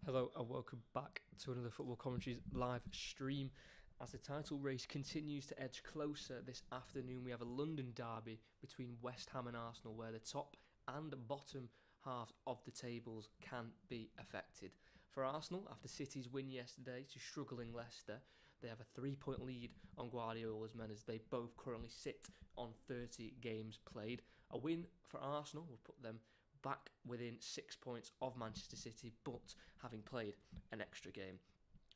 Hello and welcome back to another Football Commentaries live stream. As the title race continues to edge closer this afternoon, we have a London derby between West Ham and Arsenal where the top and bottom halves of the tables can be affected. For Arsenal, after City's win yesterday to struggling Leicester, they have a 3-point lead on Guardiola's men as they both currently sit on 30 games played. A win for Arsenal would put them back within 6 points of Manchester City, but having played an extra game.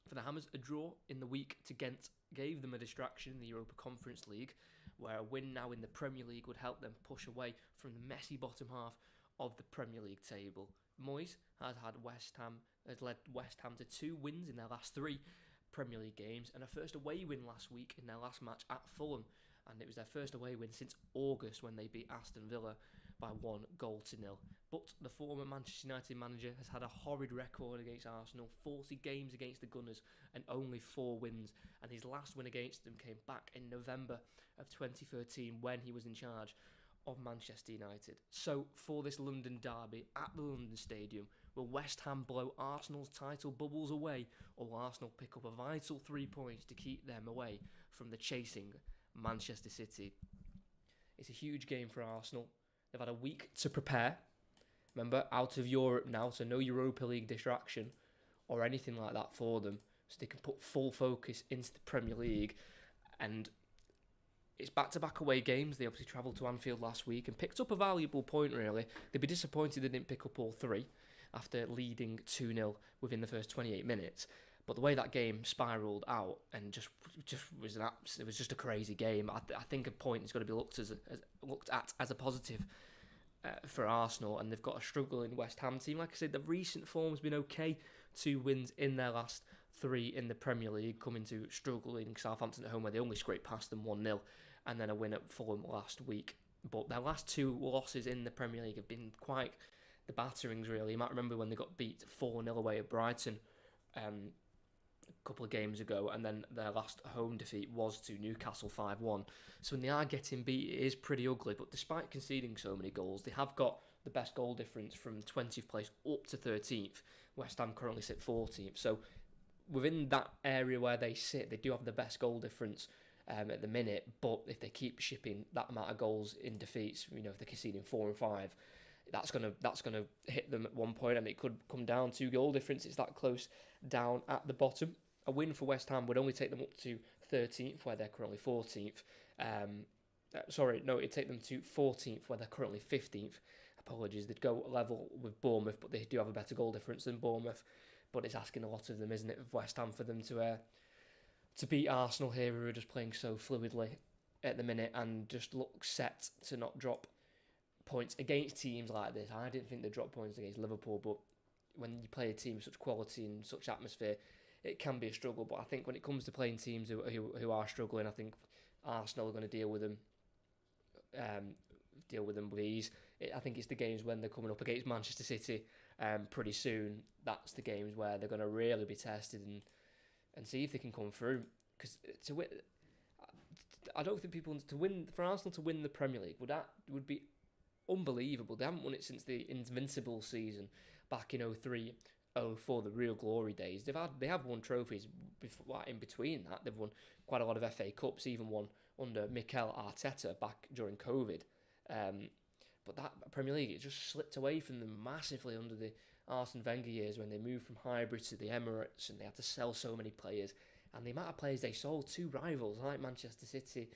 For the Hammers, a draw in the week to Ghent gave them a distraction in the Europa Conference League, where a win now in the Premier League would help them push away from the messy bottom half of the Premier League table. Moyes has led West Ham to 2 wins in their last 3 Premier League games and a first away win last week in their last match at Fulham, and it was their first away win since August when they beat Aston Villa by 1-0. But the former Manchester United manager has had a horrid record against Arsenal, 40 games against the Gunners and only 4 wins, and his last win against them came back in November of 2013 when he was in charge of Manchester United. So for this London derby at the London Stadium, will West Ham blow Arsenal's title bubbles away, or will Arsenal pick up a vital 3 points to keep them away from the chasing Manchester City? It's a huge game for Arsenal. They've had a week to prepare. Remember, out of Europe now, so no Europa League distraction or anything like that for them, so they can put full focus into the Premier League. And it's back-to-back away games. They obviously travelled to Anfield last week and picked up a valuable point, really. They'd be disappointed they didn't pick up all 3 after leading 2-0 within the first 28 minutes. But the way that game spiralled out and just was it was just a crazy game. I think a point is going to be looked at as a positive for Arsenal, and they've got a struggling West Ham team. Like I said, the recent form's been okay. 2 wins in their last 3 in the Premier League, coming to struggling Southampton at home where they only scraped past them 1-0, and then a win at Fulham last week. But their last 2 losses in the Premier League have been quite the batterings, really. You might remember when they got beat 4-0 away at Brighton a couple of games ago, and then their last home defeat was to Newcastle 5-1. So when they are getting beat, it is pretty ugly, but despite conceding so many goals, they have got the best goal difference from 20th place up to 13th. West Ham currently sit 14th, so within that area where they sit, they do have the best goal difference at the minute, but if they keep shipping that amount of goals in defeats, if they're conceding 4 and 5, that's gonna hit them at one point, and it could come down to goal difference. It's that close down at the bottom. A win for West Ham would only take them up to 13th, where they're currently 14th. It'd take them to 14th, where they're currently 15th. Apologies, they'd go level with Bournemouth, but they do have a better goal difference than Bournemouth. But it's asking a lot of them, isn't it, of West Ham, for them to beat Arsenal here, who are just playing so fluidly at the minute and just look set to not drop points against teams like this. I didn't think they'd drop points against Liverpool, but when you play a team of such quality and such atmosphere, it can be a struggle. But I think when it comes to playing teams who are struggling, I think Arsenal are going to deal with them with ease. I think it's the games when they're coming up against Manchester City pretty soon. That's the games where they're going to really be tested and see if they can come through. Because to win, I don't think for Arsenal to win the Premier League would be unbelievable. They haven't won it since the Invincible season back in 03, 04, the real glory days. They have won trophies before, in between that. They've won quite a lot of FA Cups, even one under Mikel Arteta back during COVID. But that Premier League, it just slipped away from them massively under the Arsene Wenger years when they moved from hybrid to the Emirates and they had to sell so many players. And the amount of players they sold to rivals like Manchester City,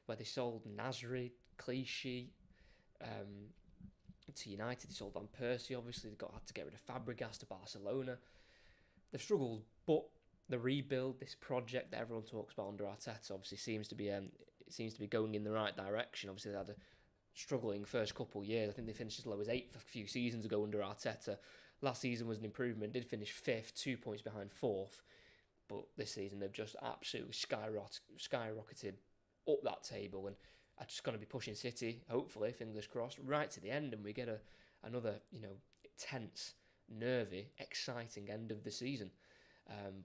where they sold Nasri, Clichy, to United, they sold Van Persie. Obviously, they had to get rid of Fabregas to Barcelona. They've struggled, but the rebuild, this project that everyone talks about under Arteta, obviously seems to be going in the right direction. Obviously, they had a struggling first couple of years. I think they finished as low as 8th a few seasons ago under Arteta. Last season was an improvement. Did finish 5th, 2 points behind 4th. But this season they've just absolutely skyrocketed up that table, and are just going to be pushing City, hopefully, fingers crossed, right to the end, and we get another tense, nervy, exciting end of the season.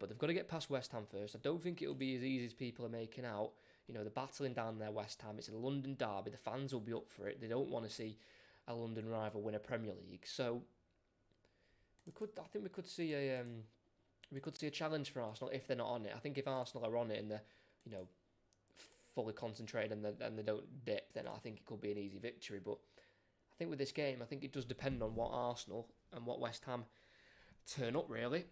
But they've got to get past West Ham first. I don't think it'll be as easy as people are making out. They're battling down there, West Ham. It's a London derby. The fans will be up for it. They don't want to see a London rival win a Premier League. So I think we could see a challenge for Arsenal if they're not on it. I think if Arsenal are on it and they're, you know, fully concentrated and they don't dip, then I think it could be an easy victory. But I think with this game, I think it does depend on what Arsenal and what West Ham turn up, really.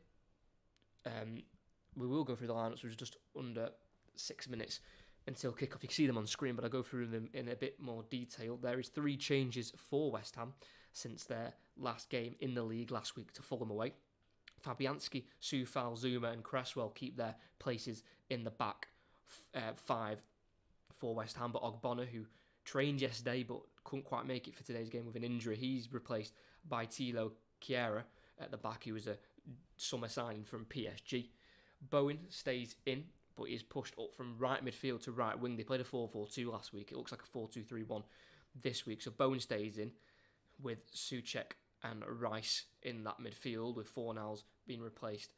We will go through the lineups, which is just under 6 minutes until kickoff. You can see them on screen, but I'll go through them in a bit more detail. There is 3 changes for West Ham since their last game in the league last week to Fulham away. Fabianski, Soufal, Zuma and Cresswell keep their places in the back 5 for West Ham, but Ogbonna, who trained yesterday but couldn't quite make it for today's game with an injury, he's replaced by Thilo Kehrer at the back, who was a summer signing from PSG. Bowen stays in, but is pushed up from right midfield to right wing. They played a 4-4-2 last week. It looks like a 4-2-3-1 this week. So Bowen stays in with Souček and Rice in that midfield, with Fornals being replaced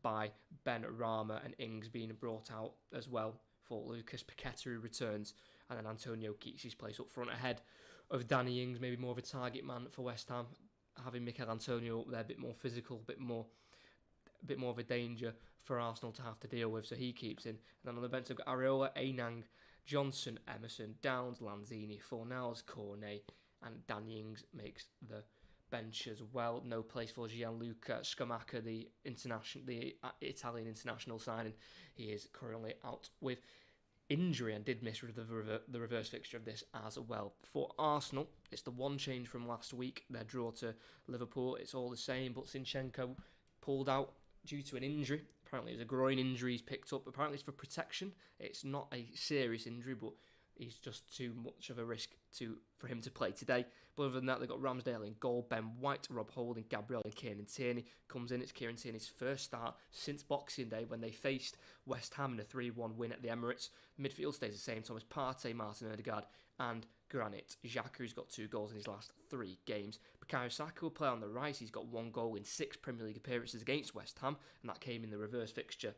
by Ben Rama and Ings being brought out as well for Lucas Paqueta, who returns, and then Antonio keeps his place up front ahead of Danny Ings, maybe more of a target man for West Ham, having Mikel Antonio up there, a bit more physical, a bit more of a danger for Arsenal to have to deal with, so he keeps in. And then on the bench, they've got Areola, Einang, Johnson, Emerson, Downs, Lanzini, Fornals, Cornet, and Danny Ings makes the bench as well. No place for Gianluca Scamacca, the Italian international signing. He is currently out with injury and did miss the reverse fixture of this as well. For Arsenal, it's the one change from last week, their draw to Liverpool. It's all the same, but Zinchenko pulled out due to an injury. Apparently it's a groin injury he's picked up. Apparently it's for protection. It's not a serious injury, but he's just too much of a risk for him to play today. But other than that, they've got Ramsdale in goal, Ben White, Rob Holding, Gabriel and Kieran Tierney. Comes in, it's Kieran Tierney's first start since Boxing Day when they faced West Ham in a 3-1 win at the Emirates. Midfield stays the same, Thomas Partey, Martin Odegaard and Granit Xhaka, who's got 2 goals in his last 3 games. Bukayo Saka will play on the right. He's got 1 goal in 6 Premier League appearances against West Ham, and that came in the reverse fixture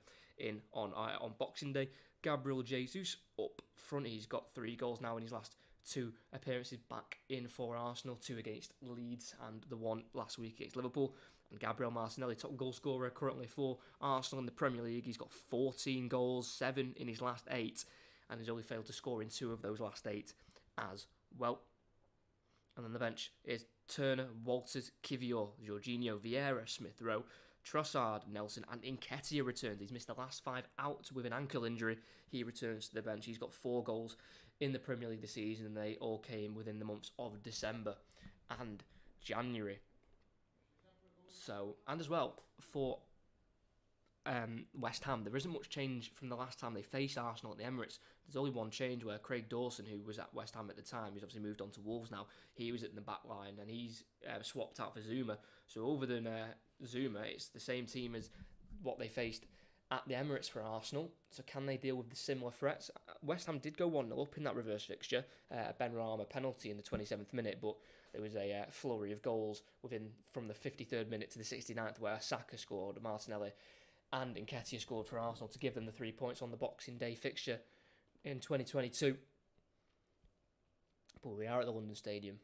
on Boxing Day. Gabriel Jesus up front. He's got 3 goals now in his last 2 appearances back in for Arsenal, 2 against Leeds and the 1 last week against Liverpool. And Gabriel Martinelli, top goal scorer currently for Arsenal in the Premier League. He's got 14 goals, 7 in his last 8, and he's only failed to score in 2 of those last 8 as well. And then the bench is Turner, Walters, Kivior, Jorginho, Vieira, Smith Rowe, Trossard, Nelson and Nketiah returns. He's missed the last 5 out with an ankle injury. He returns to the bench. He's got 4 goals in the Premier League this season, and they all came within the months of December and January. So, and as well, for West Ham, there isn't much change from the last time they faced Arsenal at the Emirates. There's only one change where Craig Dawson, who was at West Ham at the time, he's obviously moved on to Wolves now, he was at the back line and he's swapped out for Zuma. So other than Zuma, it's the same team as what they faced at the Emirates for Arsenal. So can they deal with the similar threats? West Ham did go 1-0 up in that reverse fixture. Ben Rama penalty in the 27th minute, but there was a flurry of goals from the 53rd minute to the 69th where Saka scored, Martinelli and Nketiah scored for Arsenal to give them the 3 points on the Boxing Day fixture in 2022. But we are at the London Stadium.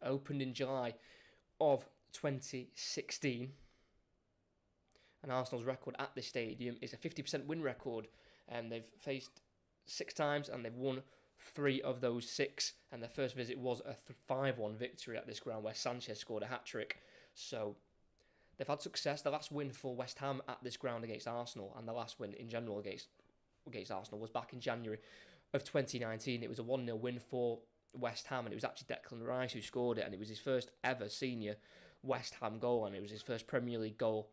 Opened in July of 2016. And Arsenal's record at this stadium is a 50% win record. And they've faced 6 times and they've won 3 of those 6. And their first visit was a 5-1 victory at this ground where Sanchez scored a hat-trick. So they've had success. The last win for West Ham at this ground against Arsenal, and the last win in general against Arsenal, was back in January of 2019. It was a 1-0 win for West Ham, and it was actually Declan Rice who scored it, and it was his first ever senior West Ham goal, and it was his first Premier League goal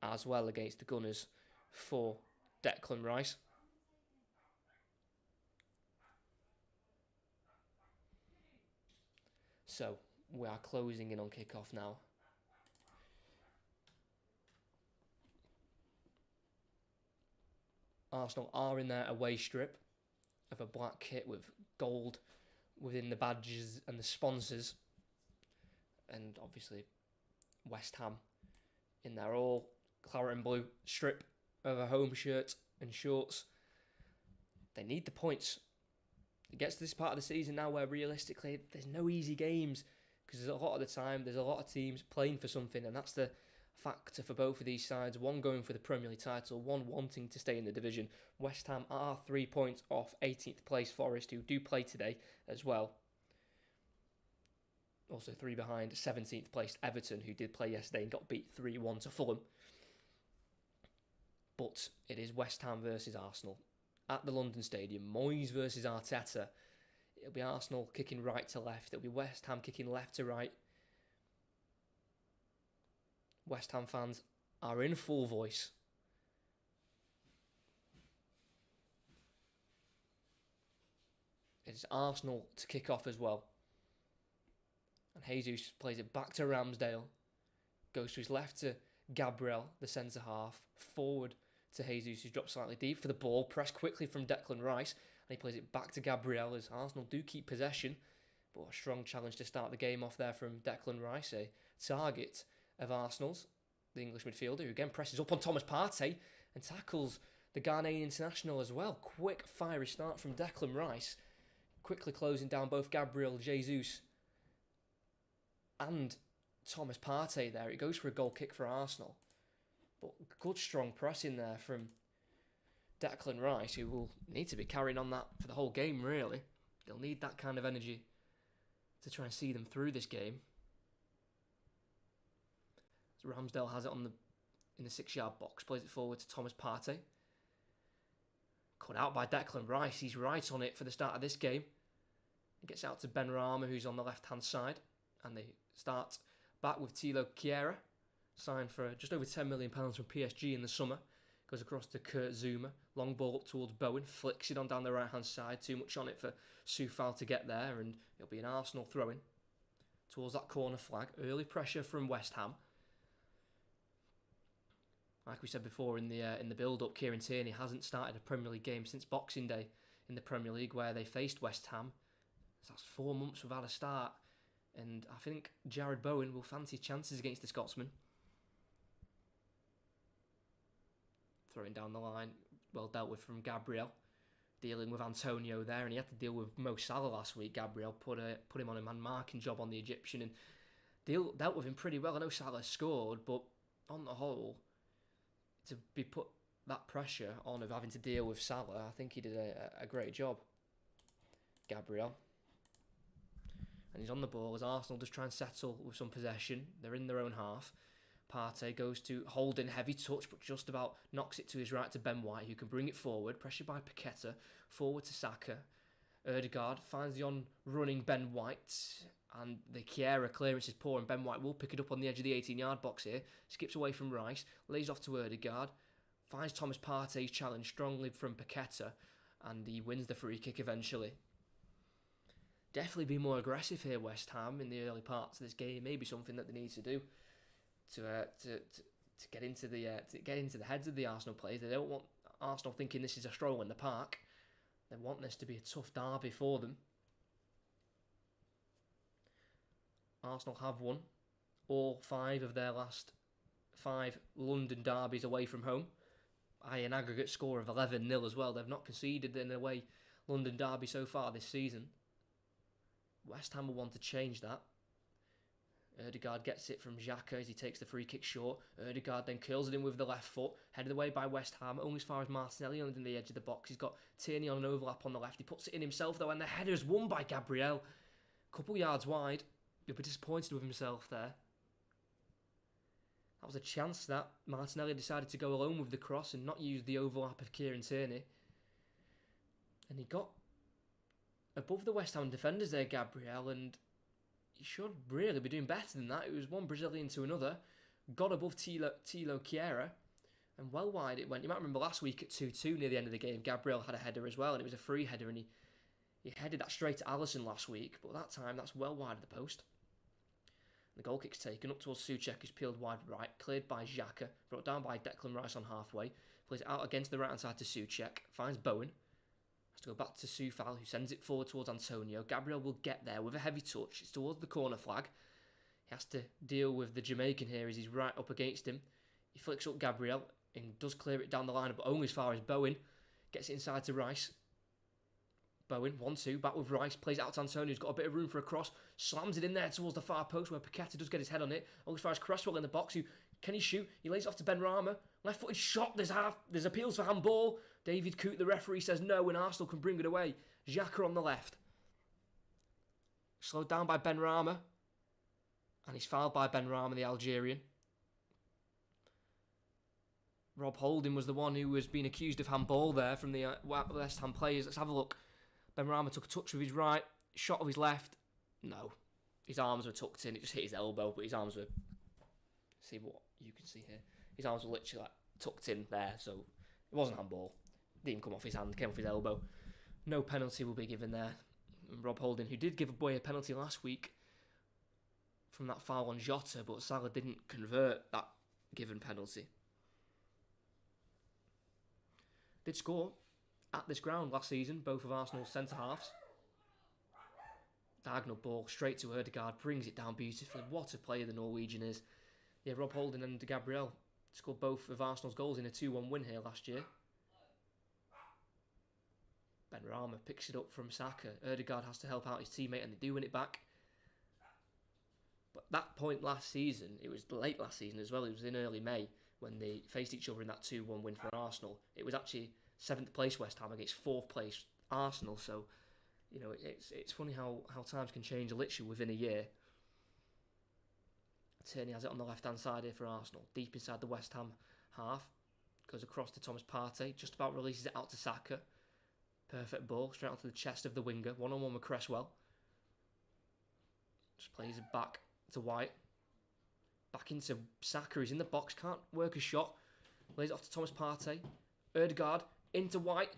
as well against the Gunners for Declan Rice. So we are closing in on kick-off now. Arsenal are in their away strip of a black kit with gold within the badges and the sponsors, and obviously West Ham in their all claret and blue strip of a home shirt and shorts. They need the points. It gets to this part of the season now where realistically there's no easy games. Because a lot of the time, there's a lot of teams playing for something, and that's the factor for both of these sides. One going for the Premier League title, one wanting to stay in the division. West Ham are 3 points off 18th place Forest, who do play today as well. Also 3 behind 17th placed Everton, who did play yesterday and got beat 3-1 to Fulham. But it is West Ham versus Arsenal at the London Stadium. Moyes versus Arteta. It'll be Arsenal kicking right to left. It'll be West Ham kicking left to right. West Ham fans are in full voice. It's Arsenal to kick off as well. And Jesus plays it back to Ramsdale. Goes to his left to Gabriel, the centre half. Forward to Jesus, who's dropped slightly deep for the ball. Pressed quickly from Declan Rice. And he plays it back to Gabriel as Arsenal do keep possession. But a strong challenge to start the game off there from Declan Rice. A target of Arsenal's, the English midfielder, who again presses up on Thomas Partey and tackles the Ghanaian international as well. Quick, fiery start from Declan Rice. Quickly closing down both Gabriel Jesus and Thomas Partey there. It goes for a goal kick for Arsenal. But good strong pressing there from Declan Rice, who will need to be carrying on that for the whole game, really. They'll need that kind of energy to try and see them through this game. So Ramsdale has it in the 6-yard box, plays it forward to Thomas Partey. Cut out by Declan Rice. He's right on it for the start of this game. He gets out to Ben Rama, who's on the left-hand side. And they start back with Thilo Kehrer, signed for just over £10 million from PSG in the summer. Goes across to Kurt Zouma. Long ball up towards Bowen. Flicks it on down the right-hand side. Too much on it for Soufal to get there. And it'll be an Arsenal throw-in towards that corner flag. Early pressure from West Ham. Like we said before in the build-up, Kieran Tierney hasn't started a Premier League game since Boxing Day in the Premier League, where they faced West Ham. So that's 4 months without a start. And I think Jared Bowen will fancy chances against the Scotsman. Throwing down the line, well dealt with from Gabriel. Dealing with Antonio there, and he had to deal with Mo Salah last week. Gabriel put him on a man-marking job on the Egyptian and dealt with him pretty well. I know Salah scored, but on the whole, to be put that pressure on of having to deal with Salah, I think he did a great job. Gabriel. And he's on the ball as Arsenal just try and settle with some possession. They're in their own half. Partey goes to Holding, heavy touch, but just about knocks it to his right to Ben White, who can bring it forward. Pressured by Paqueta. Forward to Saka. Ødegaard finds the on-running Ben White. And the Kehrer clearance is poor, and Ben White will pick it up on the edge of the 18-yard box here. Skips away from Rice. Lays off to Ødegaard. Finds Thomas Partey's challenge strongly from Paqueta. And he wins the free kick eventually. Definitely be more aggressive here, West Ham, in the early parts of this game. Maybe something that they need to do to get into the heads of the Arsenal players. They don't want Arsenal thinking this is a stroll in the park. They want this to be a tough derby for them. Arsenal have won all 5 of their last 5 London derbies away from home. An aggregate score of 11-0 as well. They've not conceded in an away London derby so far this season. West Ham will want to change that. Ødegaard gets it from Xhaka as he takes the free kick short. Ødegaard then curls it in with the left foot. Headed away by West Ham, only as far as Martinelli on the edge of the box. He's got Tierney on an overlap on the left. He puts it in himself though, and the header's won by Gabriel. Couple yards wide. He'll be disappointed with himself there. That was a chance that Martinelli decided to go alone with the cross and not use the overlap of Kieran Tierney. And he got above the West Ham defenders there, Gabriel, and he should really be doing better than that. It was one Brazilian to another. Got above Thilo Kehrer, and well wide it went. You might remember last week at 2-2 near the end of the game, Gabriel had a header as well, and it was a free header, and he headed that straight to Alisson last week, but that time that's well wide of the post. The goal kick's taken up towards Souček, who's peeled wide right, cleared by Xhaka, brought down by Declan Rice on halfway, plays it out against the right hand side to Souček, finds Bowen, has to go back to Soufal, who sends it forward towards Antonio. Gabriel will get there with a heavy touch. It's towards the corner flag. He has to deal with the Jamaican here as he's right up against him. He flicks up Gabriel and does clear it down the line, but only as far as Bowen. Gets it inside to Rice. Bowen, 1-2, back with Rice, plays it out to Antonio, who's got a bit of room for a cross, slams it in there towards the far post where Paqueta does get his head on it. Looks for Cresswell in the box, who can he shoot? He lays it off to Benrahma. Left-footed shot, there's appeals for handball. David Coote, the referee, says no, and Arsenal can bring it away. Xhaka on the left. Slowed down by Benrahma. And he's fouled by Benrahma, the Algerian. Rob Holding was the one who was being accused of handball there from the West Ham players. Let's have a look. Benrahma took a touch with his right, shot of his left. No. His arms were tucked in. It just hit his elbow, but his arms were... See what you can see here. His arms were literally tucked in there, so it wasn't handball. Didn't come off his hand, came off his elbow. No penalty will be given there. And Rob Holding, who did give away a penalty last week from that foul on Jota, but Salah didn't convert that given penalty. Did score at this ground last season, both of Arsenal's centre-halves. Diagonal ball straight to Ødegaard, brings it down beautifully. What a player the Norwegian is. Yeah, Rob Holding and Gabriel scored both of Arsenal's goals in a 2-1 win here last year. Benrahma picks it up from Saka. Ødegaard has to help out his teammate and they do win it back. But that point last season, it was late last season as well, it was in early May when they faced each other in that 2-1 win for Arsenal. It was actually 7th place West Ham against 4th place Arsenal, so you know it's funny how times can change literally within a year. Tierney has it on the left hand side here for Arsenal, deep inside the West Ham half, goes across to Thomas Partey, just about releases it out to Saka. Perfect ball, straight onto the chest of the winger, one-on-one with Cresswell. Just plays it back to White. Back into Saka, he's in the box, can't work a shot. Lays it off to Thomas Partey. Ødegaard, into White.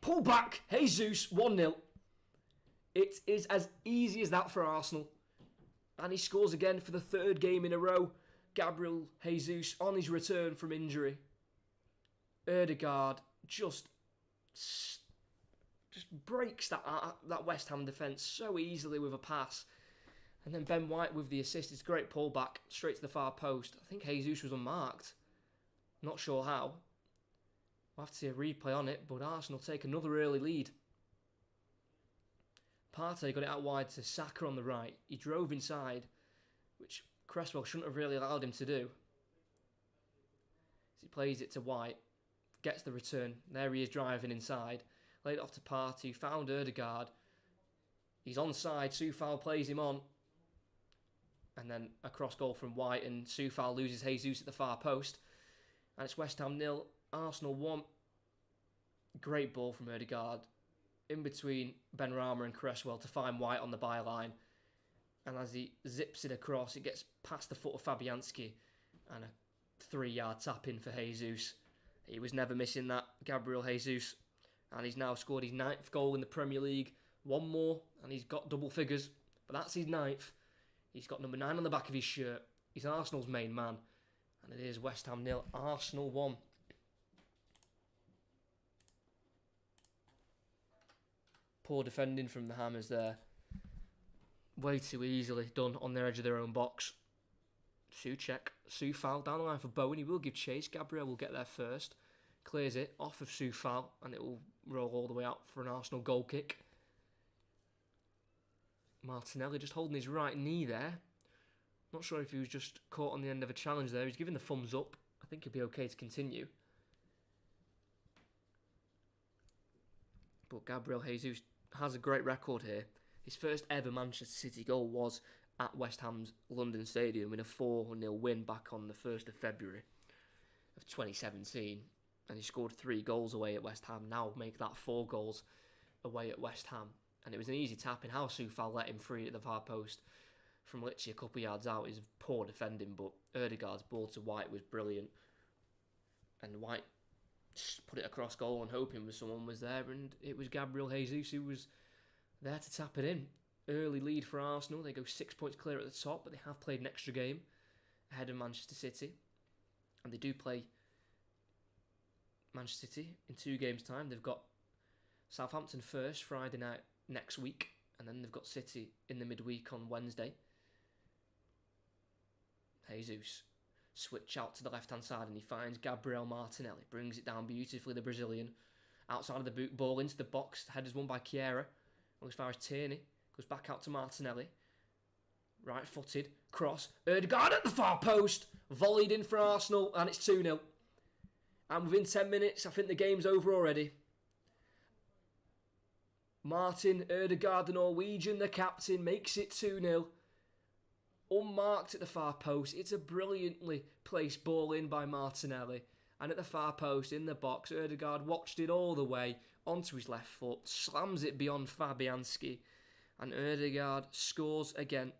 Pull back, Jesus, 1-0. It is as easy as that for Arsenal. And he scores again for the 3rd game in a row. Gabriel Jesus on his return from injury. Ødegaard just breaks that West Ham defence so easily with a pass. And then Ben White with the assist. It's a great pullback straight to the far post. I think Jesus was unmarked. Not sure how. We'll have to see a replay on it, but Arsenal take another early lead. Partey got it out wide to Saka on the right. He drove inside, which Cresswell shouldn't have really allowed him to do. As he plays it to White. Gets the return. There he is driving inside. Laid it off to Partey. Found Ødegaard. He's onside. Soufal plays him on. And then a cross goal from White. And Soufal loses Jesus at the far post. And it's West Ham 0. Arsenal 1. Great ball from Ødegaard. In between Benrahma and Cresswell to find White on the byline. And as he zips it across, it gets past the foot of Fabianski. And a 3-yard tap in for Jesus. He was never missing that, Gabriel Jesus. And he's now scored his 9th goal in the Premier League. One more, and he's got double figures. But that's his 9th. He's got number 9 on the back of his shirt. He's Arsenal's main man. And it is West Ham 0, Arsenal 1. Poor defending from the Hammers there. Way too easily done on the edge of their own box. Souček, Soufal down the line for Bowen. He will give chase. Gabriel will get there first. Clears it off of Soufal and it will roll all the way out for an Arsenal goal kick. Martinelli just holding his right knee there. Not sure if he was just caught on the end of a challenge there. He's giving the thumbs up. I think he'll be okay to continue. But Gabriel Jesus has a great record here. His first ever Manchester City goal was at West Ham's London Stadium in a 4-0 win back on the 1st of February of 2017. And he scored 3 goals away at West Ham. Now make that 4 goals away at West Ham. And it was an easy tap in. How Soufal let him free at the far post from literally a couple of yards out is poor defending. But Ødegaard's ball to White was brilliant. And White just put it across goal and hoping someone was there. And it was Gabriel Jesus who was there to tap it in. Early lead for Arsenal. They go 6 points clear at the top, but they have played an extra game ahead of Manchester City. And they do play Manchester City in 2 games' time. They've got Southampton first, Friday night next week. And then they've got City in the midweek on Wednesday. Jesus switch out to the left-hand side and he finds Gabriel Martinelli. Brings it down beautifully, the Brazilian. outside of the boot, ball into the box. Headers won by Chiera. As far as Tierney. Goes back out to Martinelli. Right-footed. Cross. Ødegaard at the far post. Volleyed in for Arsenal. And it's 2-0. And within 10 minutes, I think the game's over already. Martin Ødegaard, the Norwegian, the captain, makes it 2-0. Unmarked at the far post. It's a brilliantly placed ball in by Martinelli. And at the far post, in the box, Ødegaard watched it all the way onto his left foot, slams it beyond Fabianski, and Ødegaard scores again.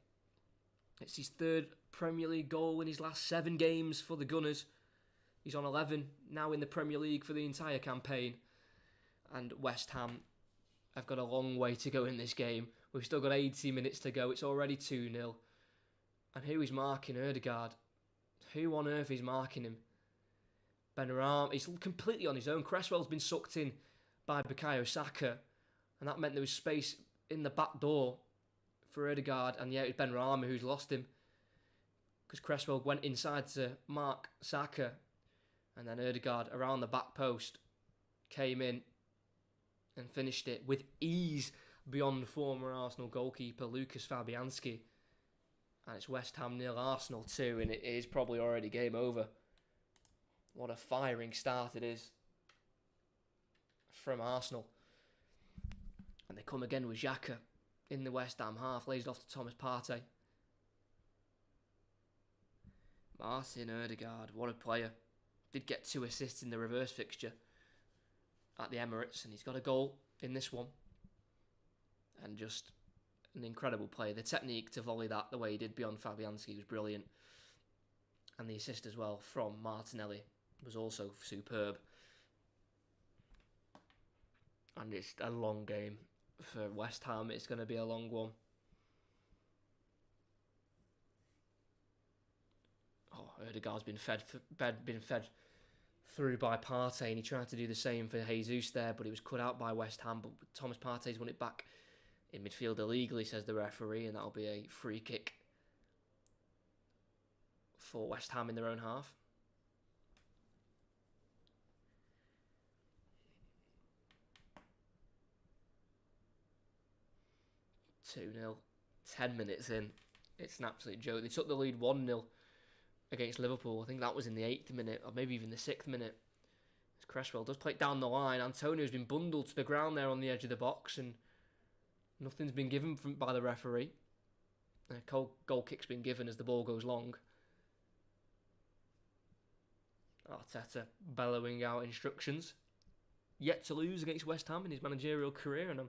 It's his third Premier League goal in his last 7 games for the Gunners. He's on 11 now in the Premier League for the entire campaign. And West Ham have got a long way to go in this game. We've still got 80 minutes to go. It's already 2-0. And who is marking Ødegaard? Who on earth is marking him? Benrahma, he's completely on his own. Cresswell's been sucked in by Bukayo Saka, and that meant there was space in the back door for Ødegaard, and it was Benrahma who's lost him, because Cresswell went inside to mark Saka, and then Ødegaard around the back post came in and finished it with ease beyond former Arsenal goalkeeper Lucas Fabianski. And it's West Ham 0, Arsenal 2, and it is probably already game over. What a firing start it is from Arsenal. And they come again with Xhaka in the West Ham half, lays it off to Thomas Partey. Martin Ødegaard, what a player. Did get 2 assists in the reverse fixture at the Emirates, and he's got a goal in this one. And just an incredible play. The technique to volley that the way he did beyond Fabianski was brilliant. And the assist as well from Martinelli was also superb. And it's a long game for West Ham. It's going to be a long one. Oh, Ødegaard's been fed through by Partey, and he tried to do the same for Jesus there, but it was cut out by West Ham. But Thomas Partey's won it back in midfield illegally, says the referee, and that'll be a free kick for West Ham in their own half. (2-0), 10 minutes in. It's an absolute joke. They took the lead 1-0 against Liverpool. I think that was in the 8th minute, or maybe even the 6th minute. As Cresswell does play it down the line. Antonio's been bundled to the ground there on the edge of the box, and nothing's been given by the referee. A goal kick's been given as the ball goes long. Arteta bellowing out instructions. Yet to lose against West Ham in his managerial career, and I'm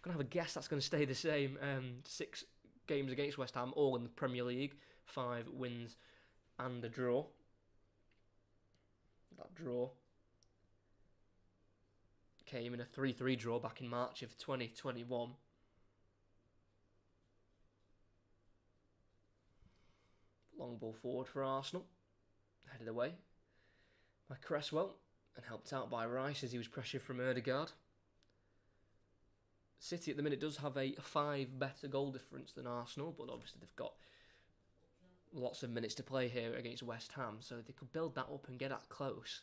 going to have a guess that's going to stay the same. 6 games against West Ham, all in the Premier League. 5 wins and a draw. That draw came in a 3-3 draw back in March of 2021. Long ball forward for Arsenal. Headed away by Cresswell and helped out by Rice as he was pressured from Ødegaard. City at the minute does have a 5 better goal difference than Arsenal, but obviously they've got lots of minutes to play here against West Ham, so they could build that up and get that close.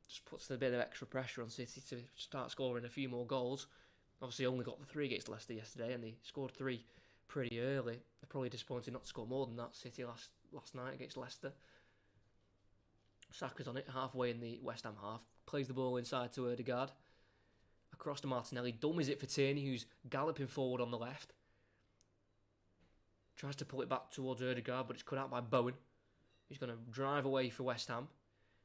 Just puts a bit of extra pressure on City to start scoring a few more goals. Obviously only got the 3 against Leicester yesterday, and they scored 3 pretty early. They're probably disappointed not to score more than that, City last night against Leicester. Saka's on it, halfway in the West Ham half. Plays the ball inside to Ødegaard. Across to Martinelli. Dummies it for Tierney, who's galloping forward on the left. Tries to pull it back towards Ødegaard, but it's cut out by Bowen. He's going to drive away for West Ham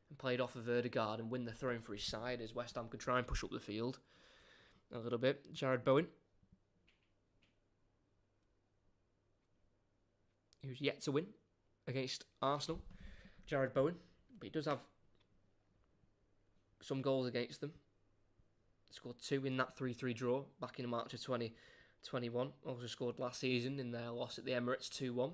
and play it off of Ødegaard and win the throw-in for his side as West Ham could try and push up the field a little bit. Jared Bowen, who's yet to win against Arsenal. Jared Bowen, but he does have some goals against them. Scored 2 in that 3-3 draw back in March of 2021. Also scored last season in their loss at the Emirates 2-1.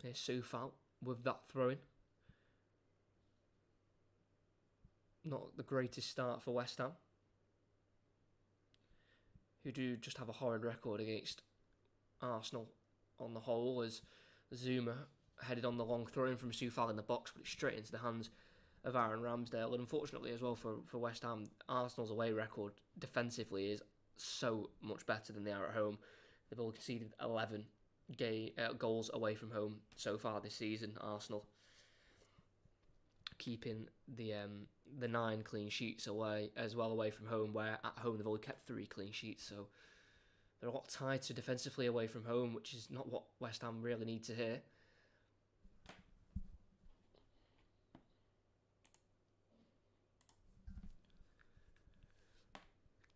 Here's Soufal with that throw-in. Not the greatest start for West Ham, who do just have a horrid record against Arsenal on the whole, as Zuma headed on the long throw-in from Soufal in the box, but it's straight into the hands of Aaron Ramsdale. And unfortunately as well for West Ham, Arsenal's away record defensively is so much better than they are at home. They've all conceded 11 goals away from home so far this season, Arsenal, keeping the 9 clean sheets away as well away from home, where at home they've only kept 3 clean sheets. So they're a lot tighter defensively away from home, which is not what West Ham really need to hear.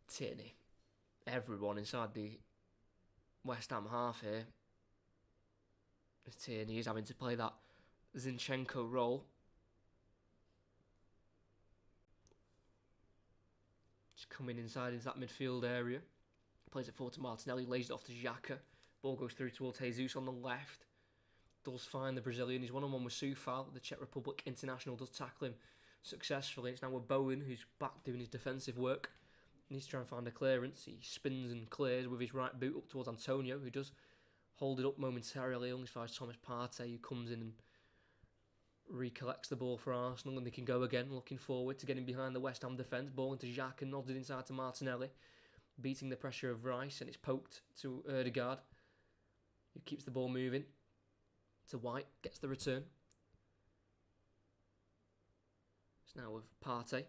Tierney. Everyone inside the West Ham half here. Tierney is having to play that Zinchenko role. Just coming inside into that midfield area. Plays it forward to Martinelli, lays it off to Xhaka. Ball goes through towards Jesus on the left. Does find the Brazilian. He's one-on-one with Soufal. The Czech Republic international does tackle him successfully. It's now with Bowen, who's back doing his defensive work. Needs to try and find a clearance. He spins and clears with his right boot up towards Antonio, who does hold it up momentarily. Only finds Thomas Partey, who comes in and recollects the ball for Arsenal, and they can go again, looking forward to getting behind the West Ham defence. Ball into Xhaka, nodded inside to Martinelli, beating the pressure of Rice, and it's poked to Ødegaard, who keeps the ball moving to White, gets the return. It's now with Partey.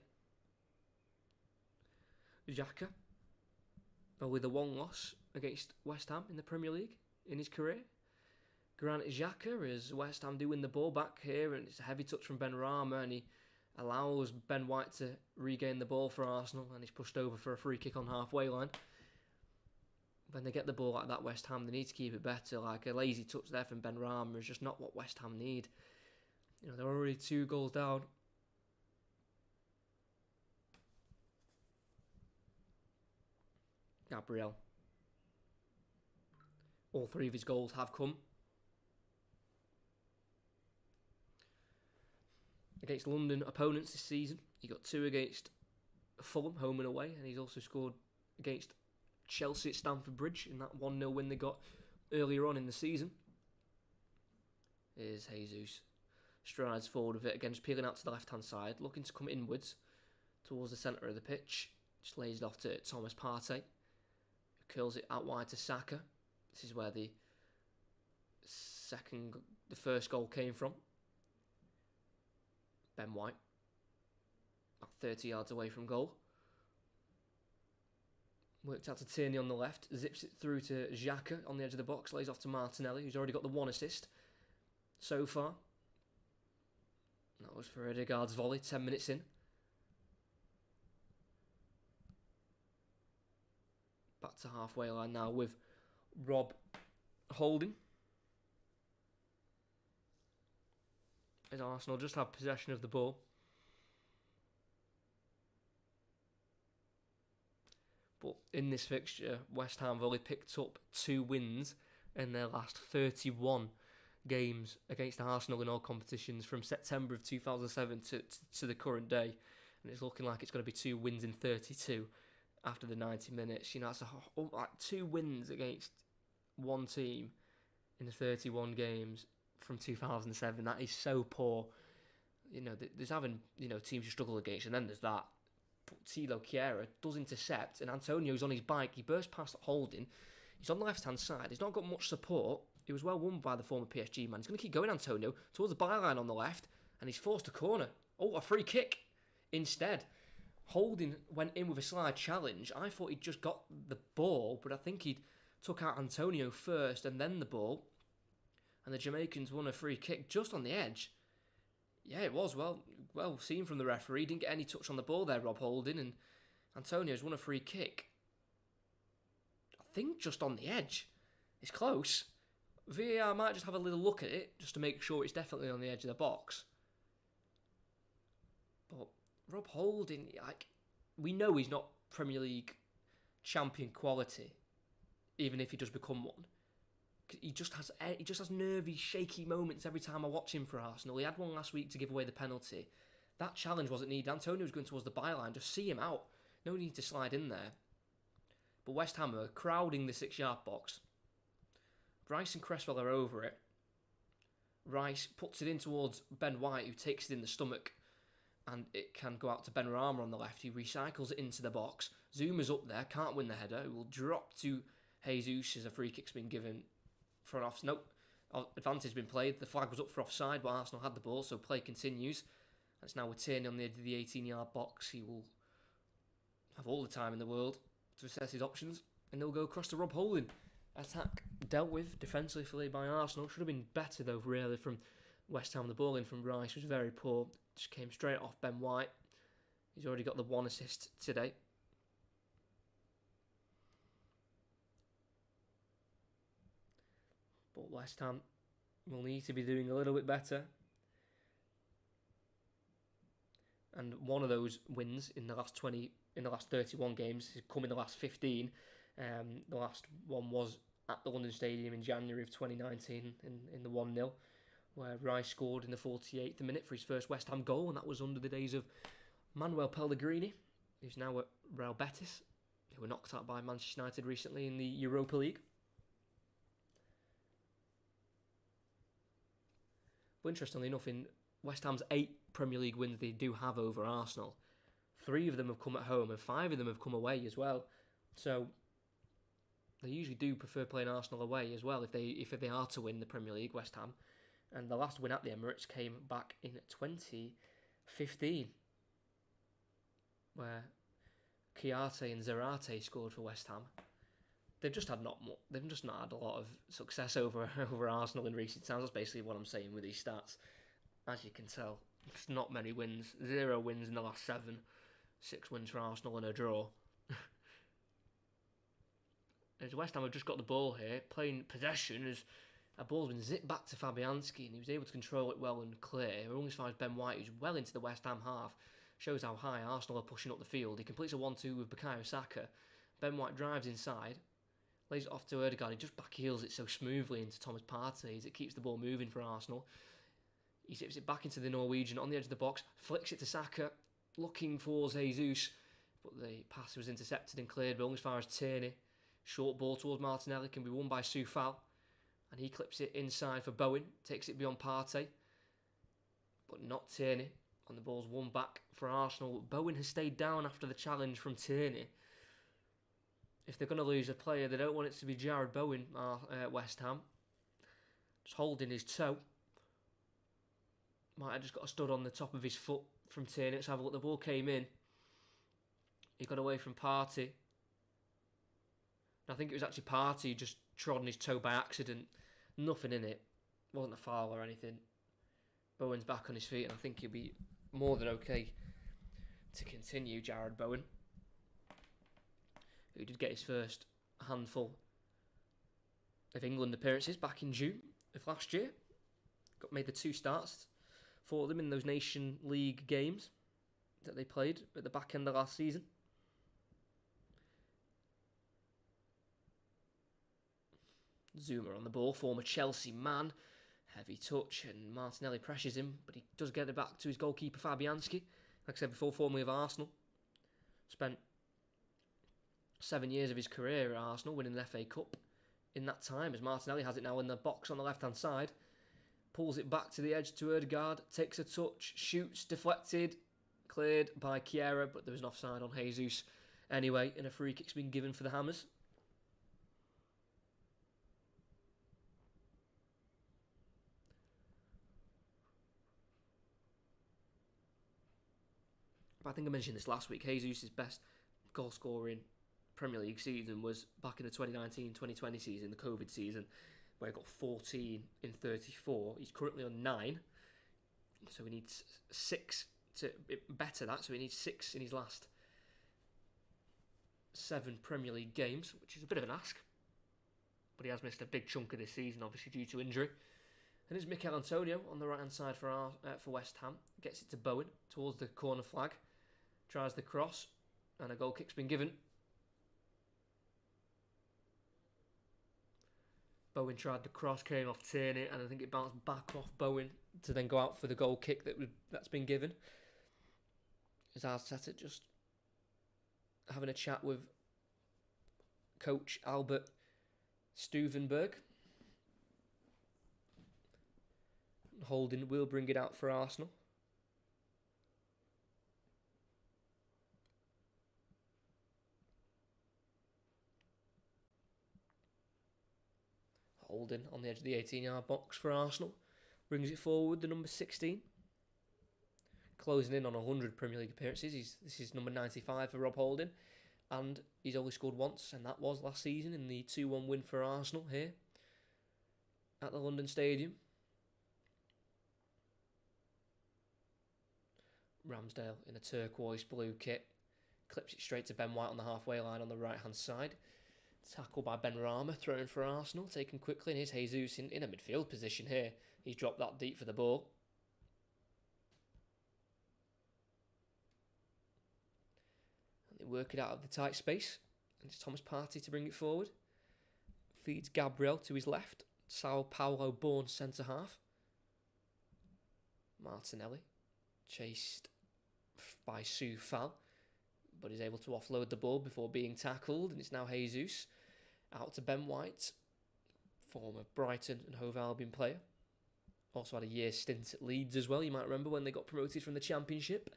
Xhaka, only the 1 loss against West Ham in the Premier League in his career. Granit Xhaka, as West Ham do win the ball back here, and it's a heavy touch from Benrahma, and he allows Ben White to regain the ball for Arsenal, and he's pushed over for a free kick on halfway line. When they get the ball like that, West Ham, they need to keep it better. Like a lazy touch there from Benrahma is just not what West Ham need. You know, they're already 2 goals down. Gabriel. All 3 of his goals have come against London opponents this season. He got 2 against Fulham, home and away, and he's also scored against Chelsea at Stamford Bridge in that 1-0 win they got earlier on in the season. Here's Jesus. Strides forward with it, again, just peeling out to the left-hand side, looking to come inwards towards the centre of the pitch. Just lays it off to Thomas Partey, who curls it out wide to Saka. This is where the first goal came from. Ben White, about 30 yards away from goal. Worked out to Tierney on the left, zips it through to Xhaka on the edge of the box, lays off to Martinelli, who's already got the 1 assist so far. That was for Ødegaard's volley, 10 minutes in. Back to halfway line now with Rob Holding. As Arsenal just have possession of the ball. But in this fixture, West Ham have only picked up 2 wins in their last 31 games against Arsenal in all competitions from September of 2007 to the current day. And it's looking like it's going to be 2 wins in 32 after the 90 minutes. You know, that's like 2 wins against one team in the 31 games from 2007. That is so poor. You know, there's having, you know, teams you struggle against, and then there's that. But Tilo Kehrer does intercept, and Antonio's on his bike. He bursts past Holding. He's on the left-hand side. He's not got much support. He was well won by the former PSG man. He's going to keep going, Antonio, towards the byline on the left, and he's forced a corner. Oh, a free kick instead. Holding went in with a slide challenge. I thought he'd just got the ball, but I think he'd took out Antonio first and then the ball. And the Jamaicans won a free kick just on the edge. Yeah, it was well seen from the referee. Didn't get any touch on the ball there, Rob Holding, and Antonio's won a free kick. I think just on the edge. It's close. VAR might just have a little look at it just to make sure it's definitely on the edge of the box. But Rob Holding, like, we know he's not Premier League champion quality, even if he does become one. He just has nervy, shaky moments every time I watch him for Arsenal. He had one last week to give away the penalty. That challenge wasn't needed. Antonio was going towards the byline. Just see him out. No need to slide in there. But West Ham are crowding the 6-yard box. Rice and Cresswell are over it. Rice puts it in towards Ben White, who takes it in the stomach. and it can go out to Benrahma on the left. He recycles it into the box. Zuma's up there, can't win the header. It will drop to Jesus as a free kick's been given for an offside. Nope, advantage has been played. The flag was up for offside, but Arsenal had the ball, so play continues. It's now with Tierney on the edge of the 18-yard box. He will have all the time in the world to assess his options, and they'll go across to Rob Holding. Attack dealt with defensively by Arsenal. Should have been better though, really, from West Ham. The ball in from Rice was very poor. Just came straight off Ben White. He's already got the one assist today. But West Ham will need to be doing a little bit better. And one of those wins in the last 31 games has come in the last 15. The last one was at the London Stadium in January of 2019 in the 1-0, where Rice scored in the 48th minute for his first West Ham goal, and that was under the days of Manuel Pellegrini, who's now at Real Betis, who were knocked out by Manchester United recently in the Europa League. But interestingly enough, in West Ham's 8 Premier League wins they do have over Arsenal, 3 of them have come at home and 5 of them have come away as well. So they usually do prefer playing Arsenal away as well if they are to win the Premier League, West Ham. And the last win at the Emirates came back in 2015, where Chiarte and Zarate scored for West Ham. They've just not had a lot of success over Arsenal in recent times. That's basically what I'm saying with these stats. As you can tell, it's not many wins. 0 wins in the last 7. 6 wins for Arsenal and a draw. As West Ham have just got the ball here, playing possession, as a ball's been zipped back to Fabianski, and he was able to control it well and clear. Only finds Ben White, who's well into the West Ham half. Shows how high Arsenal are pushing up the field. He completes a 1-2 with Bukayo Saka. Ben White drives inside, lays it off to Ødegaard. He just backheels it so smoothly into Thomas Partey as it keeps the ball moving for Arsenal. He zips it back into the Norwegian on the edge of the box, flicks it to Saka, looking for Jesus, but the pass was intercepted and cleared, but only as far as Tierney. Short ball towards Martinelli, can be won by Soufal, and he clips it inside for Bowen, takes it beyond Partey, but not Tierney, and the ball's won back for Arsenal. Bowen has stayed down after the challenge from Tierney. If they're going to lose a player, they don't want it to be Jared Bowen, West Ham. Just holding his toe. Might have just got a stud on the top of his foot from Tierney. Let's have a look. The ball came in. He got away from Partey. I think it was actually Partey who just trod on his toe by accident. Nothing in it. Wasn't a foul or anything. Bowen's back on his feet, and I think he'll be more than okay to continue. Jared Bowen, who did get his first handful of England appearances back in June of last year. Made the 2 starts for them in those Nation League games that they played at the back end of last season. Zuma on the ball, former Chelsea man. Heavy touch, and Martinelli pressures him, but he does get it back to his goalkeeper Fabianski. Like I said before, formerly of Arsenal. Spent 7 years of his career at Arsenal, winning the FA Cup in that time, as Martinelli has it now in the box on the left-hand side. Pulls it back to the edge to Ødegaard, takes a touch, shoots, deflected, cleared by Chiara, but there was an offside on Jesus anyway, and a free kick's been given for the Hammers. But I think I mentioned this last week. Jesus' best goal scoring Premier League season was back in the 2019-2020 season, the COVID season, where he got 14 in 34. He's currently on 9, so he needs 6 to better that. So he needs 6 in his last 7 Premier League games, which is a bit of an ask. But he has missed a big chunk of this season, obviously due to injury. And it's Mikel Antonio on the right-hand side for West Ham. Gets it to Bowen towards the corner flag. Tries the cross, and a goal kick's been given. Bowen tried the cross, came off Tierney, and I think it bounced back off Bowen to then go out for the goal kick that's been given. As Arteta just having a chat with coach Albert Stuvenberg. Holding will bring it out for Arsenal. holding on the edge of the 18-yard box for Arsenal. Brings it forward, the number 16. Closing in on 100 Premier League appearances. This is number 95 for Rob Holding. And he's only scored once, and that was last season in the 2-1 win for Arsenal here at the London Stadium. Ramsdale in a turquoise blue kit. Clips it straight to Ben White on the halfway line on the right-hand side. Tackled by Ben Rama, thrown for Arsenal, taken quickly, and here's Jesus in a midfield position here. He's dropped that deep for the ball. And they work it out of the tight space, and it's Thomas Partey to bring it forward. Feeds Gabriel to his left. Sao Paulo born centre-half. Martinelli, chased by Soufal, but is able to offload the ball before being tackled, and it's now Jesus out to Ben White, former Brighton and Hove Albion player. Also had a year's stint at Leeds as well, you might remember when they got promoted from the Championship.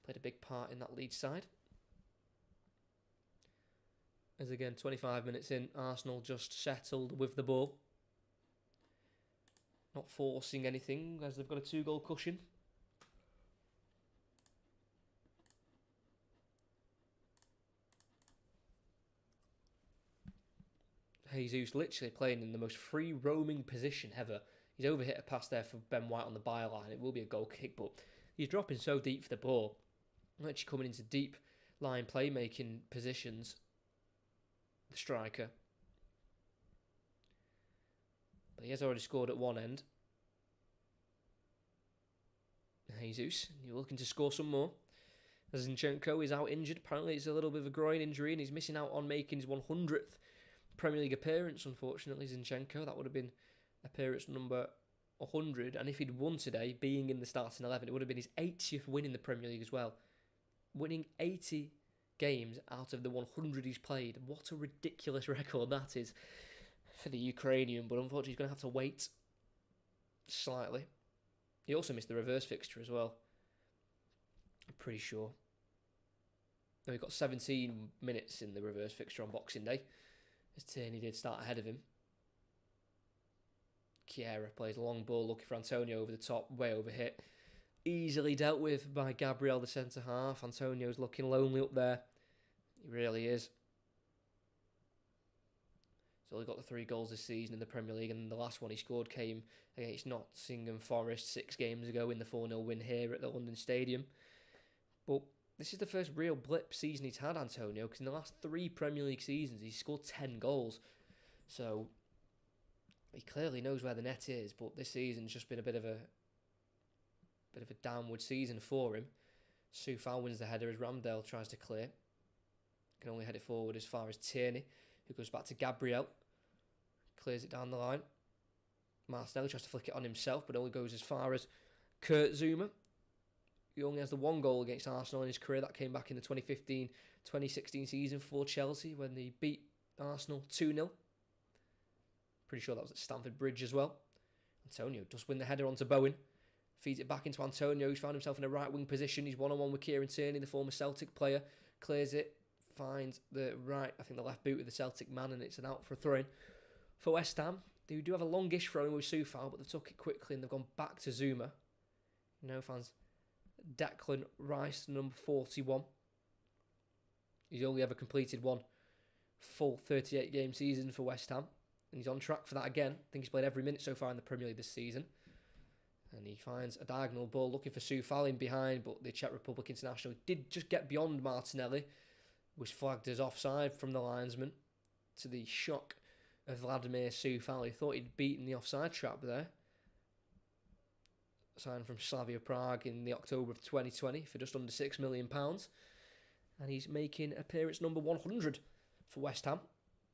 Played a big part in that Leeds side. As again, 25 minutes in, Arsenal just settled with the ball. Not forcing anything as they've got a 2-goal cushion. Jesus literally playing in the most free-roaming position ever. He's overhit a pass there for Ben White on the byline. It will be a goal kick, but he's dropping so deep for the ball. Actually coming into deep line playmaking positions. The striker. But he has already scored at one end. Jesus, you're looking to score some more. Zinchenko is out injured. Apparently it's a little bit of a groin injury and he's missing out on making his 100th Premier League appearance, unfortunately, Zinchenko. That would have been appearance number 100. And if he'd won today, being in the starting 11, it would have been his 80th win in the Premier League as well. Winning 80 games out of the 100 he's played. What a ridiculous record that is for the Ukrainian. But unfortunately, he's going to have to wait slightly. He also missed the reverse fixture as well. I'm pretty sure. No, he got 17 minutes in the reverse fixture on Boxing Day, as Tierney did start ahead of him. Chiera plays a long ball, looking for Antonio over the top, way overhit. Easily dealt with by Gabriel, the centre-half. Antonio's looking lonely up there. He really is. He's only got the 3 goals this season in the Premier League, and the last one he scored came against Nottingham Forest 6 games ago in the 4-0 win here at the London Stadium. But this is the first real blip season he's had, Antonio, because in the last 3 Premier League seasons he's scored 10 goals. So he clearly knows where the net is, but this season's just been a bit of a downward season for him. Soufal wins the header as Ramsdale tries to clear. Can only head it forward as far as Tierney, who goes back to Gabriel. Clears it down the line. Martinelli tries to flick it on himself, but only goes as far as Kurt Zouma. He only has the 1 goal against Arsenal in his career. That came back in the 2015-2016 season for Chelsea when they beat Arsenal 2-0. Pretty sure that was at Stamford Bridge as well. Antonio does win the header onto Bowen. Feeds it back into Antonio. He's found himself in a right-wing position. He's one-on-one with Kieran Tierney, the former Celtic player. Clears it. Finds the the left boot of the Celtic man, and it's an out for a throw-in for West Ham. They do have a longish throw-in with Soufal, but they took it quickly and they've gone back to Zouma. No fans. Declan Rice, number 41. He's only ever completed 1 full 38-game season for West Ham, and he's on track for that again. I think he's played every minute so far in the Premier League this season. And he finds a diagonal ball looking for Soufal in behind, but the Czech Republic international did just get beyond Martinelli. Was flagged as offside from the linesman, to the shock of Vladimir Soufal. He thought he'd beaten the offside trap there. Signed from Slavia Prague in the October of 2020 for just under £6 million. And he's making appearance number 100 for West Ham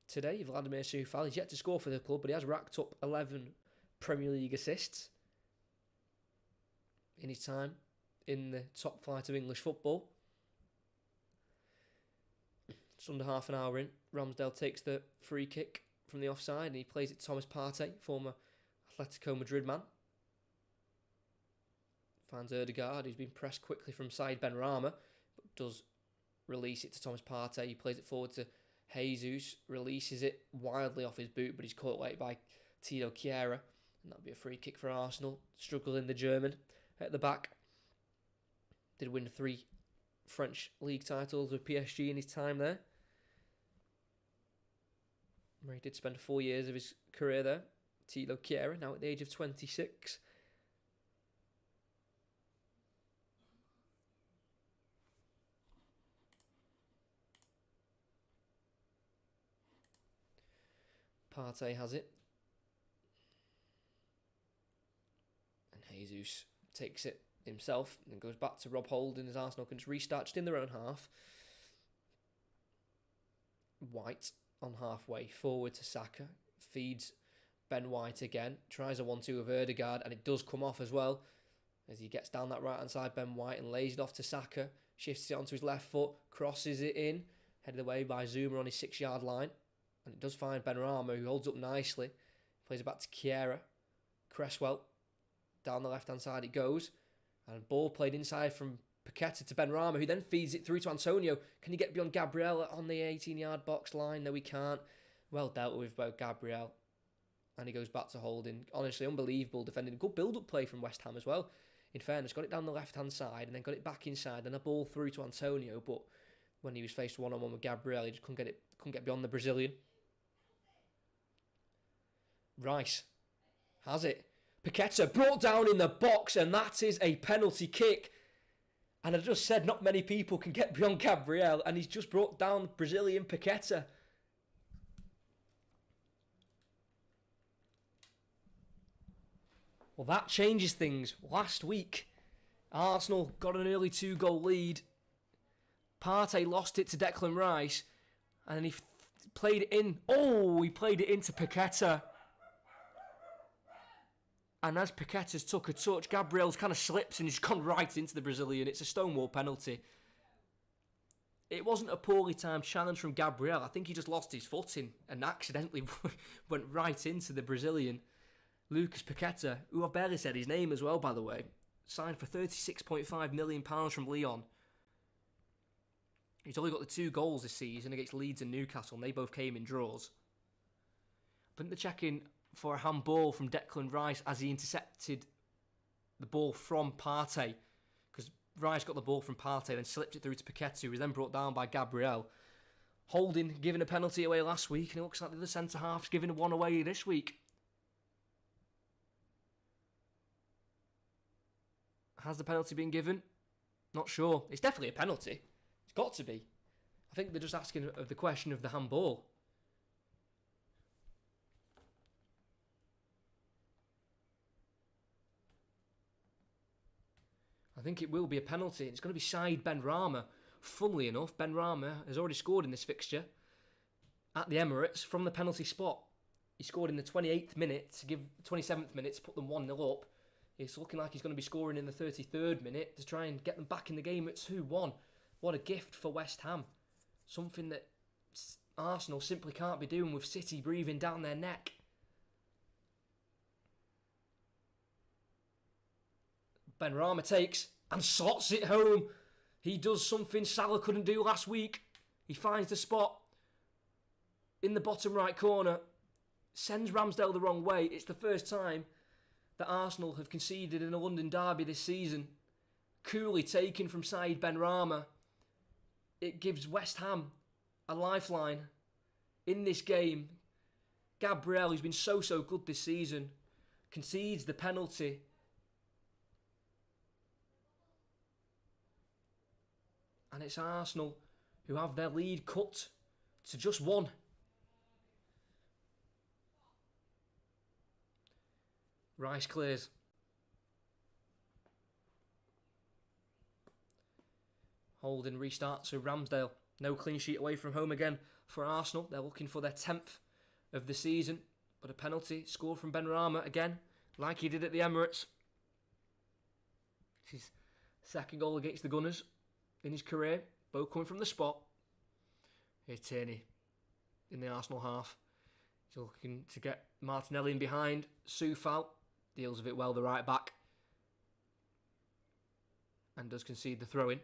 today. Vladimir Soufal, he's yet to score for the club, but he has racked up 11 Premier League assists in his time in the top flight of English football. Just under half an hour in, Ramsdale takes the free kick from the offside and he plays it to Thomas Partey, former Atletico Madrid man. Finds Ødegaard, who's been pressed quickly from side Ben Rama, but does release it to Thomas Partey. He plays it forward to Jesus, releases it wildly off his boot, but he's caught late by Tino Chiera. And that'll be a free kick for Arsenal. Struggling the German at the back. Did win 3 French league titles with PSG in his time there. Where he did spend 4 years of his career there. Tino Chiera, now at the age of 26. Partey has it. And Jesus takes it himself and goes back to Rob Holding as Arsenal can just restart just in their own half. White on halfway, forward to Saka. Feeds Ben White again. Tries a 1-2 with Ødegaard and it does come off as well. As he gets down that right hand side, Ben White, and lays it off to Saka. Shifts it onto his left foot. Crosses it in. Headed away by Zuma on his 6-yard line. And it does find Benrahma, who holds up nicely. Plays it back to Chiera. Cresswell. Down the left-hand side it goes. And ball played inside from Paqueta to Benrahma, who then feeds it through to Antonio. Can he get beyond Gabriel on the 18-yard box line? No, he can't. Well dealt with by Gabriel. And he goes back to Holding. Honestly, unbelievable defending. Good build-up play from West Ham as well. In fairness, got it down the left-hand side and then got it back inside. Then a ball through to Antonio, but when he was faced one-on-one with Gabriel, he just couldn't get beyond the Brazilian. Rice has it. Paqueta brought down in the box, and that is a penalty kick. And I just said not many people can get beyond Gabriel, and he's just brought down Brazilian Paqueta. Well, that changes things. Last week, Arsenal got an early 2-goal lead. Partey lost it to Declan Rice, and then he played it in. Oh, he played it into Paqueta. And as Paqueta's took a touch, Gabriel's kind of slips and he's gone right into the Brazilian. It's a stonewall penalty. It wasn't a poorly timed challenge from Gabriel. I think he just lost his footing and accidentally went right into the Brazilian. Lucas Paqueta, who I've barely said his name as well, by the way, signed for £36.5 million from Lyon. He's only got the 2 goals this season against Leeds and Newcastle, and they both came in draws. I think they're checking for a handball from Declan Rice as he intercepted the ball from Partey, because Rice got the ball from Partey then slipped it through to Paqueta, who was then brought down by Gabriel. Holding giving a penalty away last week, and it looks like the other centre-half's giving one away this week. Has the penalty been given? Not sure. It's definitely a penalty. It's got to be. I think they're just asking of the question of the handball. I think it will be a penalty. It's going to be side Benrahma. Funnily enough, Benrahma has already scored in this fixture at the Emirates from the penalty spot. He scored in the 28th minute to give 27th minute to put them 1-0 up. It's looking like he's going to be scoring in the 33rd minute to try and get them back in the game at 2-1. What a gift for West Ham. Something that Arsenal simply can't be doing with City breathing down their neck. Benrahma takes and slots it home. He does something Salah couldn't do last week. He finds the spot in the bottom right corner. Sends Ramsdale the wrong way. It's the first time that Arsenal have conceded in a London derby this season. Coolly taken from Said Benrahma. It gives West Ham a lifeline in this game. Gabriel, who's been so good this season, concedes the penalty. And it's Arsenal who have their lead cut to just 1. Rice clears. Holding restarts with Ramsdale. No clean sheet away from home again for Arsenal. They're looking for their 10th of the season. But a penalty scored from Benrahma again, like he did at the Emirates. It's his second goal against the Gunners in his career, both coming from the spot. Here's Tierney in the Arsenal half. He's looking to get Martinelli in behind. Soufal deals with it well, the right back. And does concede the throw-in.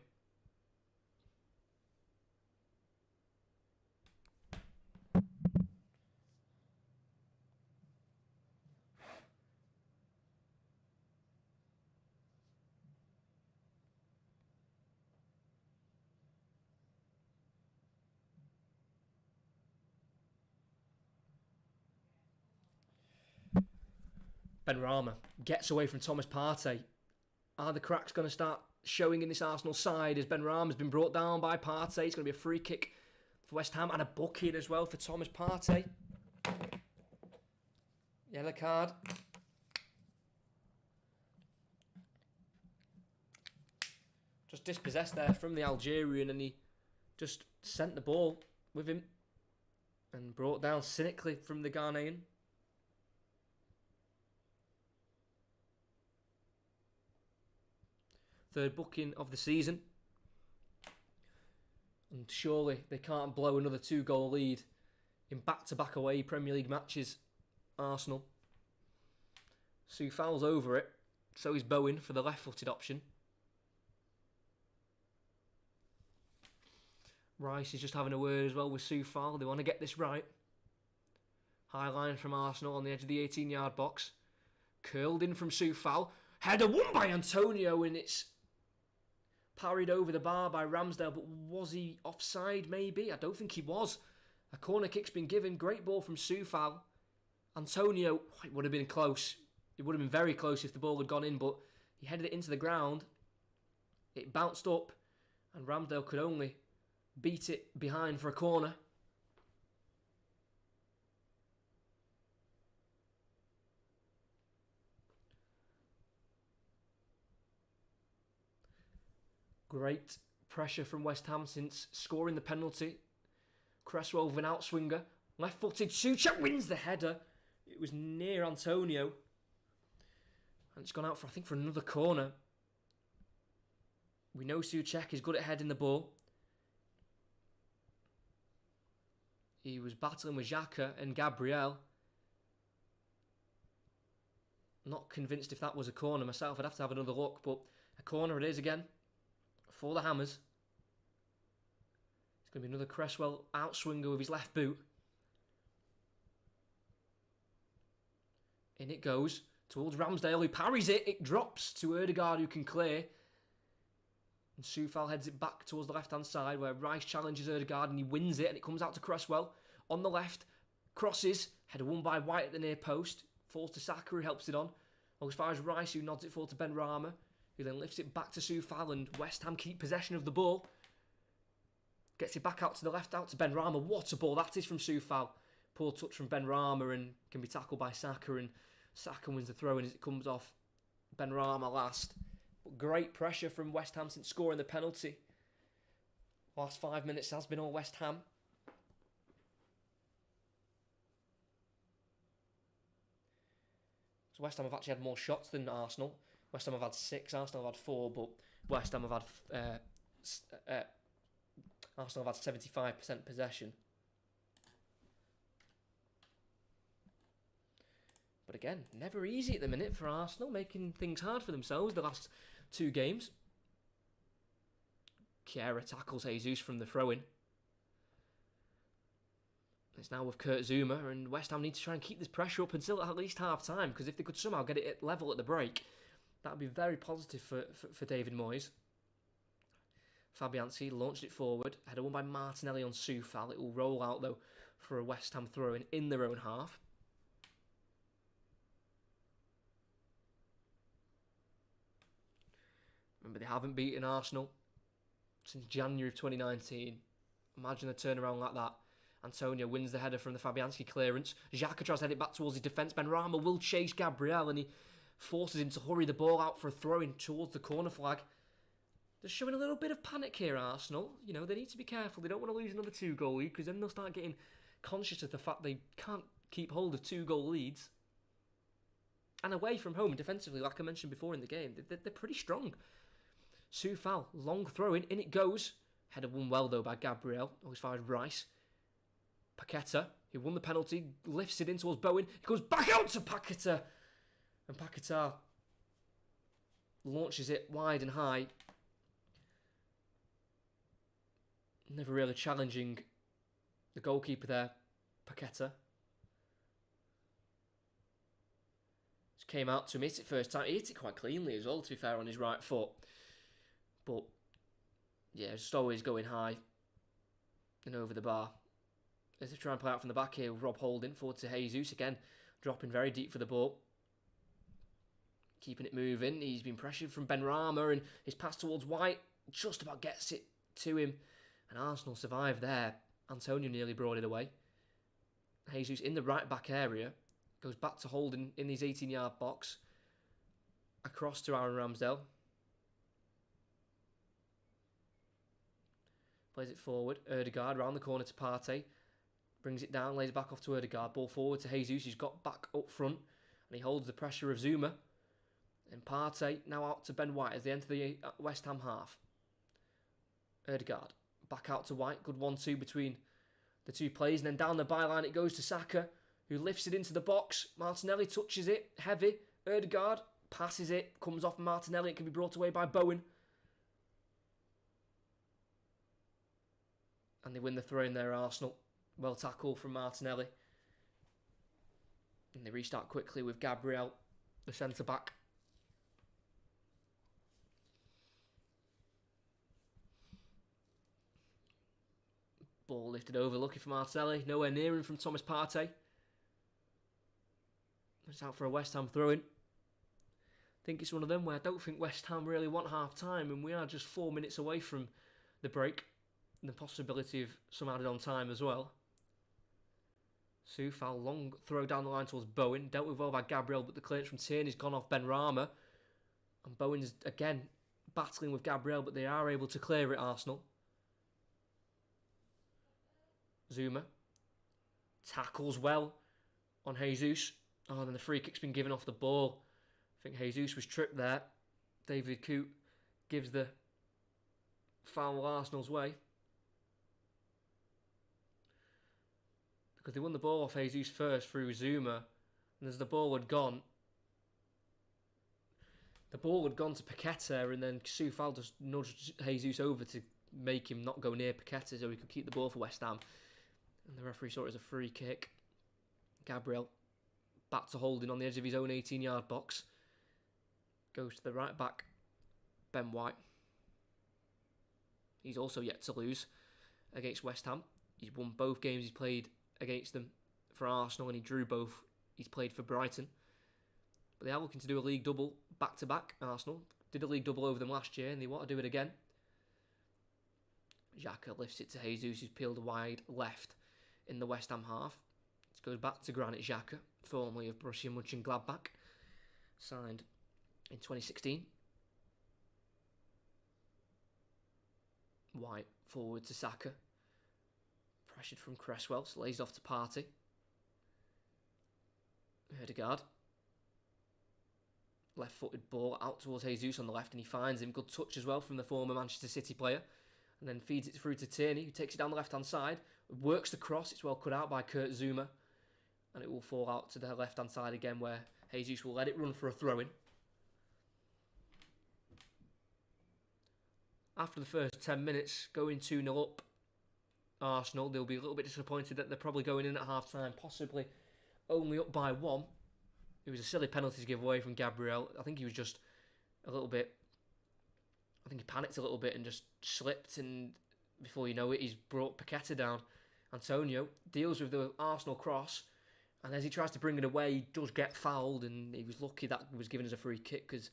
Benrahma gets away from Thomas Partey. Are the cracks going to start showing in this Arsenal side as Benrahma's been brought down by Partey? It's going to be a free kick for West Ham and a booking as well for Thomas Partey. Yellow card. Just dispossessed there from the Algerian, and he just sent the ball with him and brought down cynically from the Ghanaian. Third booking of the season. And surely they can't blow another 2-goal lead in back-to-back away Premier League matches, Arsenal. Soufal's over it. So is Bowen for the left-footed option. Rice is just having a word as well with Soufal. They want to get this right. High line from Arsenal on the edge of the 18-yard box. Curled in from Soufal. Header won by Antonio, and it's parried over the bar by Ramsdale. But was he offside maybe? I don't think he was. A corner kick's been given. Great ball from Soufal. Antonio, it would have been close. It would have been very close if the ball had gone in, but he headed it into the ground. It bounced up, and Ramsdale could only beat it behind for a corner. Great pressure from West Ham since scoring the penalty. Cresswell with an outswinger. Left-footed. Souček wins the header. It was near Antonio. And it's gone out for, I think, for another corner. We know Souček is good at heading the ball. He was battling with Saka and Gabriel. Not convinced if that was a corner myself. I'd have to have another look, but a corner it is again for the Hammers. It's going to be another Cresswell outswinger with his left boot. In it goes towards Ramsdale, who parries it. It drops to Ødegaard, who can clear. And Soufal heads it back towards the left-hand side where Rice challenges Ødegaard and he wins it, and it comes out to Cresswell. On the left, crosses, header won by White at the near post. Falls to Saka, who helps it on. As far as Rice, who nods it forward to Benrahma, who then lifts it back to Soufal, and West Ham keep possession of the ball. Gets it back out to the left, out to Benrahma. What a ball that is from Soufal. Poor touch from Benrahma and can be tackled by Saka, and Saka wins the throw in as it comes off Benrahma last. But great pressure from West Ham since scoring the penalty. Last 5 minutes has been all West Ham. So West Ham have actually had more shots than Arsenal. West Ham have had 6, Arsenal have had 4, but West Ham have had Arsenal have had 75% possession. But again, never easy at the minute for Arsenal, making things hard for themselves the last 2 games. Chiesa tackles Jesus from the throw-in. It's now with Kurt Zouma, and West Ham need to try and keep this pressure up until at least half-time, because if they could somehow get it at level at the break, that would be very positive for David Moyes. Fabianski launched it forward. Header won by Martinelli on Soufal. It will roll out, though, for a West Ham throw-in in their own half. Remember, they haven't beaten Arsenal since January of 2019. Imagine a turnaround like that. Antonio wins the header from the Fabianski clearance. Xhaka tries to head it back towards his defence. Benrahma will chase Gabriel, and he forces him to hurry the ball out for a throw-in towards the corner flag. They're showing a little bit of panic here, Arsenal. You know, they need to be careful. They don't want to lose another 2-goal lead, because then they'll start getting conscious of the fact they can't keep hold of 2-goal leads. And away from home, defensively, like I mentioned before in the game, they're pretty strong. Soufal, long throw-in it goes. Header won well, though, by Gabriel, as far as Rice. Paqueta, who won the penalty, lifts it in towards Bowen. He goes back out to Paqueta. And Paqueta launches it wide and high. Never really challenging the goalkeeper there, Paqueta. Just came out to him, hit it first time. He hit it quite cleanly as well, to be fair, on his right foot. But, yeah, just always going high and over the bar. As they try and play out from the back here with Rob Holding forward to Jesus again, dropping very deep for the ball. keeping it moving. He's been pressured from Benrahma, and his pass towards White just about gets it to him. And Arsenal survive there. Antonio nearly brought it away. Jesus in the right back area. Goes back to Holden in his 18-yard box. Across to Aaron Ramsdale. Plays it forward. Ødegaard round the corner to Partey. Brings it down, lays it back off to Ødegaard. Ball forward to Jesus. He's got back up front. And he holds the pressure of Zuma. And Partey now out to Ben White as they enter the West Ham half. Ødegaard back out to White. Good 1-2 between the two players. And then down the byline it goes to Saka, who lifts it into the box. Martinelli touches it. Heavy. Ødegaard passes it. Comes off Martinelli. It can be brought away by Bowen. And they win the throw in there, Arsenal. Well tackled from Martinelli. And they restart quickly with Gabriel, the centre-back. Ball lifted over, looking for Martinelli. Nowhere near him from Thomas Partey. It's out for a West Ham throw-in. I think it's one of them where I don't think West Ham really want half-time, and we are just 4 minutes away from the break. And the possibility of some added on time as well. Soufal, long throw down the line towards Bowen. Dealt with well by Gabriel, but the clearance from Tierney's gone off Benrahma. And Bowen's, again, battling with Gabriel, but they are able to clear it, Arsenal. Zuma tackles well on Jesus. Oh, and then the free kick's been given off the ball. I think Jesus was tripped there. David Coote gives the foul Arsenal's way. Because they won the ball off Jesus first through Zuma. And as the ball had gone to Paqueta, and then Soufal just nudged Jesus over to make him not go near Paqueta so he could keep the ball for West Ham. And the referee saw it as a free kick. Gabriel back to Holding on the edge of his own 18-yard box. Goes to the right back, Ben White. He's also yet to lose against West Ham. He's won both games he's played against them for Arsenal, and he drew both he's played for Brighton. But they are looking to do a league double back-to-back. Arsenal did a league double over them last year, and they want to do it again. Xhaka lifts it to Jesus, who's peeled wide left in the West Ham half. It goes back to Granit Xhaka, formerly of Borussia Mönchengladbach, signed in 2016. White forward to Saka. Pressured from Cresswell, so lays off to Partey. Ødegaard. Left-footed ball out towards Jesus on the left, and he finds him. Good touch as well from the former Manchester City player. And then feeds it through to Tierney, who takes it down the left-hand side. Works the cross. It's well cut out by Kurt Zouma. And it will fall out to the left-hand side again, where Jesus will let it run for a throw-in. After the first 10 minutes, going 2-0 up, Arsenal, they'll be a little bit disappointed that they're probably going in at half-time, possibly only up by 1. It was a silly penalty to give away from Gabriel. I think he was just a little bit... I think he panicked a little bit and just slipped, and before you know it, he's brought Paqueta down. Antonio deals with the Arsenal cross, and as he tries to bring it away, he does get fouled, and he was lucky that was given as a free kick, because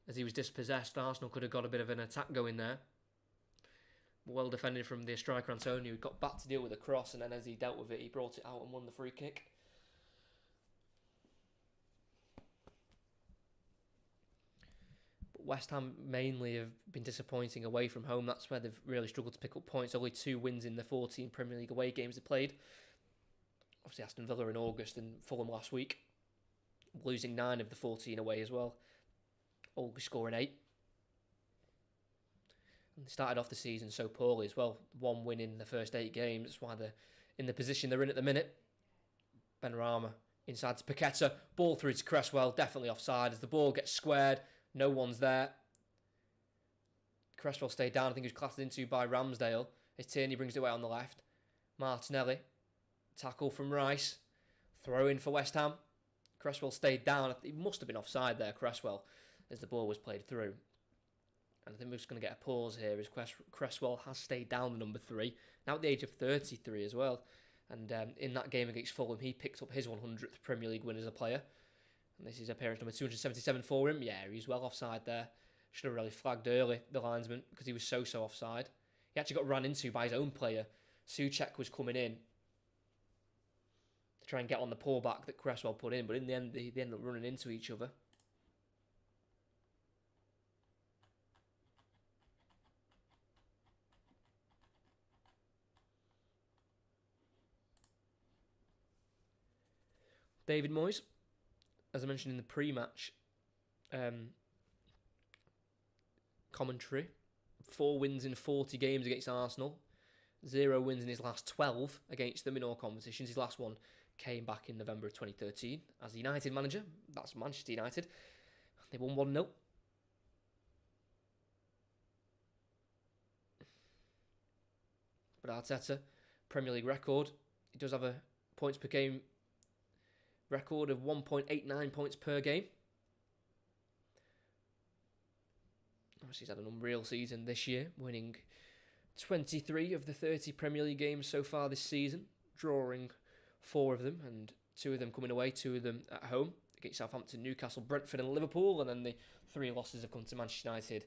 as he was dispossessed, Arsenal could have got a bit of an attack going there. Well defended from the striker Antonio, who got back to deal with the cross, and then as he dealt with it, he brought it out and won the free kick. But West Ham mainly have been disappointing away from home. That's where they've really struggled to pick up points. Only 2 wins in the 14 Premier League away games they played. Obviously Aston Villa in August and Fulham last week. Losing 9 of the 14 away as well. August scoring 8. And they started off the season so poorly as well. 1 win in the first 8 games. That's why they're in the position they're in at the minute. Benrahma inside to Paqueta. Ball through to Cresswell. Definitely offside as the ball gets squared. No one's there. Cresswell stayed down. I think he was classed into by Ramsdale. As Tierney brings it away on the left. Martinelli. Tackle from Rice. Throw in for West Ham. Cresswell stayed down. He must have been offside there, Cresswell, as the ball was played through. And I think we're just going to get a pause here as Cresswell has stayed down the number 3. Now at the age of 33 as well. And in that game against Fulham, he picked up his 100th Premier League win as a player. This is appearance number 277 for him. Yeah, he's well offside there. Should have really flagged early, the linesman, because he was so offside. He actually got ran into by his own player. Souček was coming in to try and get on the pullback that Cresswell put in, but in the end, they ended up running into each other. David Moyes, as I mentioned in the pre-match commentary, 4 wins in 40 games against Arsenal, 0 wins in his last 12 against them in all competitions. His last one came back in November of 2013 as a United manager. That's Manchester United. They won 1-0. But Arteta, Premier League record, he does have a points per game record of 1.89 points per game. Obviously, he's had an unreal season this year, winning 23 of the 30 Premier League games so far this season, drawing 4 of them, and 2 of them coming away, 2 of them at home, against Southampton, Newcastle, Brentford and Liverpool, and then the 3 losses have come to Manchester United,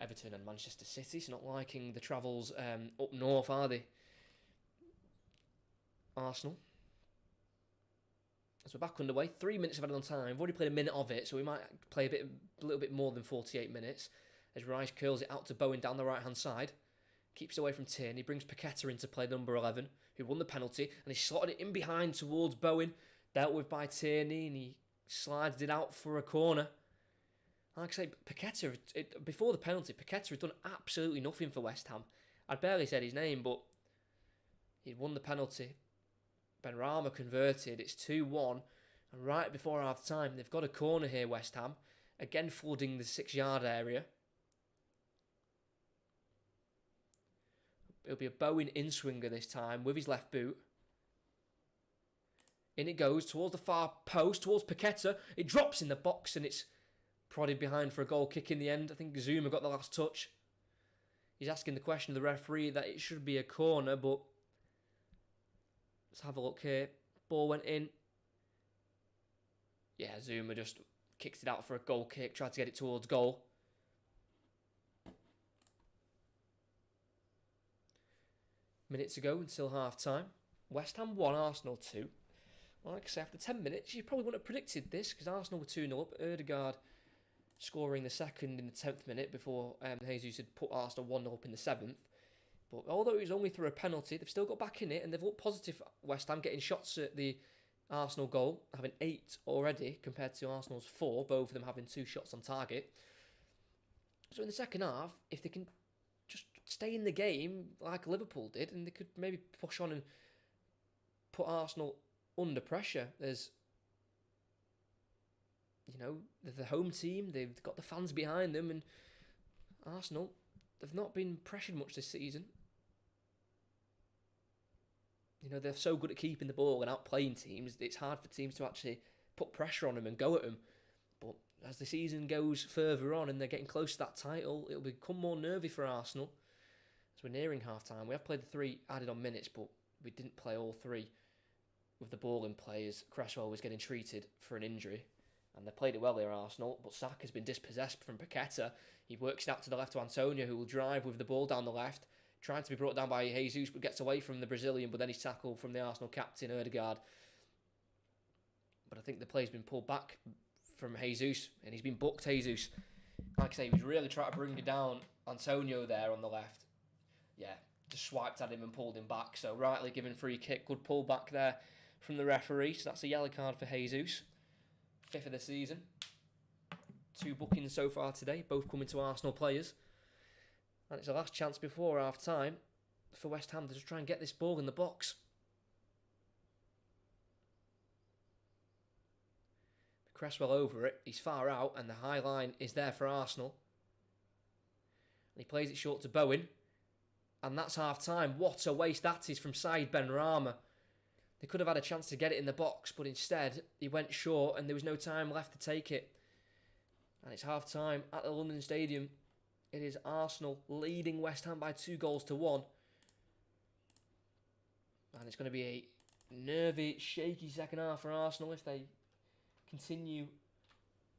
Everton and Manchester City. So not liking the travels up north, are they? Arsenal. So we're back underway. 3 minutes of added on time. We've already played a minute of it, so we might play a little bit more than 48 minutes. As Rice curls it out to Bowen down the right-hand side. Keeps away from Tierney. Brings Paqueta into play, number 11, who won the penalty. And he slotted it in behind towards Bowen. Dealt with by Tierney, and he slides it out for a corner. Like I say, Paqueta, before the penalty, Paqueta had done absolutely nothing for West Ham. I'd barely said his name, but he'd won the penalty. Benrahma converted. It's 2-1. And right before half-time, they've got a corner here, West Ham. Again, flooding the 6-yard area. It'll be a Bowen in-swinger this time with his left boot. In it goes towards the far post, towards Paqueta. It drops in the box and it's prodded behind for a goal kick in the end. I think Zuma got the last touch. He's asking the question of the referee that it should be a corner, but let's have a look here. Ball went in. Yeah, Zuma just kicked it out for a goal kick, tried to get it towards goal. Minutes ago until half-time. West Ham 1, Arsenal 2. Like I say, after 10 minutes, you probably wouldn't have predicted this because Arsenal were 2-0 up. Ødegaard scoring the second in the 10th minute before Jesus had put Arsenal 1-0 up in the 7th. But although it was only through a penalty, they've still got back in it and they've looked positive. West Ham getting shots at the Arsenal goal, having 8 already compared to Arsenal's 4, both of them having 2 shots on target. So in the second half, if they can just stay in the game like Liverpool did, and they could maybe push on and put Arsenal under pressure. There's, they're the home team, they've got the fans behind them, and Arsenal, they've not been pressured much this season. They're so good at keeping the ball and outplaying teams, it's hard for teams to actually put pressure on them and go at them. But as the season goes further on and they're getting close to that title, it'll become more nervy for Arsenal. As we're nearing half-time, we have played the 3 added on minutes, but we didn't play all 3 with the ball in play as Cresswell was getting treated for an injury. And they played it well there, Arsenal, but Saka has been dispossessed from Paqueta. He works it out to the left to Antonio, who will drive with the ball down the left, trying to be brought down by Jesus, but gets away from the Brazilian, but then he's tackled from the Arsenal captain, Ødegaard. But I think the play's been pulled back from Jesus, and he's been booked, Jesus. Like I say, he was really trying to bring it down Antonio there on the left. Yeah, just swiped at him and pulled him back. So rightly given free kick, good pull back there from the referee. So that's a yellow card for Jesus. 5th of the season. 2 bookings so far today, both coming to Arsenal players. And it's the last chance before half-time for West Ham to just try and get this ball in the box. Cresswell over it, he's far out, and the high line is there for Arsenal. And he plays it short to Bowen. And that's half-time. What a waste that is from Said Benrahma. They could have had a chance to get it in the box, but instead he went short and there was no time left to take it. And it's half-time at the London Stadium. It is Arsenal leading West Ham by 2-1. And it's going to be a nervy, shaky second half for Arsenal if they continue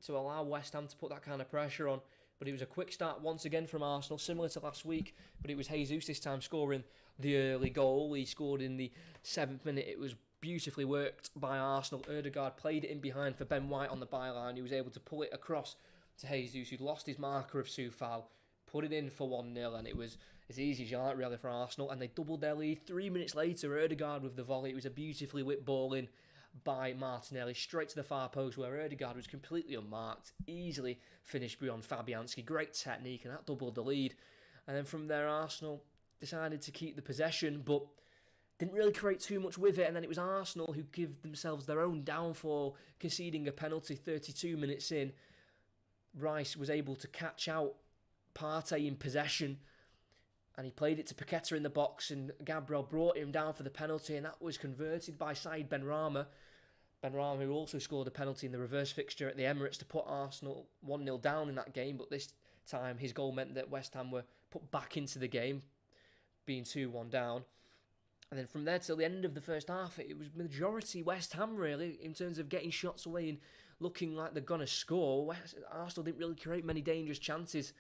to allow West Ham to put that kind of pressure on. But it was a quick start once again from Arsenal, similar to last week. But it was Jesus this time scoring the early goal. He scored in the 7th minute. It was beautifully worked by Arsenal. Ødegaard played it in behind for Ben White on the byline. He was able to pull it across to Jesus, who'd lost his marker of Soufal, put it in for 1-0, and it was as easy as you like, really, for Arsenal. And they doubled their lead 3 minutes later. Ødegaard with the volley. It was a beautifully whipped ball in by Martinelli, straight to the far post where Ødegaard was completely unmarked, easily finished beyond Fabianski. Great technique, and that doubled the lead. And then from there, Arsenal decided to keep the possession, but didn't really create too much with it. And then it was Arsenal who give themselves their own downfall, conceding a penalty 32 minutes in. Rice was able to catch out Partey in possession, and he played it to Paqueta in the box, and Gabriel brought him down for the penalty, and that was converted by Said Benrahma. Benrahma, who also scored a penalty in the reverse fixture at the Emirates to put Arsenal 1-0 down in that game, but this time his goal meant that West Ham were put back into the game, being 2-1 down. And then from there till the end of the first half, it was majority West Ham, really, in terms of getting shots away and looking like they're going to score. Arsenal didn't really create many dangerous chances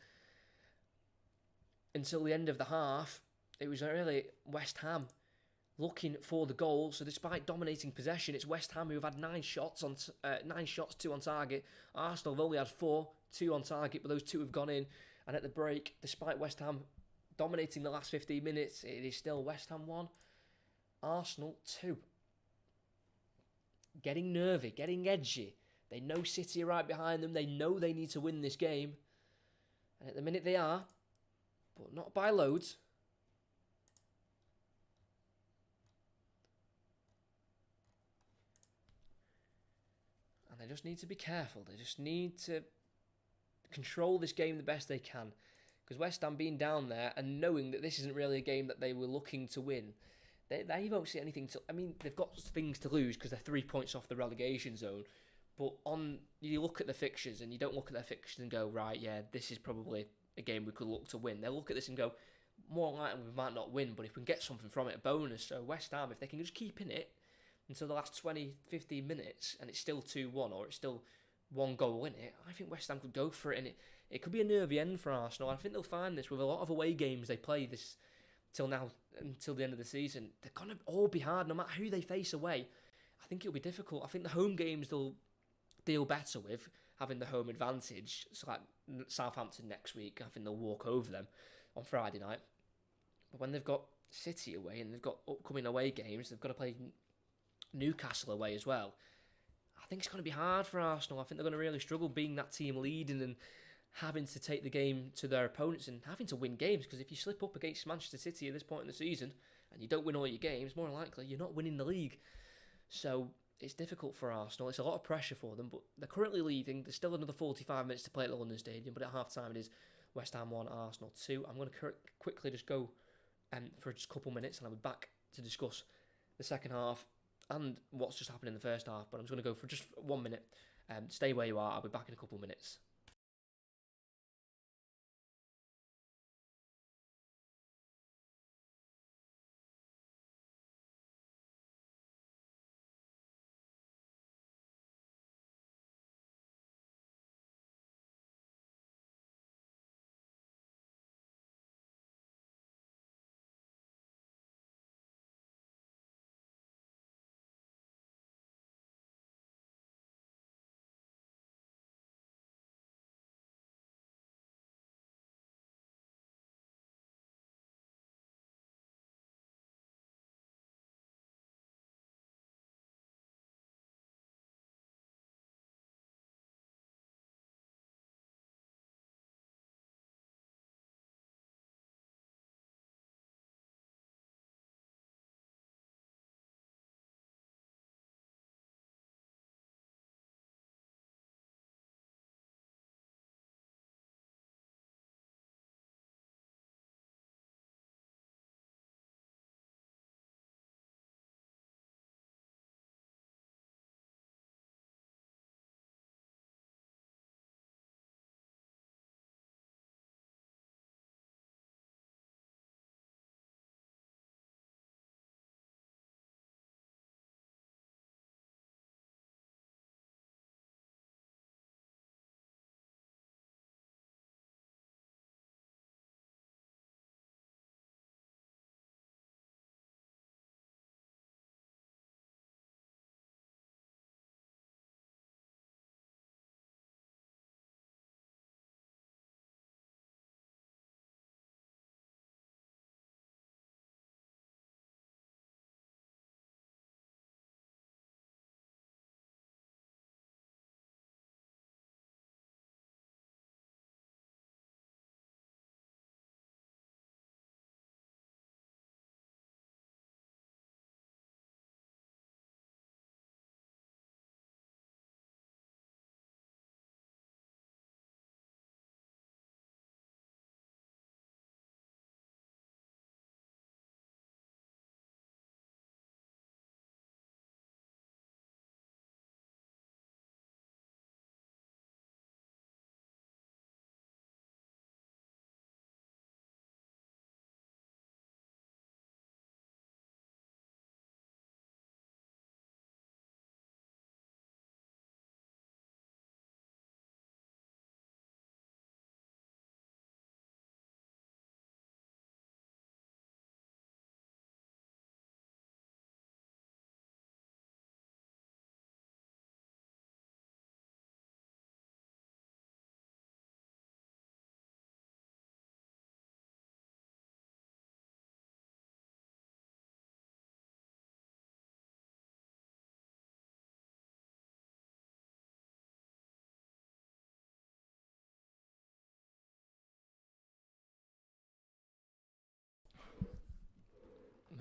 until the end of the half. It was really West Ham looking for the goal. So despite dominating possession, it's West Ham who have had 9 shots, 2 on target. Arsenal have only had 4, 2 on target, but those 2 have gone in. And at the break, despite West Ham dominating the last 15 minutes, it is still West Ham 1, Arsenal 2. Getting nervy, getting edgy. They know City are right behind them. They know they need to win this game. And at the minute they are, but not by loads. And they just need to be careful. They just need to control this game the best they can. Because West Ham being down there and knowing that this isn't really a game that they were looking to win, they won't see anything to... I mean, they've got things to lose because they're 3 points off the relegation zone. But you look at the fixtures and you don't look at their fixtures and go, right, yeah, this is probably a game we could look to win. They'll look at this and go, more likely we might not win, but if we can get something from it, a bonus. So West Ham, if they can just keep in it until the last 20, 15 minutes and it's still 2-1 or it's still 1 goal in it, I think West Ham could go for it, and it could be a nervy end for Arsenal. I think they'll find this with a lot of away games they play this till now, until the end of the season. They're going to all be hard, no matter who they face away. I think it'll be difficult. I think the home games they'll deal better with, having the home advantage. So like Southampton next week, I think they'll walk over them on Friday night. But when they've got City away and they've got upcoming away games, they've got to play Newcastle away as well. I think it's going to be hard for Arsenal. I think they're going to really struggle being that team leading and having to take the game to their opponents and having to win games, because if you slip up against Manchester City at this point in the season and you don't win all your games, more likely you're not winning the league. So it's difficult for Arsenal. It's a lot of pressure for them, but they're currently leading. There's still another 45 minutes to play at the London Stadium, but at half-time it is West Ham 1, Arsenal 2. I'm going to quickly just go for just a couple minutes, and I'll be back to discuss the second half and what's just happened in the first half, but I'm just going to go for just 1 minute. Stay where you are. I'll be back in a couple of minutes.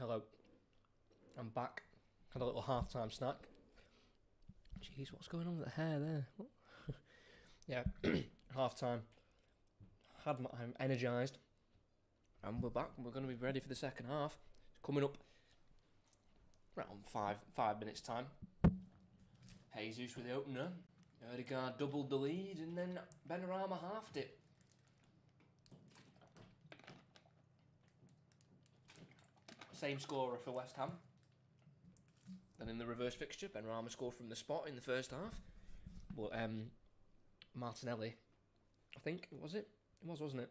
Hello. I'm back. Had a little half-time snack. Jeez, what's going on with the hair there? Yeah, half-time. I'm energised. And we're back. We're going to be ready for the second half. It's coming up around 5 minutes' time. Jesus with the opener. Odegaard doubled the lead, and then Benrahma halved it. Same scorer for West Ham. Then in the reverse fixture, Benrahma scored from the spot in the first half. But Martinelli, I think, was it? It was, wasn't it?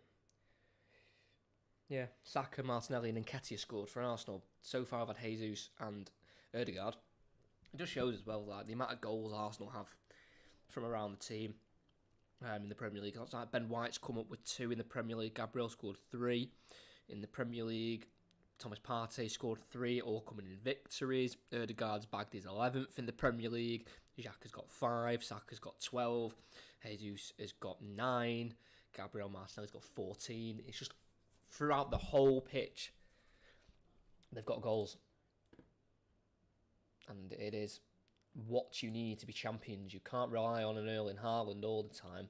Yeah, Saka, Martinelli and Nketiah scored for Arsenal. So far I've had Jesus and Odegaard. It just shows as well like the amount of goals Arsenal have from around the team in the Premier League. It's like Ben White's come up with 2 in the Premier League. Gabriel scored 3 in the Premier League. Thomas Partey scored 3, all coming in victories. Odegaard's bagged his 11th in the Premier League. Xhaka's got 5. Saka's got 12. Jesus has got 9. Gabriel Martinelli's got 14. It's just throughout the whole pitch, they've got goals. And it is what you need to be champions. You can't rely on an Erling Haaland all the time.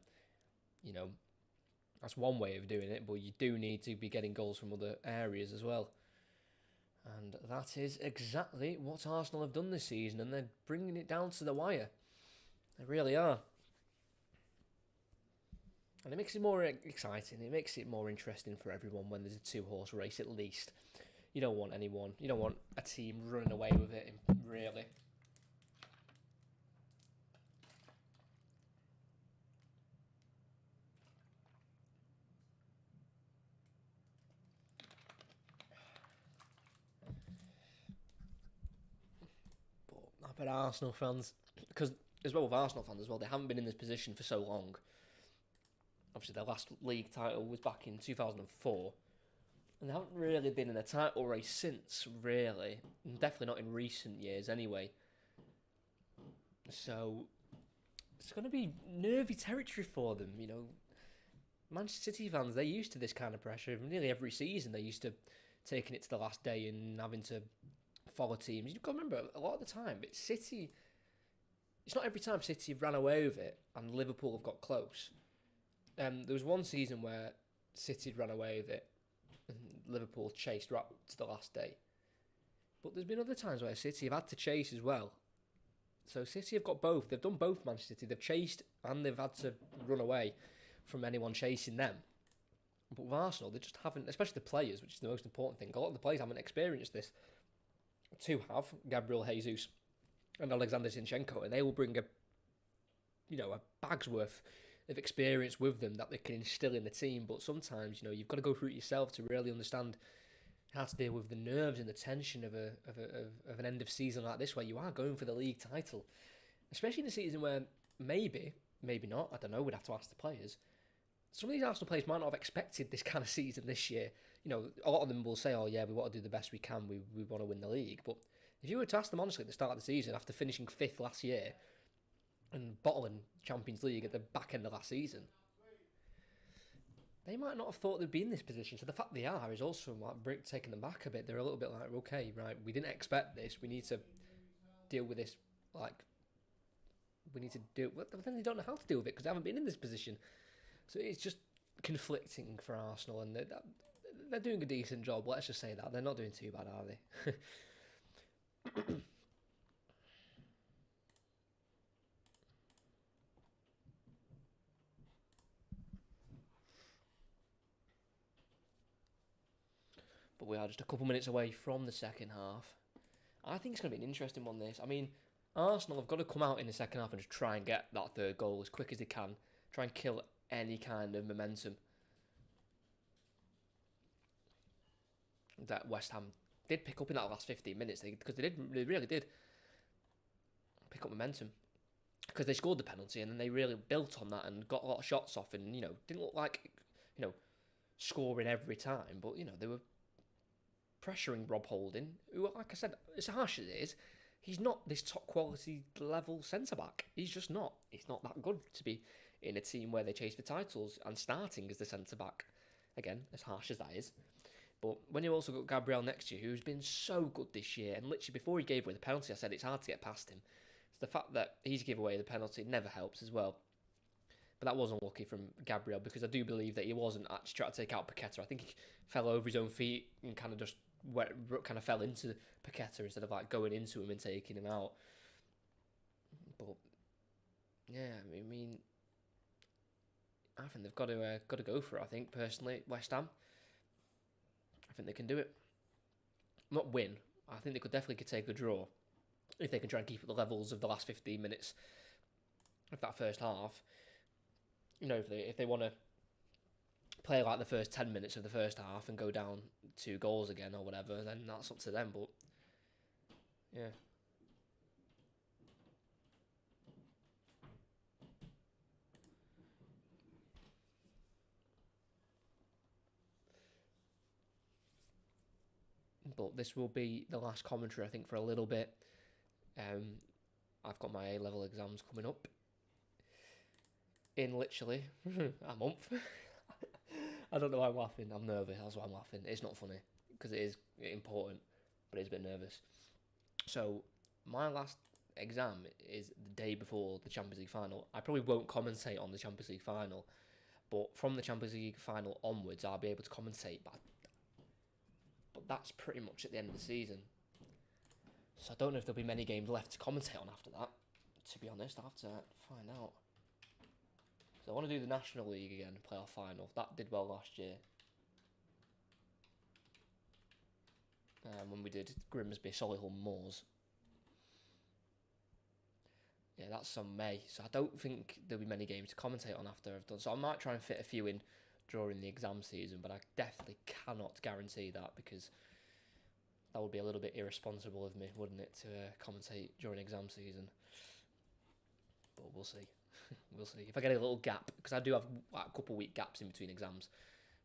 You know, that's one way of doing it, but you do need to be getting goals from other areas as well. And that is exactly what Arsenal have done this season, and they're bringing it down to the wire. They really are. And it makes it more exciting. It makes it more interesting for everyone when there's a 2-horse race at least. You don't want a team running away with it, really. But Arsenal fans, because as well with Arsenal fans as well, they haven't been in this position for so long. Obviously, their last league title was back in 2004. And they haven't really been in a title race since, really. And definitely not in recent years, anyway. So, it's going to be nervy territory for them, you know. Manchester City fans, they're used to this kind of pressure. Nearly every season, they're used to taking it to the last day and having to follow teams. You've got to remember, a lot of the time, it's City. It's not every time City have ran away with it and Liverpool have got close. There was one season where City had ran away with it and Liverpool chased right up to the last day. But there's been other times where City have had to chase as well. So City have got both. They've done both, Manchester City. They've chased and they've had to run away from anyone chasing them. But with Arsenal, they just haven't, especially the players, which is the most important thing. A lot of the players haven't experienced this. 2 have, Gabriel Jesus and Alexander Zinchenko, and they will bring a bag's worth of experience with them that they can instill in the team. But sometimes, you know, you've got to go through it yourself to really understand how to deal with the nerves and the tension of an end of season like this, where you are going for the league title, especially in a season where maybe not. I don't know. We'd have to ask the players. Some of these Arsenal players might not have expected this kind of season this year. You know, a lot of them will say, "Oh yeah, we want to do the best we can. We want to win the league." But if you were to ask them honestly at the start of the season, after finishing 5th last year and bottling Champions League at the back end of last season, they might not have thought they'd be in this position. So the fact they are is also like taking them back a bit. They're a little bit like, okay, right, we didn't expect this. We need to deal with this. Like, we need to do it. But then they don't know how to deal with it because they haven't been in this position. So it's just conflicting for Arsenal, and they're doing a decent job. Let's just say that. They're not doing too bad, are they? But we are just a couple minutes away from the second half. I think it's going to be an interesting one, this. I mean, Arsenal have got to come out in the second half and just try and get that 3rd goal as quick as they can. Try and kill any kind of momentum that West Ham did pick up in that last 15 minutes, because they really did pick up momentum, because they scored the penalty and then they really built on that and got a lot of shots off, and didn't look like scoring every time, but they were pressuring Rob Holding, who, like I said, as harsh as it is, he's not this top quality level centre back. He's just not. He's not that good to be in a team where they chase for titles and starting as the centre back. Again, as harsh as that is. But when you also got Gabriel next to you, who's been so good this year, and literally before he gave away the penalty, I said it's hard to get past him. It's the fact that he's given away the penalty never helps as well. But that was unlucky from Gabriel, because I do believe that he wasn't actually trying to take out Paqueta. I think he fell over his own feet and kind of just fell into Paqueta instead of like going into him and taking him out. But yeah, I mean, I think they've got to go for it. I think personally, West Ham, I think they can do it. Not win. I think they could definitely take a draw if they can try and keep at the levels of the last 15 minutes of that first half. You know, if they want to play like the first 10 minutes of the first half and go down 2 goals again or whatever, then that's up to them. But yeah. But this will be the last commentary, I think, for a little bit. I've got my A-level exams coming up in literally a month. I don't know why I'm laughing. I'm nervous. That's why I'm laughing. It's not funny because it is important, but it's a bit nervous. So my last exam is the day before the Champions League final. I probably won't commentate on the Champions League final, but from the Champions League final onwards, I'll be able to commentate. But that's pretty much at the end of the season. So I don't know if there'll be many games left to commentate on after that. To be honest, I'll have to find out. So I want to do the National League again, playoff final. That did well last year. When we did Grimsby, Solihull, Moors. Yeah, that's on May. So I don't think there'll be many games to commentate on after I've done. So I might try and fit a few in during the exam season, but I definitely cannot guarantee that, because that would be a little bit irresponsible of me, wouldn't it, to commentate during exam season. But we'll see. We'll see. If I get a little gap, because I do have like, a couple week gaps in between exams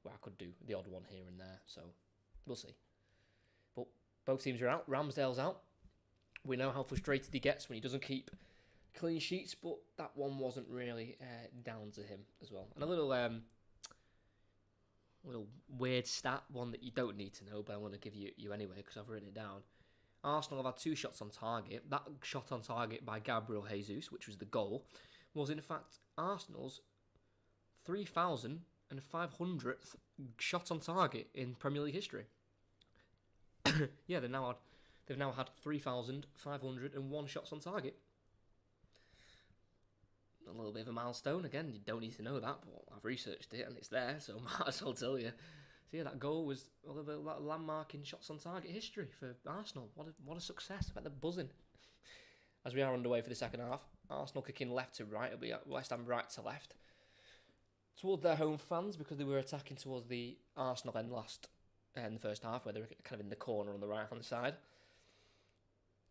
where I could do the odd one here and there, so we'll see. But both teams are out. Ramsdale's out. We know how frustrated he gets when he doesn't keep clean sheets, but that one wasn't really down to him as well. And a little weird stat, one that you don't need to know, but I want to give you anyway because I've written it down. Arsenal have had 2 shots on target. That shot on target by Gabriel Jesus, which was the goal, was in fact Arsenal's 3,500th shot on target in Premier League history. Yeah, they've now had 3,501 shots on target. A little bit of a milestone. Again, you don't need to know that, but I've researched it and it's there, so I might as well tell you. So yeah, that goal was a little bit of landmark in shots on target history for Arsenal. What a success. I bet they're buzzing. As we are underway for the second half, Arsenal kicking left to right. It'll be West Ham right to left. Toward their home fans, because they were attacking towards the Arsenal end in the first half, where they were kind of in the corner on the right-hand side.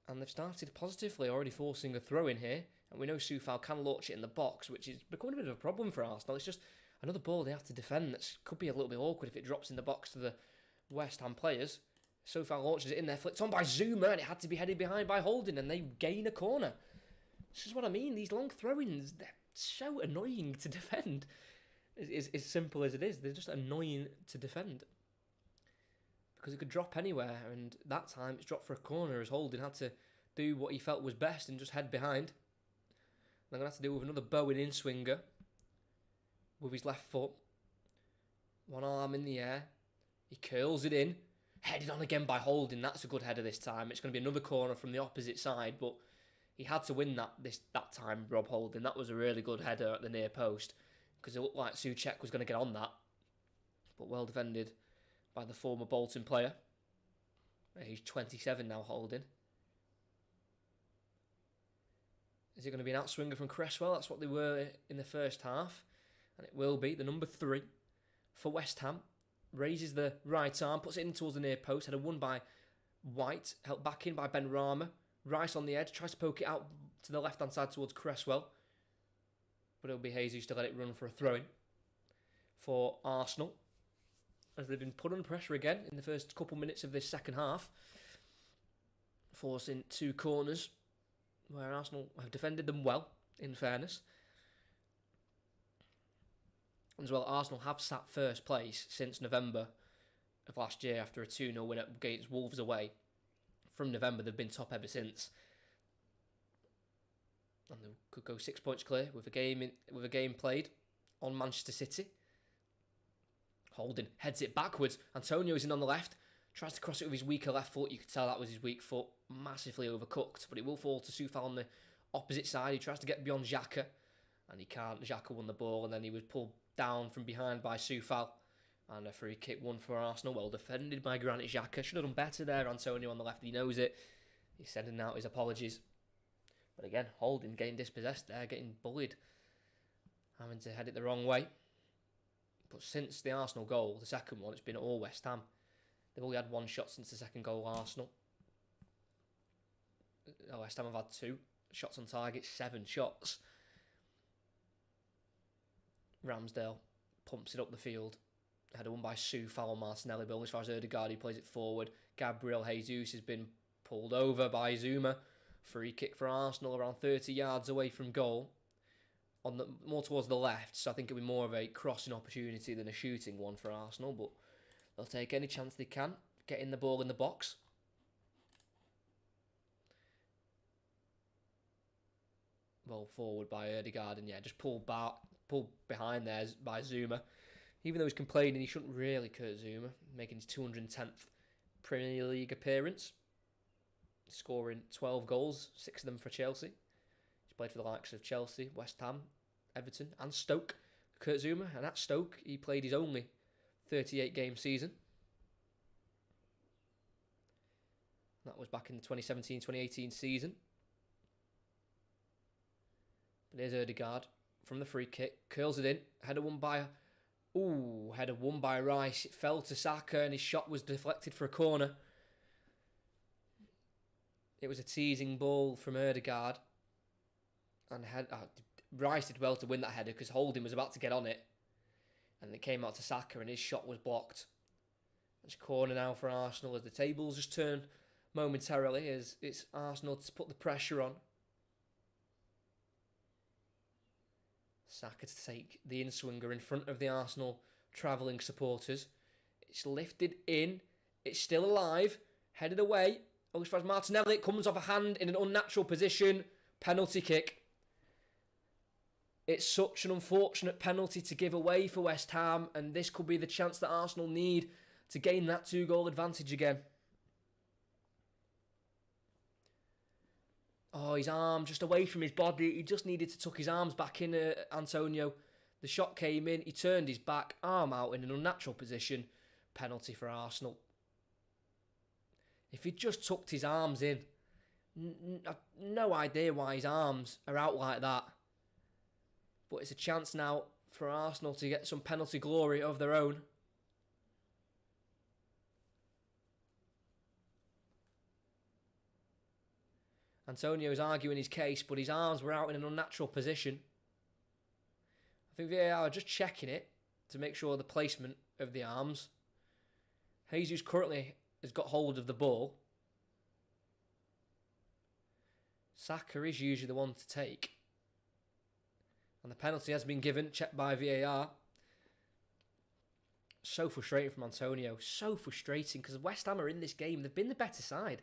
And they've started positively, already forcing a throw in here. And we know Soufal can launch it in the box, which is becoming a bit of a problem for Arsenal. It's just another ball they have to defend that could be a little bit awkward if it drops in the box to the West Ham players. Soufal launches it in there, flicked on by Zuma, and it had to be headed behind by Holding, and they gain a corner. This is what I mean. These long throw-ins, they're so annoying to defend. It's as simple as it is. They're just annoying to defend. Because it could drop anywhere, and that time it's dropped for a corner as Holding had to do what he felt was best and just head behind. They're going to have to deal with another Bowen in-swinger with his left foot. One arm in the air. He curls it in. Headed on again by Holding. That's a good header this time. It's going to be another corner from the opposite side, but he had to win that time, Rob Holding. That was a really good header at the near post, because it looked like Souček was going to get on that. But well defended by the former Bolton player. He's 27 now, Holding. Is it going to be an outswinger from Cresswell? That's what they were in the first half. And it will be the number 3 for West Ham. Raises the right arm, puts it in towards the near post. Header won by White, helped back in by Ben Rama. Rice on the edge, tries to poke it out to the left-hand side towards Cresswell. But it'll be Jesus to let it run for a throw-in for Arsenal, as they've been put under pressure again in the first couple minutes of this second half, forcing 2 corners where Arsenal have defended them well, in fairness. As well, Arsenal have sat first place since November of last year after a 2-0 win against Wolves away. From November, they've been top ever since. And they could go 6 points clear with a game played on Manchester City. Holding heads it backwards. Antonio's in on the left. Tries to cross it with his weaker left foot. You could tell that was his weak foot. Massively overcooked. But it will fall to Soufal on the opposite side. He tries to get beyond Xhaka. And he can't. Xhaka won the ball. And then he was pulled down from behind by Soufal. And a free kick won for Arsenal. Well defended by Granit Xhaka. Should have done better there. Antonio on the left. He knows it. He's sending out his apologies. But again, Holding getting dispossessed there. Getting bullied. Having to head it the wrong way. But since the Arsenal goal, the second one, it's been all West Ham. They've only had one shot since the second goal, Arsenal. West Ham have had 2 shots on target, 7 shots. Ramsdale pumps it up the field. Header won by Soufal and Martinelli, but only as far as Ødegaard, he plays it forward. Gabriel Jesus has been pulled over by Zuma. Free kick for Arsenal around 30 yards away from goal. More towards the left, so I think it'll be more of a crossing opportunity than a shooting one for Arsenal, but they'll take any chance they can, getting the ball in the box. Well, forward by Ødegaard, and just pulled behind there by Zuma. Even though he's complaining, he shouldn't really, Kurt Zuma, making his 210th Premier League appearance, scoring 12 goals, 6 of them for Chelsea. Played for the likes of Chelsea, West Ham, Everton and Stoke. Kurt Zuma, and at Stoke he played his only 38-game season. That was back in the 2017-2018 season. But here's Ødegaard from the free kick, curls it in, header won by Rice. It fell to Saka and his shot was deflected for a corner. It was a teasing ball from Ødegaard. And Rice did well to win that header because Holding was about to get on it. And it came out to Saka and his shot was blocked. It's corner now for Arsenal as the tables just turn momentarily as it's Arsenal to put the pressure on. Saka to take the in-swinger in front of the Arsenal travelling supporters. It's lifted in. It's still alive. Headed away. As far as Martinelli, it comes off a hand in an unnatural position. Penalty kick. It's such an unfortunate penalty to give away for West Ham, and this could be the chance that Arsenal need to gain that 2-goal advantage again. Oh, his arm just away from his body. He just needed to tuck his arms back in, Antonio. The shot came in. He turned his back, arm out in an unnatural position. Penalty for Arsenal. If he just tucked his arms in, no idea why his arms are out like that. But it's a chance now for Arsenal to get some penalty glory of their own. Antonio's arguing his case, but his arms were out in an unnatural position. I think VAR are just checking it to make sure the placement of the arms. Jesus currently has got hold of the ball. Saka is usually the one to take. And the penalty has been given, checked by VAR. So frustrating from Antonio. So frustrating because West Ham are in this game. They've been the better side.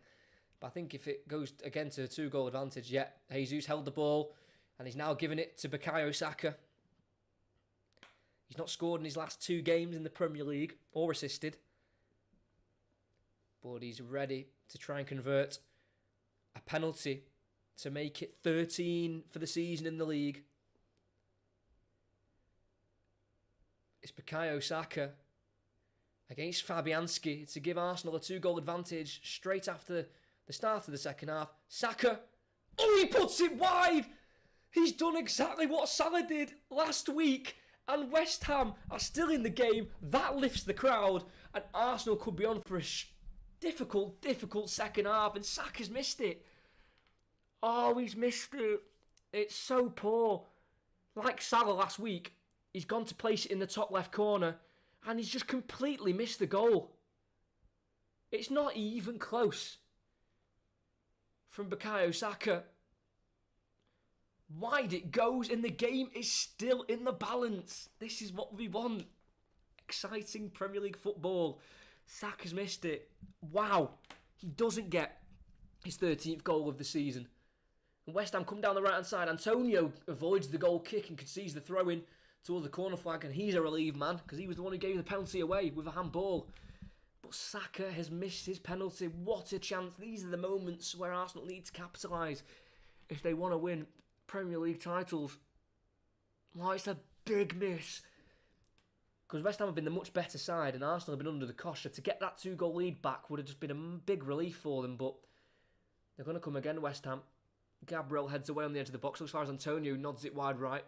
But I think if it goes again to a 2-goal advantage, Jesus held the ball and he's now giving it to Bukayo Saka. He's not scored in his last 2 games in the Premier League or assisted. But he's ready to try and convert a penalty to make it 13 for the season in the league. It's Bukayo Saka against Fabianski to give Arsenal a 2-goal advantage straight after the start of the second half. Saka, he puts it wide! He's done exactly what Salah did last week, and West Ham are still in the game. That lifts the crowd, and Arsenal could be on for a difficult second half, and Saka's missed it. Oh, he's missed it. It's so poor. Like Salah last week, he's gone to place it in the top left corner, and he's just completely missed the goal. It's not even close. From Bukayo Saka. Wide it goes, and the game is still in the balance. This is what we want. Exciting Premier League football. Saka's missed it. Wow. He doesn't get his 13th goal of the season. And West Ham come down the right-hand side. Antonio avoids the goal kick and concedes the throw-in towards the corner flag. And he's a relieved man because he was the one who gave the penalty away with a handball. But Saka has missed his penalty. What a chance. These are the moments where Arsenal need to capitalise if they want to win Premier League titles. Oh, it's a big miss. Because West Ham have been the much better side and Arsenal have been under the cosh. So to get that 2-goal lead back would have just been a big relief for them. But they're going to come again, West Ham. Gabriel heads away on the edge of the box. Looks far as Antonio nods it wide right.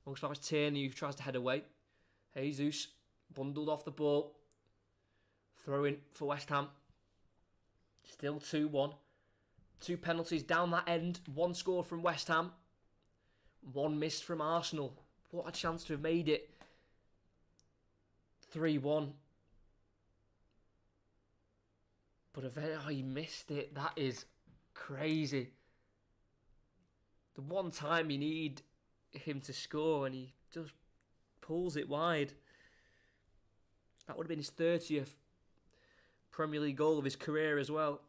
Looks far as Tierney who tries to head away. Jesus bundled off the ball. Throw in for West Ham. Still 2-1. 2 penalties down that end. 1 score from West Ham. 1 missed from Arsenal. What a chance to have made it. 3-1. But he missed it. That is crazy. The one time you need him to score and he just pulls it wide. That would have been his 30th Premier League goal of his career as well.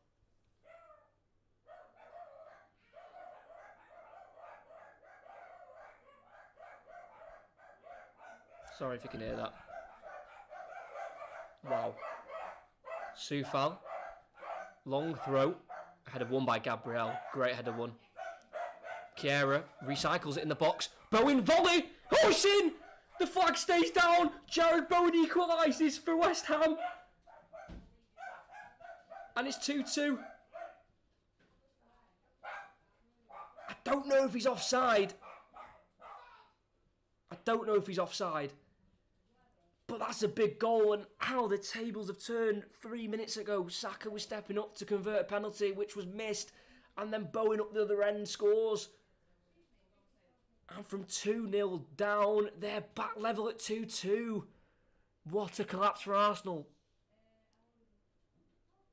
Sorry if you can hear that. Wow. Soufal. Long throw. Header won by Gabriel. Great header won. Kjær recycles it in the box. Bowen volley. Oh, it's in! The flag stays down. Jared Bowen equalises for West Ham. And it's 2-2. I don't know if he's offside. But that's a big goal, and how the tables have turned. 3 minutes ago, Saka was stepping up to convert a penalty, which was missed, and then Bowen up the other end scores. And from 2-0 down, they're back level at 2-2. What a collapse for Arsenal.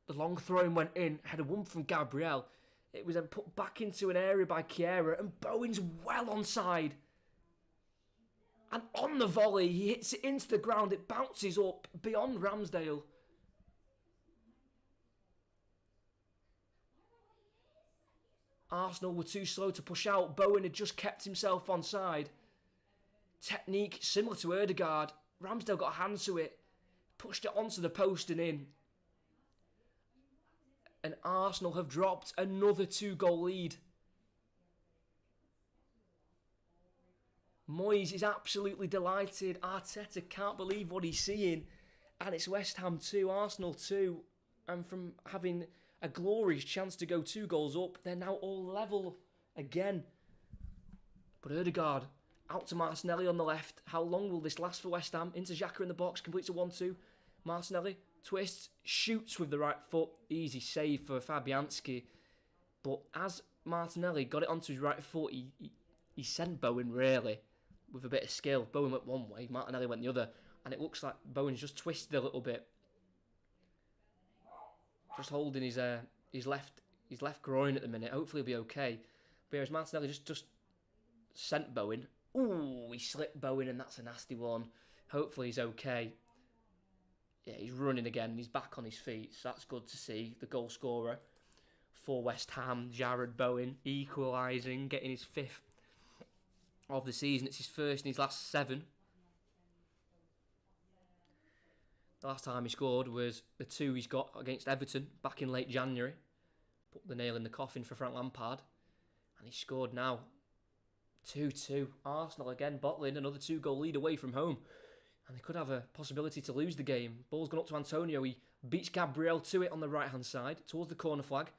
The long throw-in went in, had a one from Gabriel. It was then put back into an area by Kjær, and Bowen's well onside. And on the volley, he hits it into the ground. It bounces up beyond Ramsdale. Arsenal were too slow to push out. Bowen had just kept himself onside. Technique similar to Ødegaard. Ramsdale got a hand to it. Pushed it onto the post and in. And Arsenal have dropped another 2-goal lead. Moyes is absolutely delighted. Arteta can't believe what he's seeing. And it's West Ham 2, Arsenal 2. And from having a glorious chance to go 2 goals up, they're now all level again. But Ødegaard out to Martinelli on the left. How long will this last for West Ham? Into Xhaka in the box, completes a 1-2. Martinelli twists, shoots with the right foot. Easy save for Fabianski. But as Martinelli got it onto his right foot, he sent Bowen really with a bit of skill. Bowen went one way, Martinelli went the other, and it looks like Bowen's just twisted a little bit. Just holding his left groin at the minute. Hopefully he'll be okay. But whereas Martinelli just sent Bowen. Ooh, he slipped Bowen, and that's a nasty one. Hopefully he's okay. Yeah, he's running again. He's back on his feet, so that's good to see. The goal scorer for West Ham, Jared Bowen, equalising, getting his 5th of the season. It's his first in his last 7. The last time he scored was the 2 he's got against Everton back in late January. Put the nail in the coffin for Frank Lampard. And he scored now. 2-2. Arsenal again bottling another 2-goal lead away from home. And they could have a possibility to lose the game. Ball's gone up to Antonio. He beats Gabriel to it on the right-hand side towards the corner flag.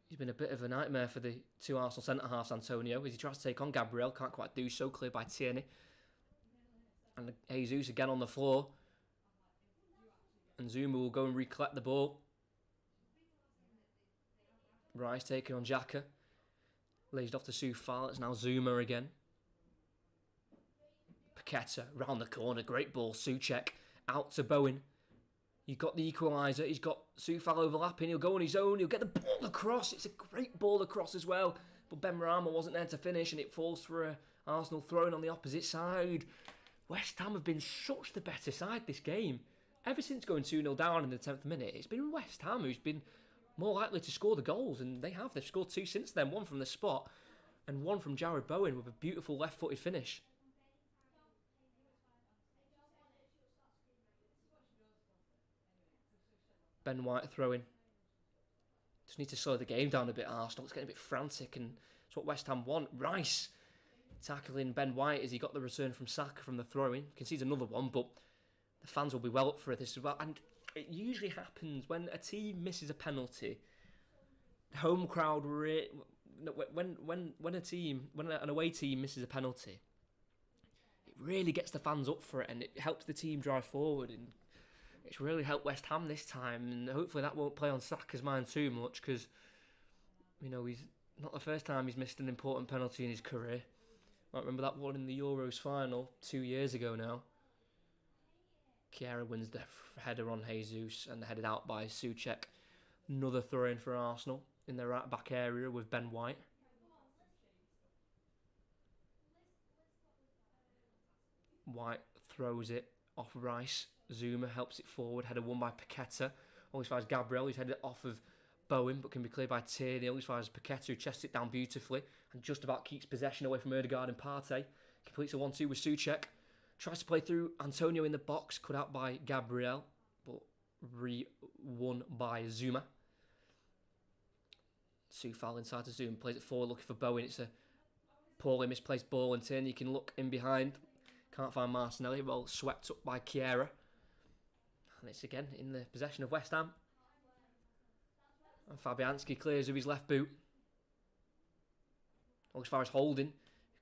He's been a bit of a nightmare for the 2 Arsenal centre-halves, Antonio, as he tries to take on Gabriel. Can't quite do so, cleared by Tierney. And Jesus again on the floor. And Zuma will go and recollect the ball. Rice taking on Xhaka. Lays it off to Soufal. It's now Zuma again. Paqueta round the corner. Great ball. Souček out to Bowen. He's got the equaliser. He's got Soufal overlapping. He'll go on his own. He'll get the ball across. It's a great ball across as well. But Benrahma wasn't there to finish, and it falls for a Arsenal throw-in on the opposite side. West Ham have been such the better side this game. ever since going 2-0 down in the 10th minute, it's been West Ham who's been more likely to score the goals, and they have. They've scored 2 since then, one from the spot and one from Jared Bowen with a beautiful left-footed finish. Ben White throwing. Just need to slow the game down a bit, Arsenal. It's getting a bit frantic, and it's what West Ham want. Rice tackling Ben White as he got the return from Saka from the throw-in. Concedes another one, but the fans will be well up for this as well. And it usually happens when a team misses a penalty. Home crowd, when an away team misses a penalty, it really gets the fans up for it, and it helps the team drive forward. And it's really helped West Ham this time, and hopefully that won't play on Saka's mind too much, because he's not the first time he's missed an important penalty in his career. I remember that one in the Euros final 2 years ago now. Kjaer wins the header on Jesus and headed out by Souček. Another throw-in for Arsenal in the right back area with Ben White. White throws it off Rice. Zuma helps it forward. Header won by Paqueta. Always finds Gabriel, who's headed it off of Bowen, but can be cleared by Tierney. Always finds Paqueta, who chests it down beautifully and just about keeps possession away from Ødegaard and Partey. Completes a 1-2 with Souček. Tries to play through Antonio in the box, cut out by Gabriel, but won by Zuma. Soufal inside to Zuma, plays it forward, looking for Bowen. It's a poorly misplaced ball, and Tierney can look in behind. Can't find Martinelli, well swept up by Kjaer. And it's again in the possession of West Ham. And Fabianski clears with his left boot. As far as holding,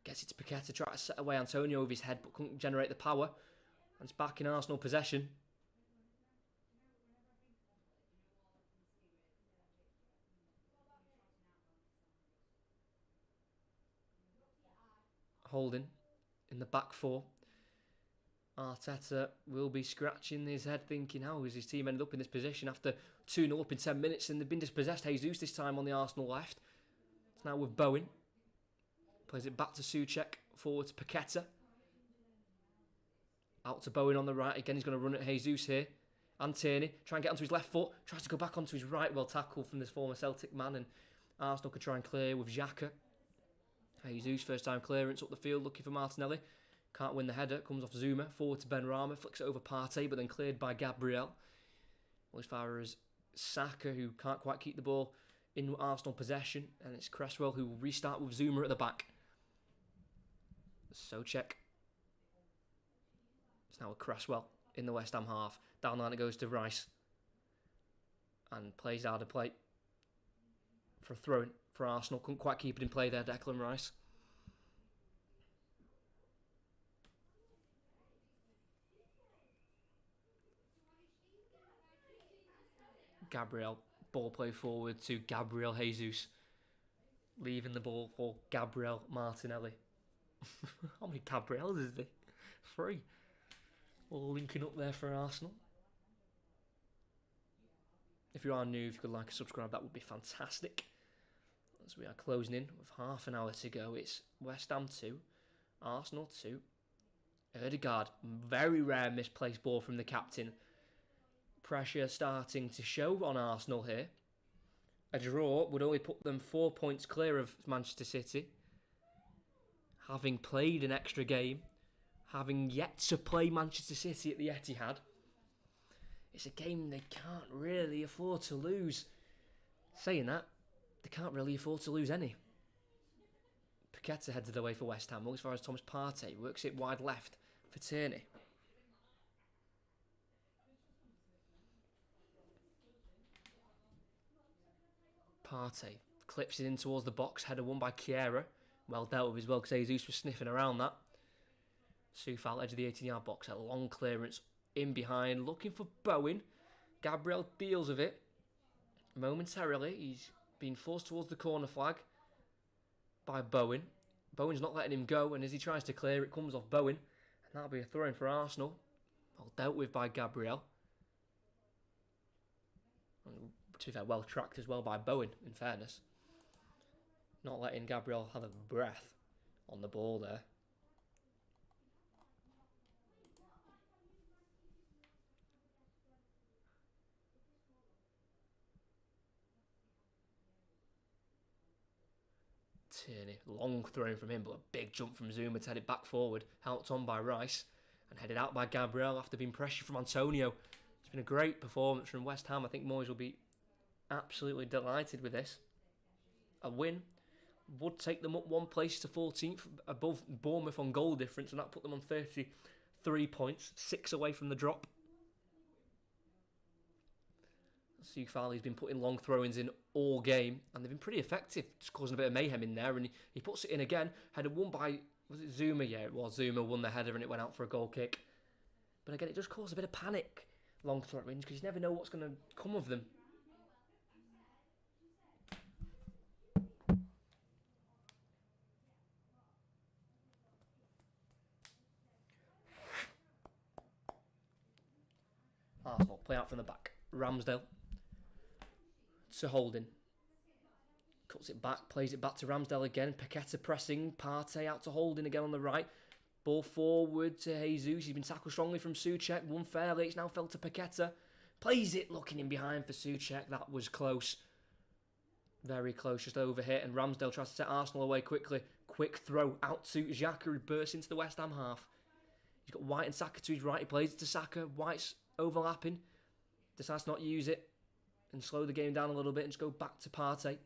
gets it to Paqueta, try to set away Antonio with his head, but couldn't generate the power. And it's back in Arsenal possession. Holding in the back four. Arteta will be scratching his head thinking, how has his team ended up in this position after 2-0 up in 10 minutes, and they've been dispossessed. Jesus this time on the Arsenal left. It's now with Bowen. Plays it back to Souček, forward to Paqueta. Out to Bowen on the right. Again, he's going to run at Jesus here. And Tierney, try and get onto his left foot. Tries to go back onto his right, well tackled from this former Celtic man, and Arsenal could try and clear with Xhaka. Jesus, first time clearance up the field, looking for Martinelli. Can't win the header, comes off Zuma, forward to Ben-Rama, flicks it over Partey, but then cleared by Gabriel. Well, as far as Saka, who can't quite keep the ball in Arsenal possession, and it's Cresswell who will restart with Zuma at the back. Souček. It's now with Cresswell in the West Ham half. Down the line it goes to Rice. And plays out of play for a throw-in for Arsenal. Couldn't quite keep it in play there, Declan Rice. Gabriel, ball play forward to Gabriel Jesus. Leaving the ball for Gabriel Martinelli. How many Gabriels is there? 3. All linking up there for Arsenal. If you are new, if you could like and subscribe, that would be fantastic. As we are closing in with half an hour to go, it's West Ham 2, Arsenal 2. Ødegaard, very rare misplaced ball from the captain. Pressure starting to show on Arsenal here. A draw would only put them 4 points clear of Manchester City. Having played an extra game, having yet to play Manchester City at the Etihad, it's a game they can't really afford to lose. Saying that, they can't really afford to lose any. Paqueta heads the way for West Ham, as far as Thomas Partey works it wide left for Tierney. Partey clips it in towards the box, header won by Kjaer. Well dealt with as well, because Jesus was sniffing around that. Soufal, edge of the 18-yard box, a long clearance in behind, looking for Bowen. Gabriel deals with it momentarily. He's been forced towards the corner flag by Bowen. Bowen's not letting him go, and as he tries to clear, it comes off Bowen. And that'll be a throw-in for Arsenal. Well dealt with by Gabriel. And to be fair, well tracked as well by Bowen, in fairness. Not letting Gabriel have a breath on the ball there. Tierney, long throw from him, but a big jump from Zuma to head it back forward, helped on by Rice, and headed out by Gabriel after being pressured from Antonio. It's been a great performance from West Ham. I think Moyes will be absolutely delighted with this. A win would take them up one place to 14th, above Bournemouth on goal difference, and that put them on 33 points, 6 away from the drop. Soufali's been putting long throw-ins in all game, and they've been pretty effective, just causing a bit of mayhem in there, and he puts it in again. Header won by, was it Zuma? Yeah, it was. Zuma won the header and it went out for a goal kick. But again, it just caused a bit of panic, long throw-ins, because you never know what's going to come of them. Arsenal play out from the back. Ramsdale to Holding. Cuts it back, plays it back to Ramsdale again. Paqueta pressing. Partey out to Holding again on the right. Ball forward to Jesus. He's been tackled strongly from Souček. Won fairly. It's now fell to Paqueta. Plays it, looking in behind for Souček. That was close. Very close, just overhit. And Ramsdale tries to set Arsenal away quickly. Quick throw out to Xhaka, who bursts into the West Ham half. He's got White and Saka to his right. He plays it to Saka. White's overlapping. Decides to not use it and slow the game down a little bit and just go back to Partey.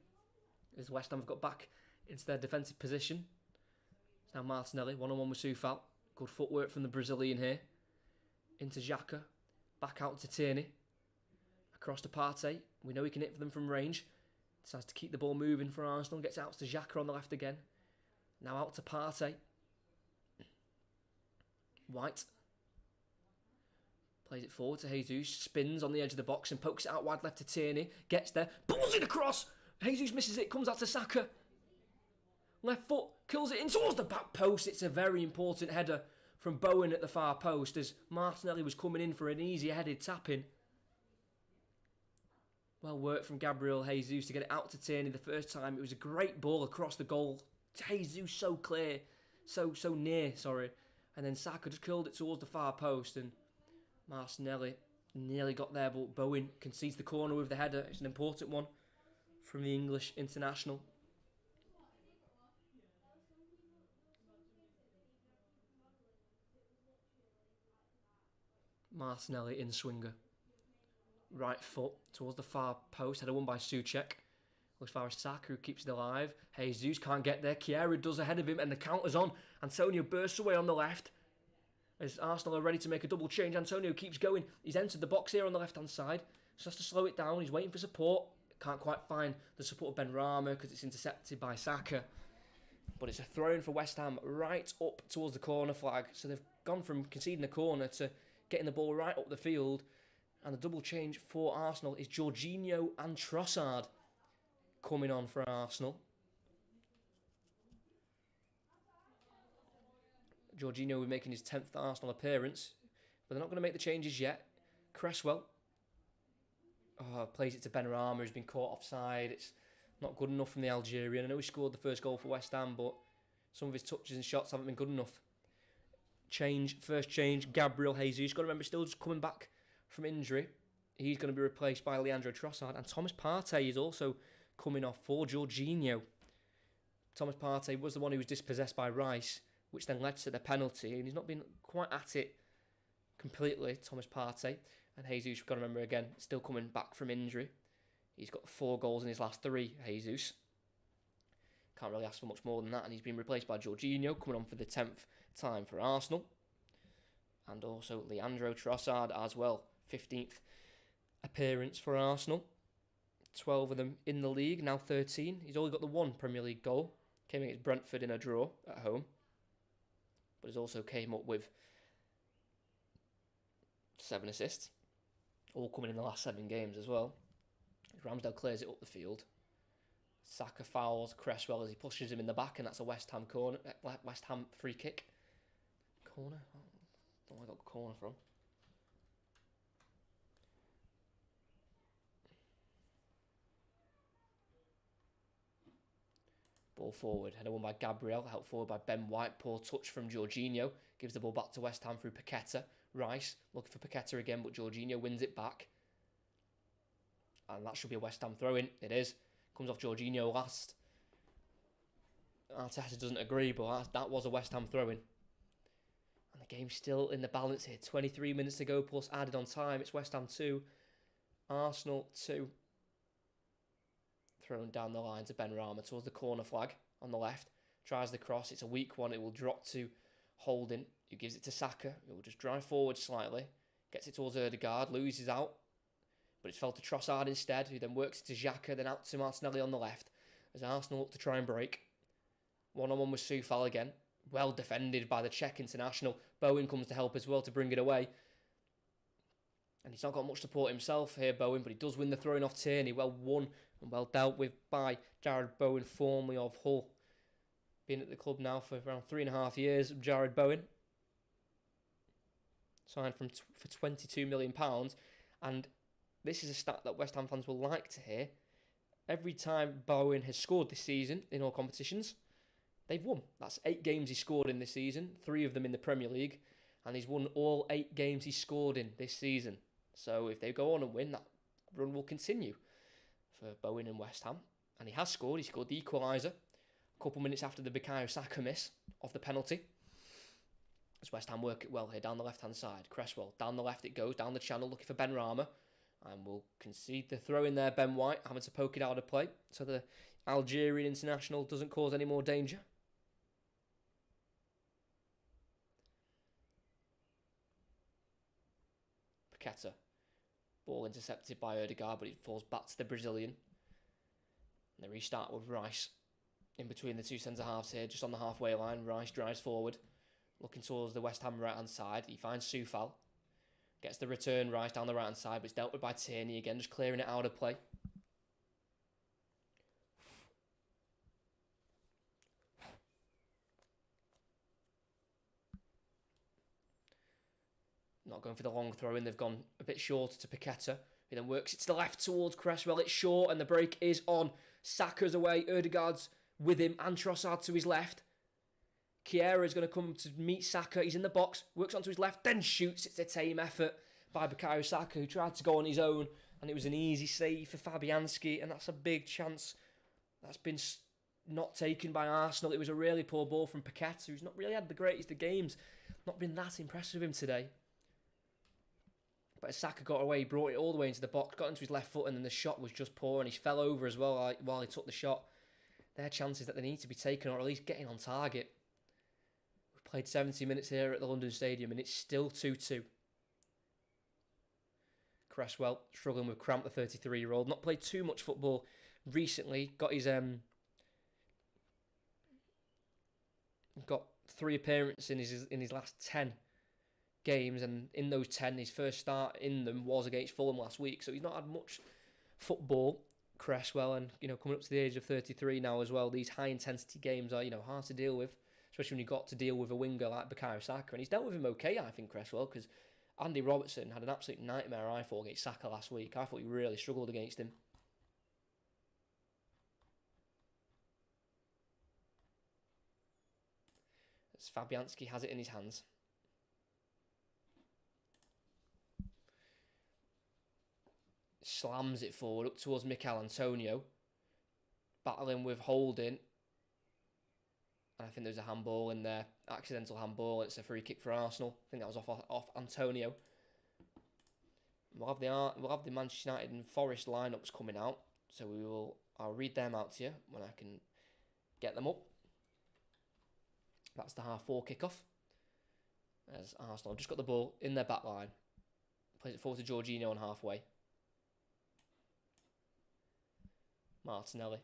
As West Ham have got back into their defensive position. It's now Martinelli, one-on-one with Soufal. Good footwork from the Brazilian here. Into Xhaka. Back out to Tierney. Across to Partey. We know he can hit for them from range. Decides to keep the ball moving for Arsenal. Gets out to Xhaka on the left again. Now out to Partey. White. Plays it forward to Jesus. Spins on the edge of the box and pokes it out wide left to Tierney. Gets there. Pulls it across. Jesus misses it. Comes out to Saka. Left foot. Kills it in towards the back post. It's a very important header from Bowen at the far post as Martinelli was coming in for an easy headed tap-in. Well worked from Gabriel Jesus to get it out to Tierney the first time. It was a great ball across the goal. Jesus so clear. So near, sorry. And then Saka just curled it towards the far post and Martinelli nearly got there, but Bowen concedes the corner with the header. It's an important one from the English international. Martinelli in swinger. Right foot towards the far post. Header won by Souček. Looks far as Saka, who keeps it alive. Jesus can't get there. Chiesa does ahead of him and the counter's on. Antonio bursts away on the left. As Arsenal are ready to make a double change, Antonio keeps going. He's entered the box here on the left-hand side. So has to slow it down. He's waiting for support. Can't quite find the support of Benrahma because it's intercepted by Saka. But it's a throw-in for West Ham right up towards the corner flag. So they've gone from conceding the corner to getting the ball right up the field. And the double change for Arsenal is Jorginho and Trossard coming on for Arsenal. Jorginho will be making his 10th Arsenal appearance, but they're not going to make the changes yet. Cresswell plays it to Benrahma, who's been caught offside. It's not good enough from the Algerian. I know he scored the first goal for West Ham, but some of his touches and shots haven't been good enough. First change, Gabriel Jesus. Got to remember, still just coming back from injury. He's going to be replaced by Leandro Trossard, and Thomas Partey is also coming off for Jorginho. Thomas Partey was the one who was dispossessed by Rice, which then led to the penalty, and he's not been quite at it completely, Thomas Partey. And Jesus, we've got to remember again, still coming back from injury. He's got 4 goals in his last 3, Jesus. Can't really ask for much more than that, and he's been replaced by Jorginho, coming on for the 10th time for Arsenal. And also Leandro Trossard as well, 15th appearance for Arsenal. 12 of them in the league, now 13. He's only got the 1 Premier League goal. Came against Brentford in a draw at home. But he's also came up with 7 assists. All coming in the last 7 games as well. Ramsdale clears it up the field. Saka fouls Cresswell as he pushes him in the back, and that's a West Ham corner. West Ham free kick. Corner? I don't know where I got the corner from. Ball forward. Header won by Gabriel. Helped forward by Ben White. Poor touch from Jorginho. Gives the ball back to West Ham through Paqueta. Rice looking for Paqueta again, but Jorginho wins it back. And that should be a West Ham throw-in. It is. Comes off Jorginho last. Arteta doesn't agree, but that was a West Ham throw-in. And the game's still in the balance here. 23 minutes to go plus added on time. It's West Ham 2, Arsenal 2. Thrown down the line to Benrahma towards the corner flag on the left. Tries the cross. It's a weak one. It will drop to Holding, who gives it to Saka. It will just drive forward slightly. Gets it towards Ødegaard. Loses out. But it's fell to Trossard instead, who then works it to Xhaka, then out to Martinelli on the left. As Arsenal look to try and break. One-on-one with Soufal again. Well defended by the Czech international. Bowen comes to help as well to bring it away. And he's not got much support himself here, Bowen, but he does win the throwing off Tierney. Well won and well dealt with by Jared Bowen, formerly of Hull. Been at the club now for around 3.5 years, Jared Bowen. Signed for £22 million. And this is a stat that West Ham fans will like to hear. Every time Bowen has scored this season in all competitions, they've won. That's 8 games he scored in this season, 3 of them in the Premier League, and he's won all 8 games he scored in this season. So if they go on and win, that run will continue for Bowen and West Ham. And he has scored. He scored the equalizer a couple minutes after the Bukayo Saka miss of the penalty. As West Ham work it well here down the left-hand side. Cresswell, down the left it goes, down the channel, looking for Benrahma. And we'll concede the throw in there, Ben White, having to poke it out of play. So the Algerian international doesn't cause any more danger. Paqueta. Ball intercepted by Ødegaard, but it falls back to the Brazilian. And they restart with Rice. In between the two centre-halves here, just on the halfway line. Rice drives forward, looking towards the West Ham right-hand side. He finds Soufal. Gets the return, Rice down the right-hand side, but it's dealt with by Tierney again, just clearing it out of play. Not going for the long throw-in, they've gone a bit shorter to Paqueta, who then works it to the left towards Cresswell. It's short, and the break is on. Saka's away, Ødegaard's with him, and Trossard to his left. Kjaer is going to come to meet Saka. He's in the box, works onto his left, then shoots. It's a tame effort by Bukayo Saka, who tried to go on his own, and it was an easy save for Fabianski, and that's a big chance that's been not taken by Arsenal. It was a really poor ball from Paqueta, who's not really had the greatest of games. Not been that impressed with him today. But as Saka got away, he brought it all the way into the box, got into his left foot, and then the shot was just poor, and he fell over as well while he took the shot. They're chances that they need to be taken, or at least getting on target. Played 70 minutes here at the London Stadium and it's still 2-2. Cresswell struggling with cramp, the 33-year-old. Not played too much football recently. Got his got 3 appearances in his last 10 games, and in those 10, his first start in them was against Fulham last week. So he's not had much football, Cresswell, and coming up to the age of 33 now as well. These high intensity games are hard to deal with. Especially when you got to deal with a winger like Bukayo Saka. And he's dealt with him okay, I think, Cresswell, because Andy Robertson had an absolute nightmare, I thought, against Saka last week. I thought he really struggled against him. As Fabianski has it in his hands. Slams it forward up towards Mikel Antonio. Battling with Holding. I think there's a handball in there, accidental handball. It's a free kick for Arsenal. I think that was off Antonio. We'll have the Manchester United and Forest lineups coming out, so I'll read them out to you when I can get them up. That's the 4:30 kickoff. As Arsenal have just got the ball in their back line, plays it forward to Jorginho on halfway. Martinelli.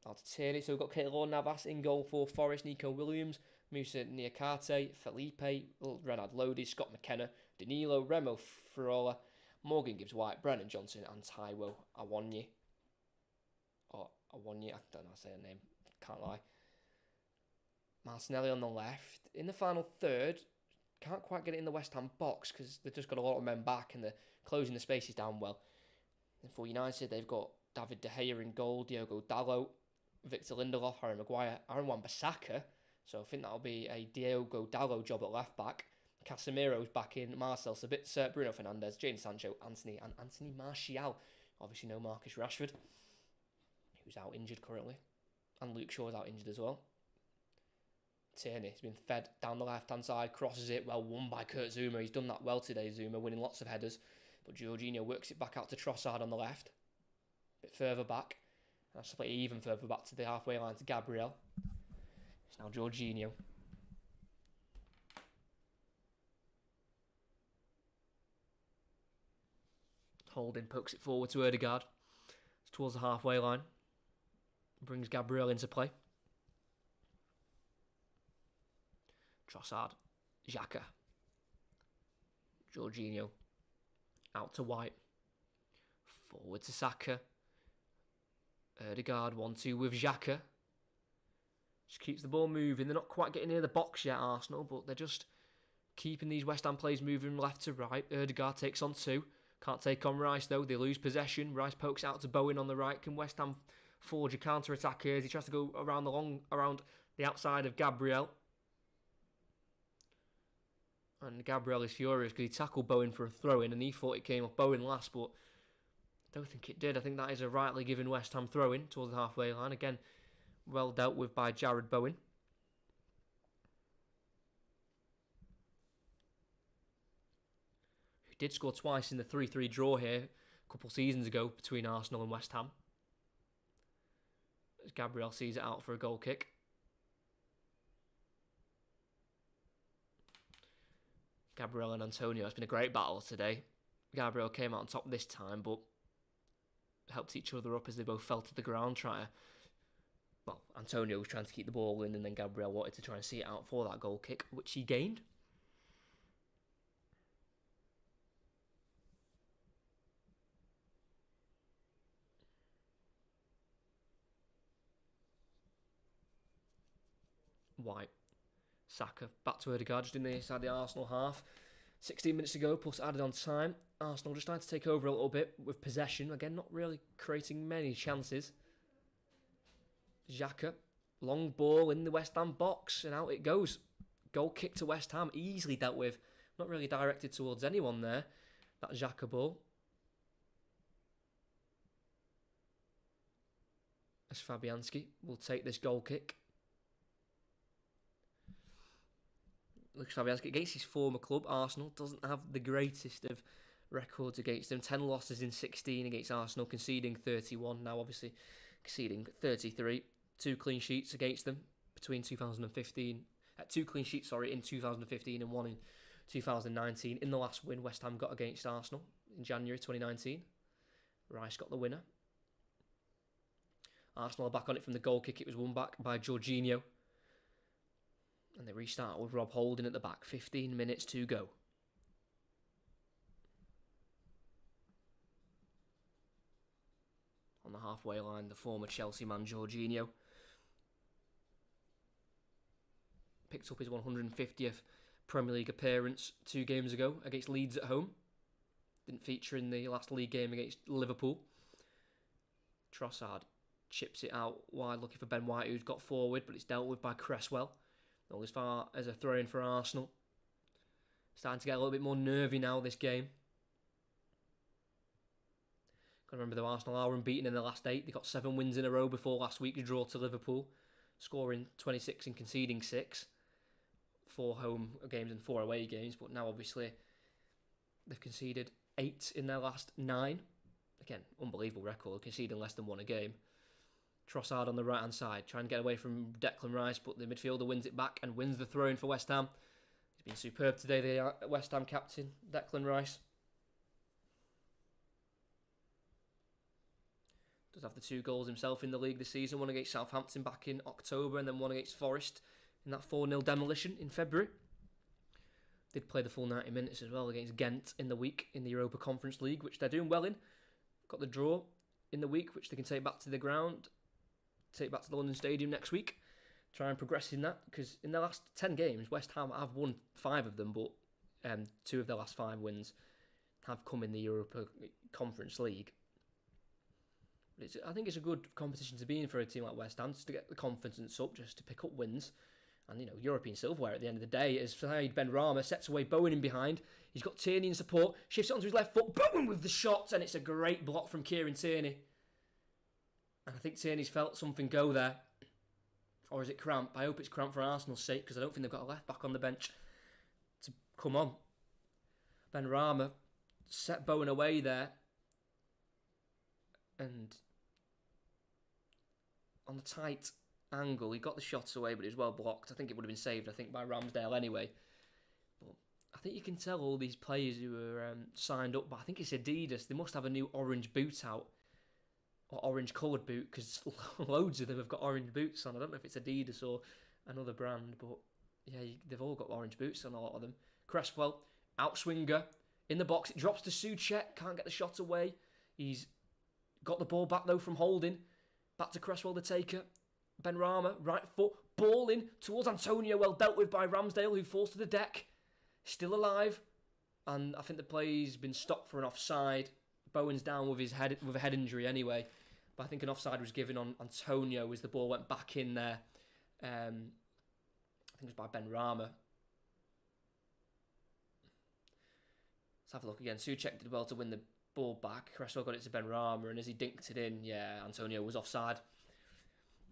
Out to Tierney, so we've got Keylor Navas in goal for Forest, Nico Williams, Musa Niakate, Felipe, Renard Lodi, Scott McKenna, Danilo, Remo Farola, Morgan Gibbs White, Brennan Johnson, and Taiwo Awoniyi. Or Awoniyi, I don't know how to say her name, can't lie. Martinelli on the left. In the final third, can't quite get it in the West Ham box because they've just got a lot of men back and they're closing the spaces down well. And for United, they've got David De Gea in goal, Diogo Dalot, Victor Lindelof, Harry Maguire, Aaron Wan-Bissaka. So I think that'll be a Diogo Dalot job at left back. Casemiro's back in, Marcel Sabitzer, Bruno Fernandes, Jadon Sancho, Anthony, and Anthony Martial. Obviously no Marcus Rashford, who's out injured currently. And Luke Shaw's out injured as well. Tierney's been fed down the left-hand side, crosses it, well won by Kurt Zouma. He's done that well today, Zouma, winning lots of headers. But Jorginho works it back out to Trossard on the left. A bit further back. And that's to play even further back to the halfway line to Gabriel. It's now Jorginho. Holding pokes it forward to Ødegaard. It's towards the halfway line. Brings Gabriel into play. Trossard. Xhaka. Jorginho. Out to White. Forward to Saka. Ødegaard 1-2 with Xhaka. Just keeps the ball moving. They're not quite getting near the box yet, Arsenal, but they're just keeping these West Ham players moving left to right. Ødegaard takes on 2. Can't take on Rice though. They lose possession. Rice pokes out to Bowen on the right. Can West Ham forge a counter-attack here as he tries to go around the outside of Gabriel? And Gabriel is furious because he tackled Bowen for a throw-in and he thought it came off Bowen last, but I don't think it did. I think that is a rightly given West Ham throw-in towards the halfway line. Again, well dealt with by Jared Bowen. Who did score twice in the 3-3 draw here a couple seasons ago between Arsenal and West Ham. As Gabriel sees it out for a goal kick. Gabriel and Antonio. It's been a great battle today. Gabriel came out on top this time, but helped each other up as they both fell to the ground. Antonio was trying to keep the ball in, and then Gabriel wanted to try and see it out for that goal kick, which he gained. White. Saka back to Ødegaard just in the inside the Arsenal half. 16 minutes to go, plus added on time. Arsenal just trying to take over a little bit with possession. Again, not really creating many chances. Xhaka, long ball in the West Ham box, and out it goes. Goal kick to West Ham, easily dealt with. Not really directed towards anyone there. That Xhaka ball. As Fabianski will take this goal kick. Lucas Fabianski against his former club, Arsenal, doesn't have the greatest of records against them. 10 losses in 16 against Arsenal, conceding 31. Now, obviously, conceding 33. 2 clean sheets against them between 2015. 2 clean sheets, in 2015 and 1 in 2019. In the last win West Ham got against Arsenal in January 2019. Rice got the winner. Arsenal are back on it from the goal kick. It was won back by Jorginho. And they restart with Rob Holding at the back. 15 minutes to go. On the halfway line, the former Chelsea man, Jorginho. Picked up his 150th Premier League appearance 2 games ago against Leeds at home. Didn't feature in the last league game against Liverpool. Trossard chips it out wide, looking for Ben White, who's got forward, but it's dealt with by Cresswell. All as far as a throw-in for Arsenal. Starting to get a little bit more nervy now, this game. Got to remember, though, Arsenal are unbeaten in the last 8. They got 7 wins in a row before last week's draw to Liverpool. Scoring 26 and conceding 6. 4 home games and 4 away games. But now, obviously, they've conceded 8 in their last 9. Again, unbelievable record, conceding less than 1 a game. Trossard on the right-hand side, trying to get away from Declan Rice, but the midfielder wins it back and wins the throw-in for West Ham. He's been superb today, the West Ham captain, Declan Rice. Does have the 2 goals himself in the league this season, one against Southampton back in October and then one against Forest in that 4-0 demolition in February. Did play the full 90 minutes as well against Ghent in the week in the Europa Conference League, which they're doing well in. Got the draw in the week, which they can take back to the ground. Take back to the London Stadium next week. Try and progress in that, because in the last 10 games, West Ham have won 5 of them, but 2 of their last 5 wins have come in the Europa Conference League. But I think it's a good competition to be in for a team like West Ham, just to get the confidence up, just to pick up wins. And, European silverware at the end of the day, as Saïd Benrahma sets away Bowen in behind. He's got Tierney in support, shifts it onto his left foot, Bowen with the shot, and it's a great block from Kieran Tierney. And I think Tierney's felt something go there. Or is it cramp? I hope it's cramp for Arsenal's sake, because I don't think they've got a left back on the bench to come on. Benrahma set Bowen away there. And on the tight angle, he got the shots away, but it was well blocked. I think it would have been saved, by Ramsdale anyway. But I think you can tell all these players who are signed up, but I think it's Adidas. They must have a new orange boot out, or orange coloured boot, because loads of them have got orange boots on. I don't know if it's Adidas or another brand, but yeah, they've all got orange boots on, a lot of them. Cresswell, outswinger, in the box. It drops to Souček, can't get the shot away. He's got the ball back though from Holding. Back to Cresswell, the taker. Benrahma, right foot, ball in towards Antonio, well dealt with by Ramsdale, who falls to the deck. Still alive, and I think the play's been stopped for an offside. Bowen's down with a head injury anyway, but I think an offside was given on Antonio as the ball went back in there. I think it was by Benrahma. Let's have a look again. Souček did well to win the ball back. Cresswell got it to Benrahma, and as he dinked it in, Antonio was offside.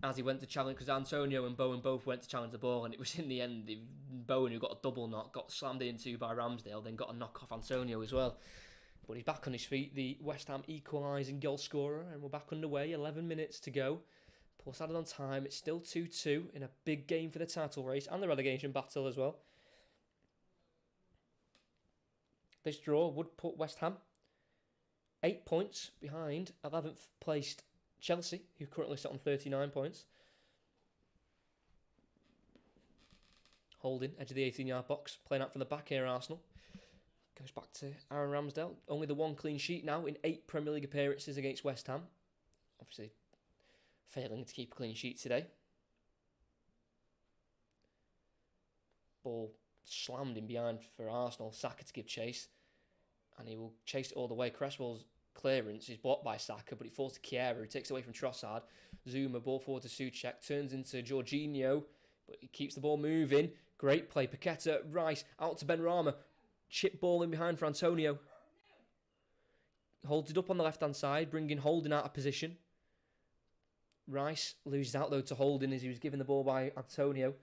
As he went to challenge, because Antonio and Bowen both went to challenge the ball, and it was in the end Bowen who got a double knock, got slammed into by Ramsdale, then got a knock off Antonio as well. But he's back on his feet, the West Ham equalising goal scorer, and we're back underway, 11 minutes to go. Plus added on time, it's still 2-2 in a big game for the title race and the relegation battle as well. This draw would put West Ham 8 points behind 11th placed Chelsea, who currently sit on 39 points. Holding, edge of the 18-yard box, playing out from the back here, Arsenal. Goes back to Aaron Ramsdale. Only the one clean sheet now in 8 Premier League appearances against West Ham. Obviously, failing to keep a clean sheet today. Ball slammed in behind for Arsenal. Saka to give chase. And he will chase it all the way. Cresswell's clearance is blocked by Saka, but it falls to Chiesa, who takes away from Trossard. Zuma, ball forward to Souček, turns into Jorginho, but he keeps the ball moving. Great play. Paqueta, Rice, out to Benrahma. Chip ball in behind for Antonio. Holds it up on the left-hand side, bringing Holding out of position. Rice loses out, though, to Holding as he was given the ball by Antonio.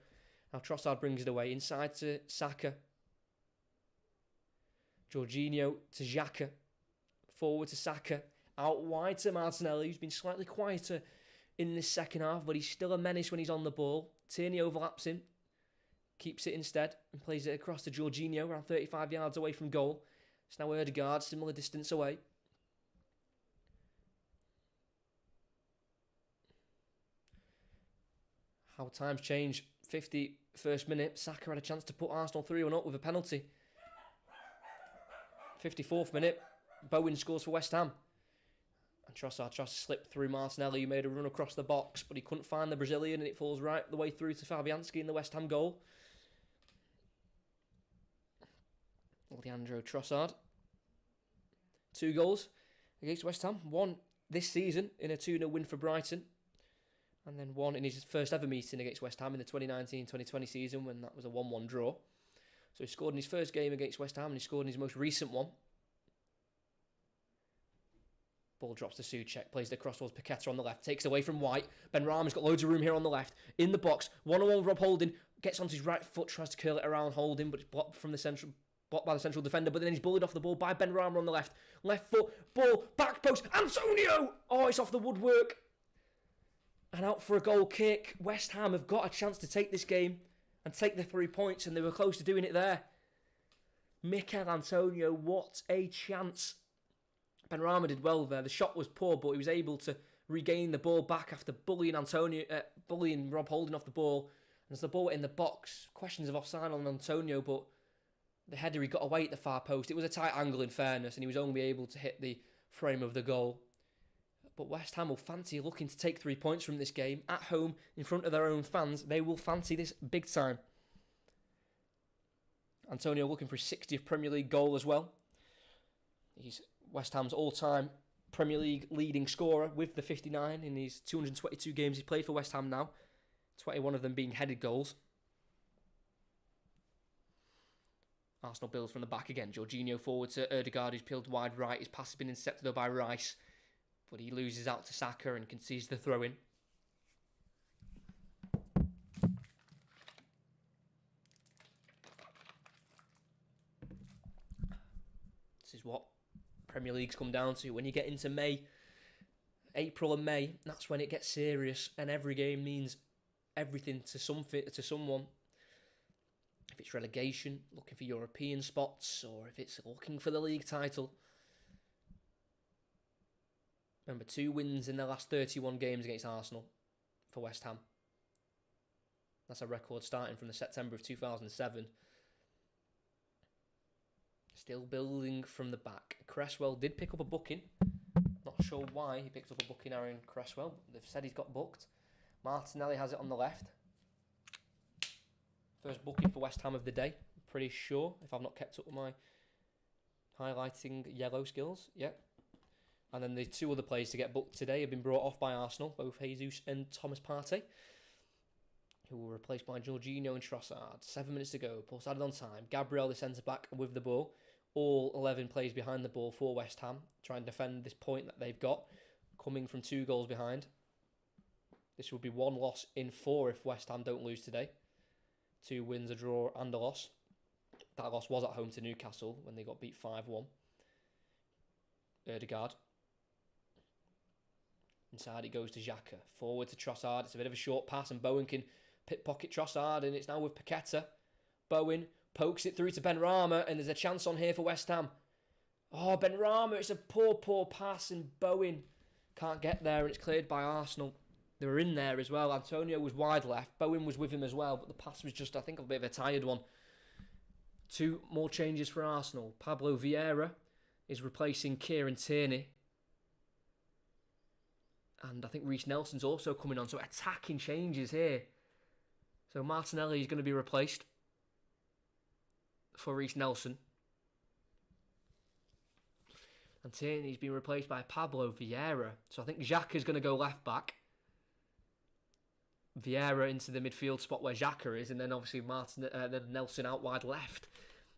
Now Trossard brings it away. Inside to Saka. Jorginho to Xhaka. Forward to Saka. Out wide to Martinelli, who's been slightly quieter in this second half, but he's still a menace when he's on the ball. Tierney overlaps him. Keeps it instead and plays it across to Jorginho, around 35 yards away from goal. It's now Ødegaard, similar distance away. How times change. 51st minute, Saka had a chance to put Arsenal 3-1 up with a penalty. 54th minute, Bowen scores for West Ham. And Trossard tries to slip through Martinelli, who made a run across the box, but he couldn't find the Brazilian, and it falls right the way through to Fabianski in the West Ham goal. Leandro Trossard. 2 goals against West Ham. 1 this season in a 2-0 win for Brighton. And then 1 in his first ever meeting against West Ham in the 2019-2020 season, when that was a 1-1 draw. So he scored in his first game against West Ham, and he scored in his most recent one. Ball drops to Souček, plays the cross towards Paqueta on the left, takes away from White. Benrahma's got loads of room here on the left. In the box, 1-on-1 with Rob Holding, gets onto his right foot, tries to curl it around Holding, but it's blocked by the central defender, but then he's bullied off the ball by Benrahma on the left. Left foot, ball, back post, Antonio! Oh, it's off the woodwork. And out for a goal kick. West Ham have got a chance to take this game and take the 3 points, and they were close to doing it there. Mikel Antonio, what a chance. Benrahma did well there. The shot was poor, but he was able to regain the ball back after bullying Rob Holding off the ball. And as the ball went in the box, questions of offside on Antonio, but the header, he got away at the far post. It was a tight angle in fairness, and he was only able to hit the frame of the goal. But West Ham will fancy looking to take 3 points from this game. At home, in front of their own fans, they will fancy this big time. Antonio looking for his 60th Premier League goal as well. He's West Ham's all-time Premier League leading scorer with the 59 in his 222 games he's played for West Ham now. 21 of them being headed goals. Arsenal builds from the back again. Jorginho forward to Ødegaard, who's peeled wide right. His pass has been intercepted though by Rice, but he loses out to Saka and concedes the throw-in. is what Premier League's come down to. When you get into April and May, that's when it gets serious, and every game means everything to someone. If it's relegation, looking for European spots, or if it's looking for the league title. Remember, 2 wins in the last 31 games against Arsenal for West Ham. That's a record starting from the September of 2007. Still building from the back. Cresswell did pick up a booking. Not sure why he picked up a booking, Aaron Cresswell. They've said he's got booked. Martinelli has it on the left. First booking for West Ham of the day. Pretty sure, if I've not kept up with my highlighting yellow skills. Yeah. And then the 2 other players to get booked today have been brought off by Arsenal, both Jesus and Thomas Partey, who were replaced by Jorginho and Trossard. 7 minutes to go. Pulse added on time. Gabriel, the centre-back, with the ball. All 11 players behind the ball for West Ham, trying to defend this point that they've got, coming from 2 goals behind. This would be 1 loss in 4 if West Ham don't lose today. 2 wins, a draw, and a loss. That loss was at home to Newcastle when they got beat 5-1. Ødegaard. Inside it goes to Xhaka. Forward to Trossard. It's a bit of a short pass, and Bowen can pickpocket Trossard, and it's now with Paqueta. Bowen pokes it through to Benrahma, and there's a chance on here for West Ham. Oh, Benrahma, it's a poor pass, and Bowen can't get there, and it's cleared by Arsenal. They were in there as well. Antonio was wide left. Bowen was with him as well, but the pass was just, I think, a bit of a tired one. 2 more changes for Arsenal. Pablo Vieira is replacing Kieran Tierney. And I think Reece Nelson's also coming on. So attacking changes here. So Martinelli is going to be replaced for Reece Nelson. And Tierney's been replaced by Pablo Vieira. So I think Xhaka is going to go left back. Vieira into the midfield spot where Xhaka is. And then obviously then Nelson out wide left.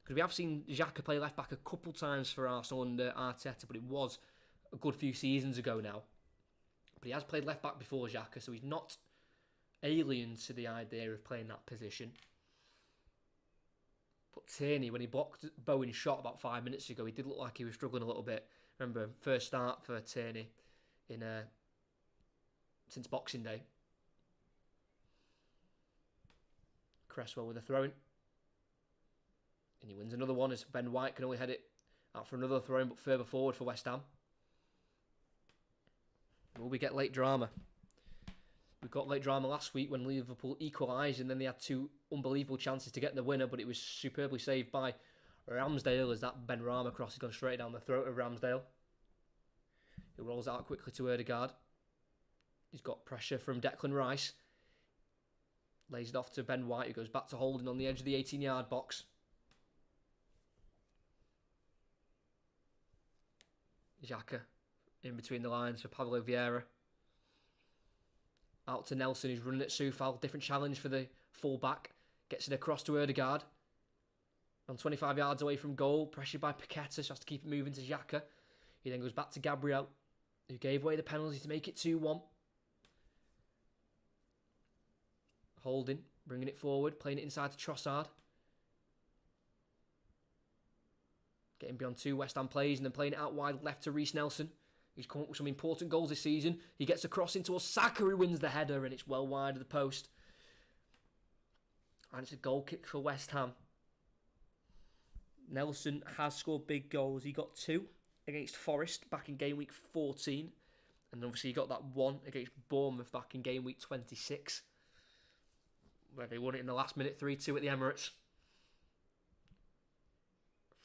Because we have seen Xhaka play left back a couple times for Arsenal under Arteta. But it was a good few seasons ago now. But he has played left back before Xhaka, so he's not alien to the idea of playing that position. But Tierney, when he blocked Bowen's shot about 5 minutes ago, he did look like he was struggling a little bit. Remember, first start for Tierney since Boxing Day. Cresswell with a throw-in. And he wins another one as Ben White can only head it out for another throw-in, but further forward for West Ham. Will we get late drama? We got late drama last week when Liverpool equalised, and then they had 2 unbelievable chances to get the winner, but it was superbly saved by Ramsdale as that Benrahma cross has gone straight down the throat of Ramsdale. He rolls out quickly to Ødegaard. He's got pressure from Declan Rice. Lays it off to Ben White, who goes back to holding on the edge of the 18-yard box. Xhaka in between the lines for Pablo Vieira. Out to Nelson, who's running at Soufal. Different challenge for the full-back. Gets it across to Ødegaard. On 25 yards away from goal. Pressured by Paqueta, so has to keep it moving to Xhaka. He then goes back to Gabriel, who gave away the penalty to make it 2-1. Holding, bringing it forward, playing it inside to Trossard. Getting beyond 2 West Ham players and then playing it out wide left to Reece Nelson. He's come up with some important goals this season. He gets a cross into Saka, who wins the header, and it's well wide of the post. And it's a goal kick for West Ham. Nelson has scored big goals. He got 2 against Forest back in game week 14. And obviously he got that 1 against Bournemouth back in game week 26. Where they won it in the last minute, 3-2 at the Emirates.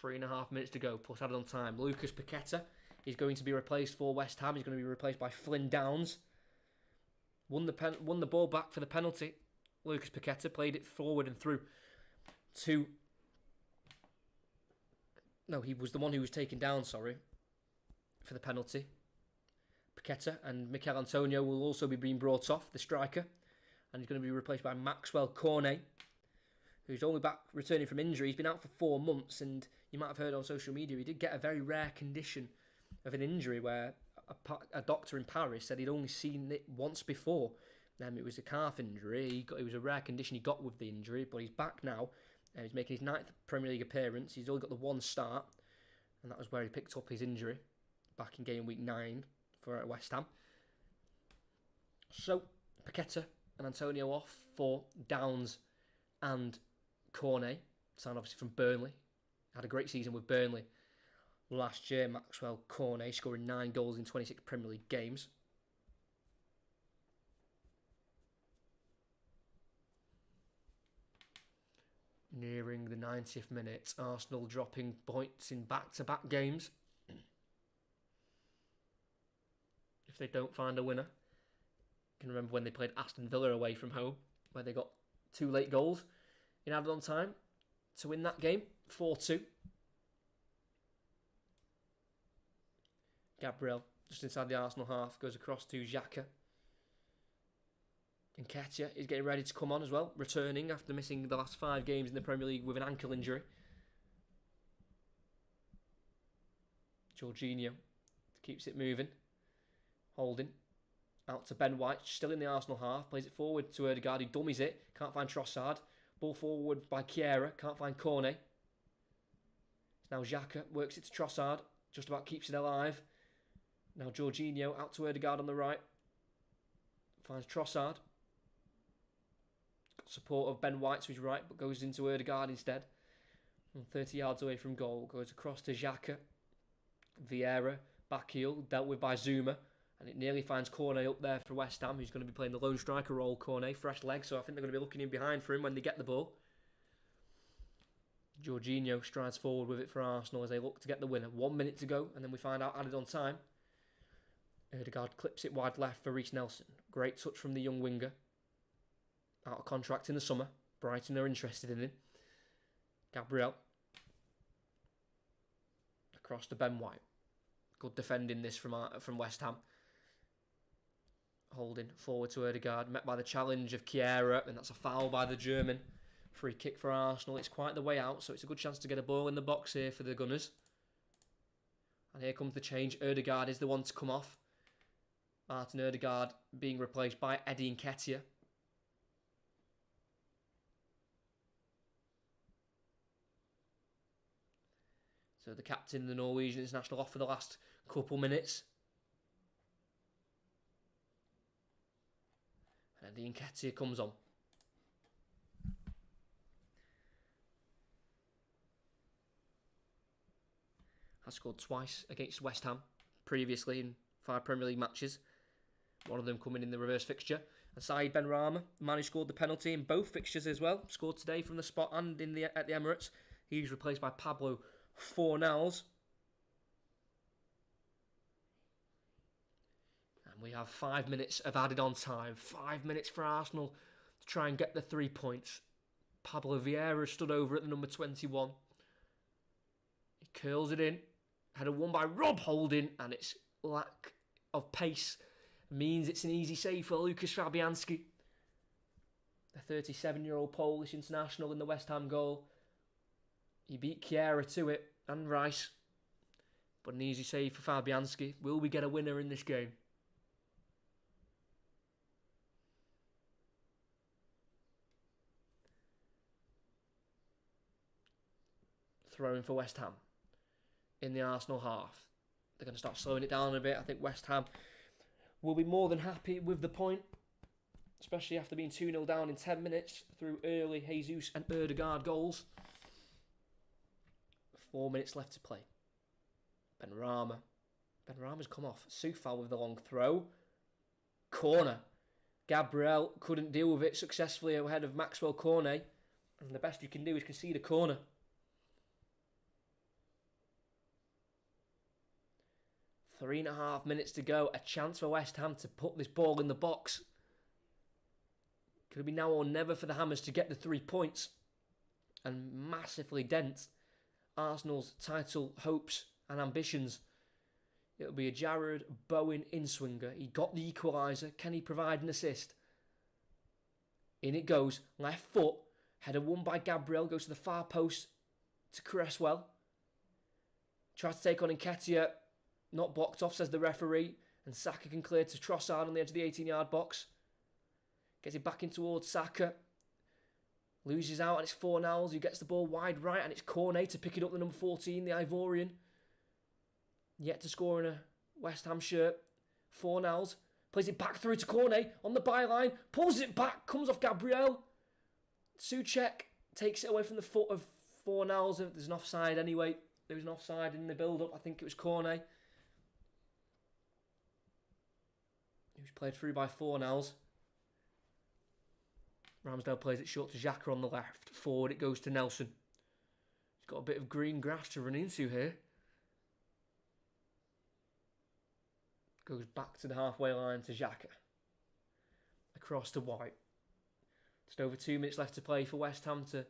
3.5 minutes to go, plus added on time. Lucas Paqueta is going to be replaced for West Ham. He's going to be replaced by Flynn Downs. Won the ball back for the penalty. Lucas Paqueta played it forward and through to... No, he was the one who was taken down, sorry, for the penalty. Paqueta and Mikel Antonio will also be being brought off, the striker. And he's going to be replaced by Maxwell Cornet, who's only back returning from injury. He's been out for 4 months, and you might have heard on social media, he did get a very rare condition of an injury where a doctor in Paris said he'd only seen it once before. It was a calf injury. It was a rare condition he got with the injury, but he's back now. He's making his 9th Premier League appearance. He's only got the 1 start. and that was where he picked up his injury back in game week 9 for West Ham. So, Paqueta and Antonio off for Downs and Cornet, signed obviously from Burnley. Had a great season with Burnley last year. Maxwell Cornet scoring 9 goals in 26 Premier League games. Nearing the 90th minute, Arsenal dropping points in back-to-back games. If they don't find a winner. I can remember when they played Aston Villa away from home, where they got 2 late goals in added on time to win that game, 4-2. Gabriel, just inside the Arsenal half, goes across to Xhaka. And Nketiah is getting ready to come on as well, returning after missing the last 5 games in the Premier League with an ankle injury. Jorginho keeps it moving. Holding. Out to Ben White, still in the Arsenal half. Plays it forward to Ødegaard, he dummies it. Can't find Trossard. Ball forward by Kjær, can't find Cornet. Now Xhaka works it to Trossard. Just about keeps it alive. Now Jorginho out to Ødegaard on the right. Finds Trossard. Got support of Ben White to his right, but goes into Ødegaard instead. From 30 yards away from goal. Goes across to Xhaka. Vieira, back heel, dealt with by Zuma. And it nearly finds Cornet up there for West Ham, who's going to be playing the lone striker role, Cornet. Fresh leg, so I think they're going to be looking in behind for him when they get the ball. Jorginho strides forward with it for Arsenal as they look to get the winner. 1 minute to go, and then we find out added on time. Ødegaard clips it wide left for Reece Nelson. Great touch from the young winger. Out of contract in the summer. Brighton are interested in him. Gabriel. Across to Ben White. Good defending this from West Ham. Holding forward to Ødegaard. Met by the challenge of Kjær, and that's a foul by the German. Free kick for Arsenal. It's quite the way out, so it's a good chance to get a ball in the box here for the Gunners. And here comes the change. Ødegaard is the one to come off. Martin Ødegaard being replaced by Eddie Nketiah. So the captain, the Norwegian international, off for the last couple minutes. And Eddie Nketiah comes on. Has scored twice against West Ham previously in 5 Premier League matches. One of them coming in the reverse fixture. And Saeed Benrahma, the man who scored the penalty in both fixtures as well, scored today from the spot and at the Emirates. He's replaced by Pablo Fornals. And we have 5 minutes of added on time. 5 minutes for Arsenal to try and get the 3 points. Pablo Vieira stood over at the number 21. He curls it in. Header won by Rob Holding, and its lack of pace means it's an easy save for Lucas Fabianski. The 37-year-old Polish international in the West Ham goal. He beat Kjær to it, and Rice. But an easy save for Fabianski. Will we get a winner in this game? Throwing for West Ham. In the Arsenal half. They're going to start slowing it down a bit. I think West Ham will be more than happy with the point. Especially after being 2-0 down in 10 minutes through early Jesus and Ødegaard goals. 4 minutes left to play. Benrahma. Benrahma's come off. Soufal with the long throw. Corner. Gabriel couldn't deal with it successfully ahead of Maxwell Cornet. And the best you can do is concede a corner. 3.5 minutes to go. A chance for West Ham to put this ball in the box. Could be now or never for the Hammers to get the 3 points. And massively dent Arsenal's title hopes and ambitions. It'll be a Jared Bowen in-swinger. He got the equalizer. Can he provide an assist? In it goes. Left foot. Header won by Gabriel. Goes to the far post to Cresswell. Tries to take on Nketiah. Not blocked off, says the referee. And Saka can clear to Trossard on the edge of the 18-yard box. Gets it back in towards Saka. Loses out, and it's Fornals who gets the ball wide right, and it's Cornet to pick it up, the number 14, the Ivorian. Yet to score in a West Ham shirt. Fornals plays it back through to Cornet on the byline. Pulls it back. Comes off Gabriel. Souček takes it away from the foot of Fornals. There's an offside anyway. There was an offside in the build-up. I think it was Cornet. He was played through by Fornals. Ramsdale plays it short to Xhaka on the left. Forward it goes to Nelson. He's got a bit of green grass to run into here. Goes back to the halfway line to Xhaka. Across to White. Just over 2 minutes left to play for West Ham to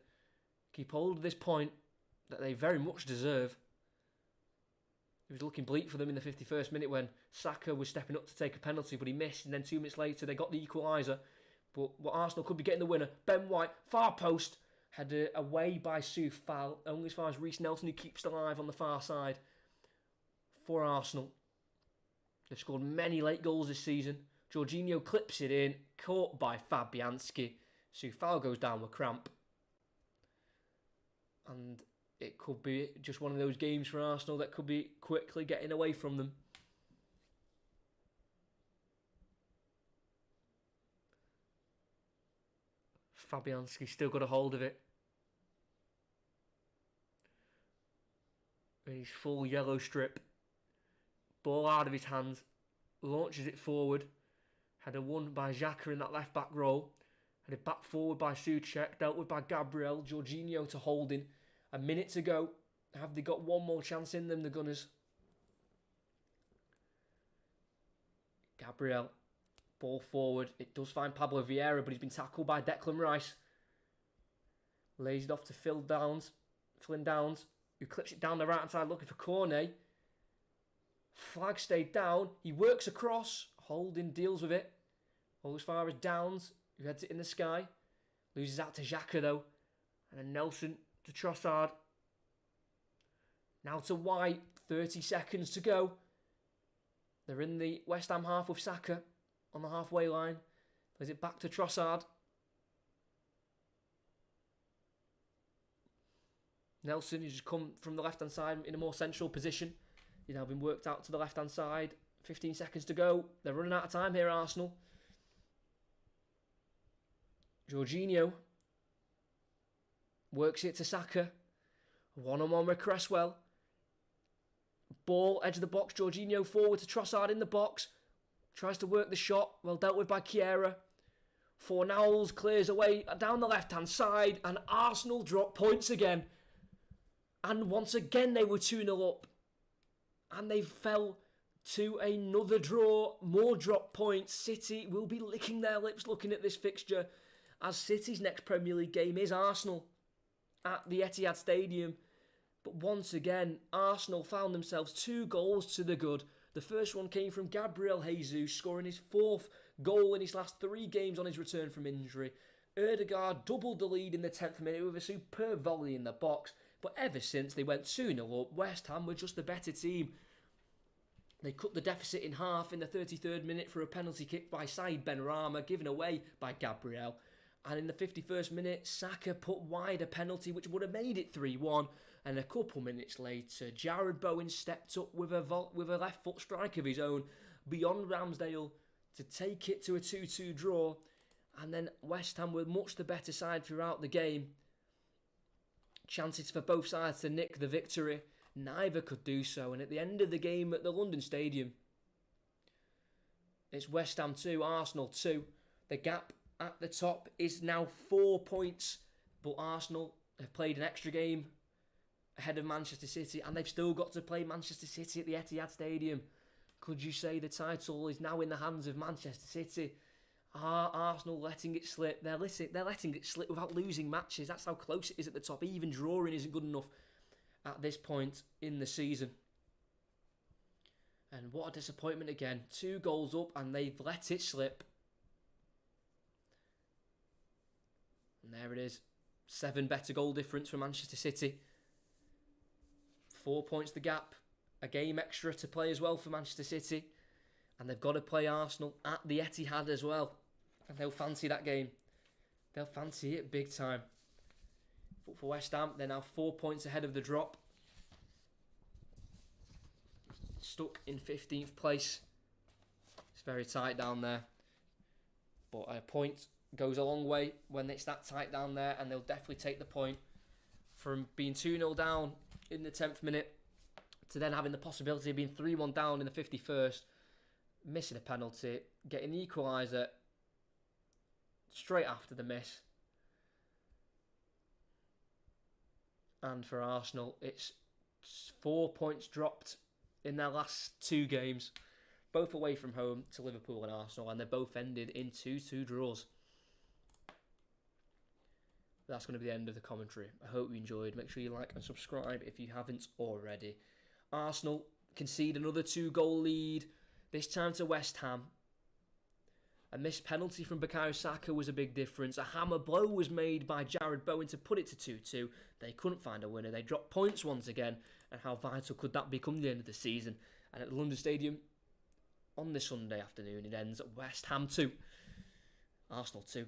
keep hold of this point that they very much deserve. It was looking bleak for them in the 51st minute when Saka was stepping up to take a penalty, but he missed. And then 2 minutes later, they got the equaliser. But what Arsenal could be getting the winner. Ben White, far post, headed away by Souf, foul. Only as far as Reece Nelson, who keeps it alive on the far side for Arsenal. They've scored many late goals this season. Jorginho clips it in, caught by Fabianski. Soufal goes down with cramp. And it could be just one of those games for Arsenal that could be quickly getting away from them. Fabianski still got a hold of it. In his full yellow strip. Ball out of his hands. Launches it forward. Header won by Xhaka in that left back role. Headed back forward by Souček. Dealt with by Gabriel. Jorginho to Holding. A minute to go. Have they got one more chance in them, the Gunners? Gabriel. Ball forward. It does find Pablo Vieira, but he's been tackled by Declan Rice. Lays it off to Flynn Downs, who clips it down the right-hand side looking for Cornet. Flag stayed down. He works across. Holding deals with it. All as far as Downs, who heads it in the sky. Loses out to Xhaka, though. And then Nelson to Trossard. Now to White. 30 seconds to go. They're in the West Ham half with Saka on the halfway line. Plays it back to Trossard. Nelson, who's just come from the left-hand side in a more central position. He's now been worked out to the left-hand side. 15 seconds to go. They're running out of time here, Arsenal. Jorginho works it to Saka. One-on-one with Cresswell. Ball, edge of the box. Jorginho forward to Trossard in the box. Tries to work the shot. Well dealt with by Chiera. Fornals clears away down the left-hand side. And Arsenal drop points again. And once again they were 2-0 up. And they fell to another draw. More drop points. City will be licking their lips looking at this fixture, as City's next Premier League game is Arsenal at the Etihad Stadium. But once again, Arsenal found themselves 2 goals to the good. The first one came from Gabriel Jesus, scoring his 4th goal in his last 3 games on his return from injury. Ødegaard doubled the lead in the 10th minute with a superb volley in the box. But ever since they went 2-0 up, West Ham were just the better team. They cut the deficit in half in the 33rd minute for a penalty kick by Said Benrahma, given away by Gabriel. And in the 51st minute, Saka put wide a penalty which would have made it 3-1. And a couple minutes later, Jared Bowen stepped up with a left foot strike of his own beyond Ramsdale to take it to a 2-2 draw. And then West Ham were much the better side throughout the game. Chances for both sides to nick the victory. Neither could do so. And at the end of the game at the London Stadium, it's West Ham 2, Arsenal 2. The gap at the top is now 4 points. But Arsenal have played an extra game ahead of Manchester City, and they've still got to play Manchester City at the Etihad Stadium. Could you say the title is now in the hands of Manchester City? Are Arsenal letting it slip? They're letting it slip without losing matches. That's how close it is at the top. Even drawing isn't good enough at this point in the season. And what a disappointment again. 2 goals up and they've let it slip. And there it is. 7 better goal difference for Manchester City. 4 points the gap. A game extra to play as well for Manchester City. And they've got to play Arsenal at the Etihad as well. And they'll fancy that game. They'll fancy it big time. But for West Ham, they're now 4 points ahead of the drop. stuck in 15th place. It's very tight down there. But a point goes a long way when it's that tight down there, and they'll definitely take the point from being 2-0 down in the 10th minute to then having the possibility of being 3-1 down in the 51st, missing a penalty, getting the equalizer straight after the miss. And for Arsenal, it's 4 points dropped in their last 2 games, both away from home to Liverpool and Arsenal, and they both ended in 2-2 draws. That's going to be the end of the commentary. I hope you enjoyed. Make sure you like and subscribe if you haven't already. Arsenal concede another 2-goal lead, this time to West Ham. A missed penalty from Bukayo Saka was a big difference. A hammer blow was made by Jared Bowen to put it to 2-2. They couldn't find a winner. They dropped points once again. And how vital could that become the end of the season? And at the London Stadium, on this Sunday afternoon, it ends at West Ham 2, Arsenal 2.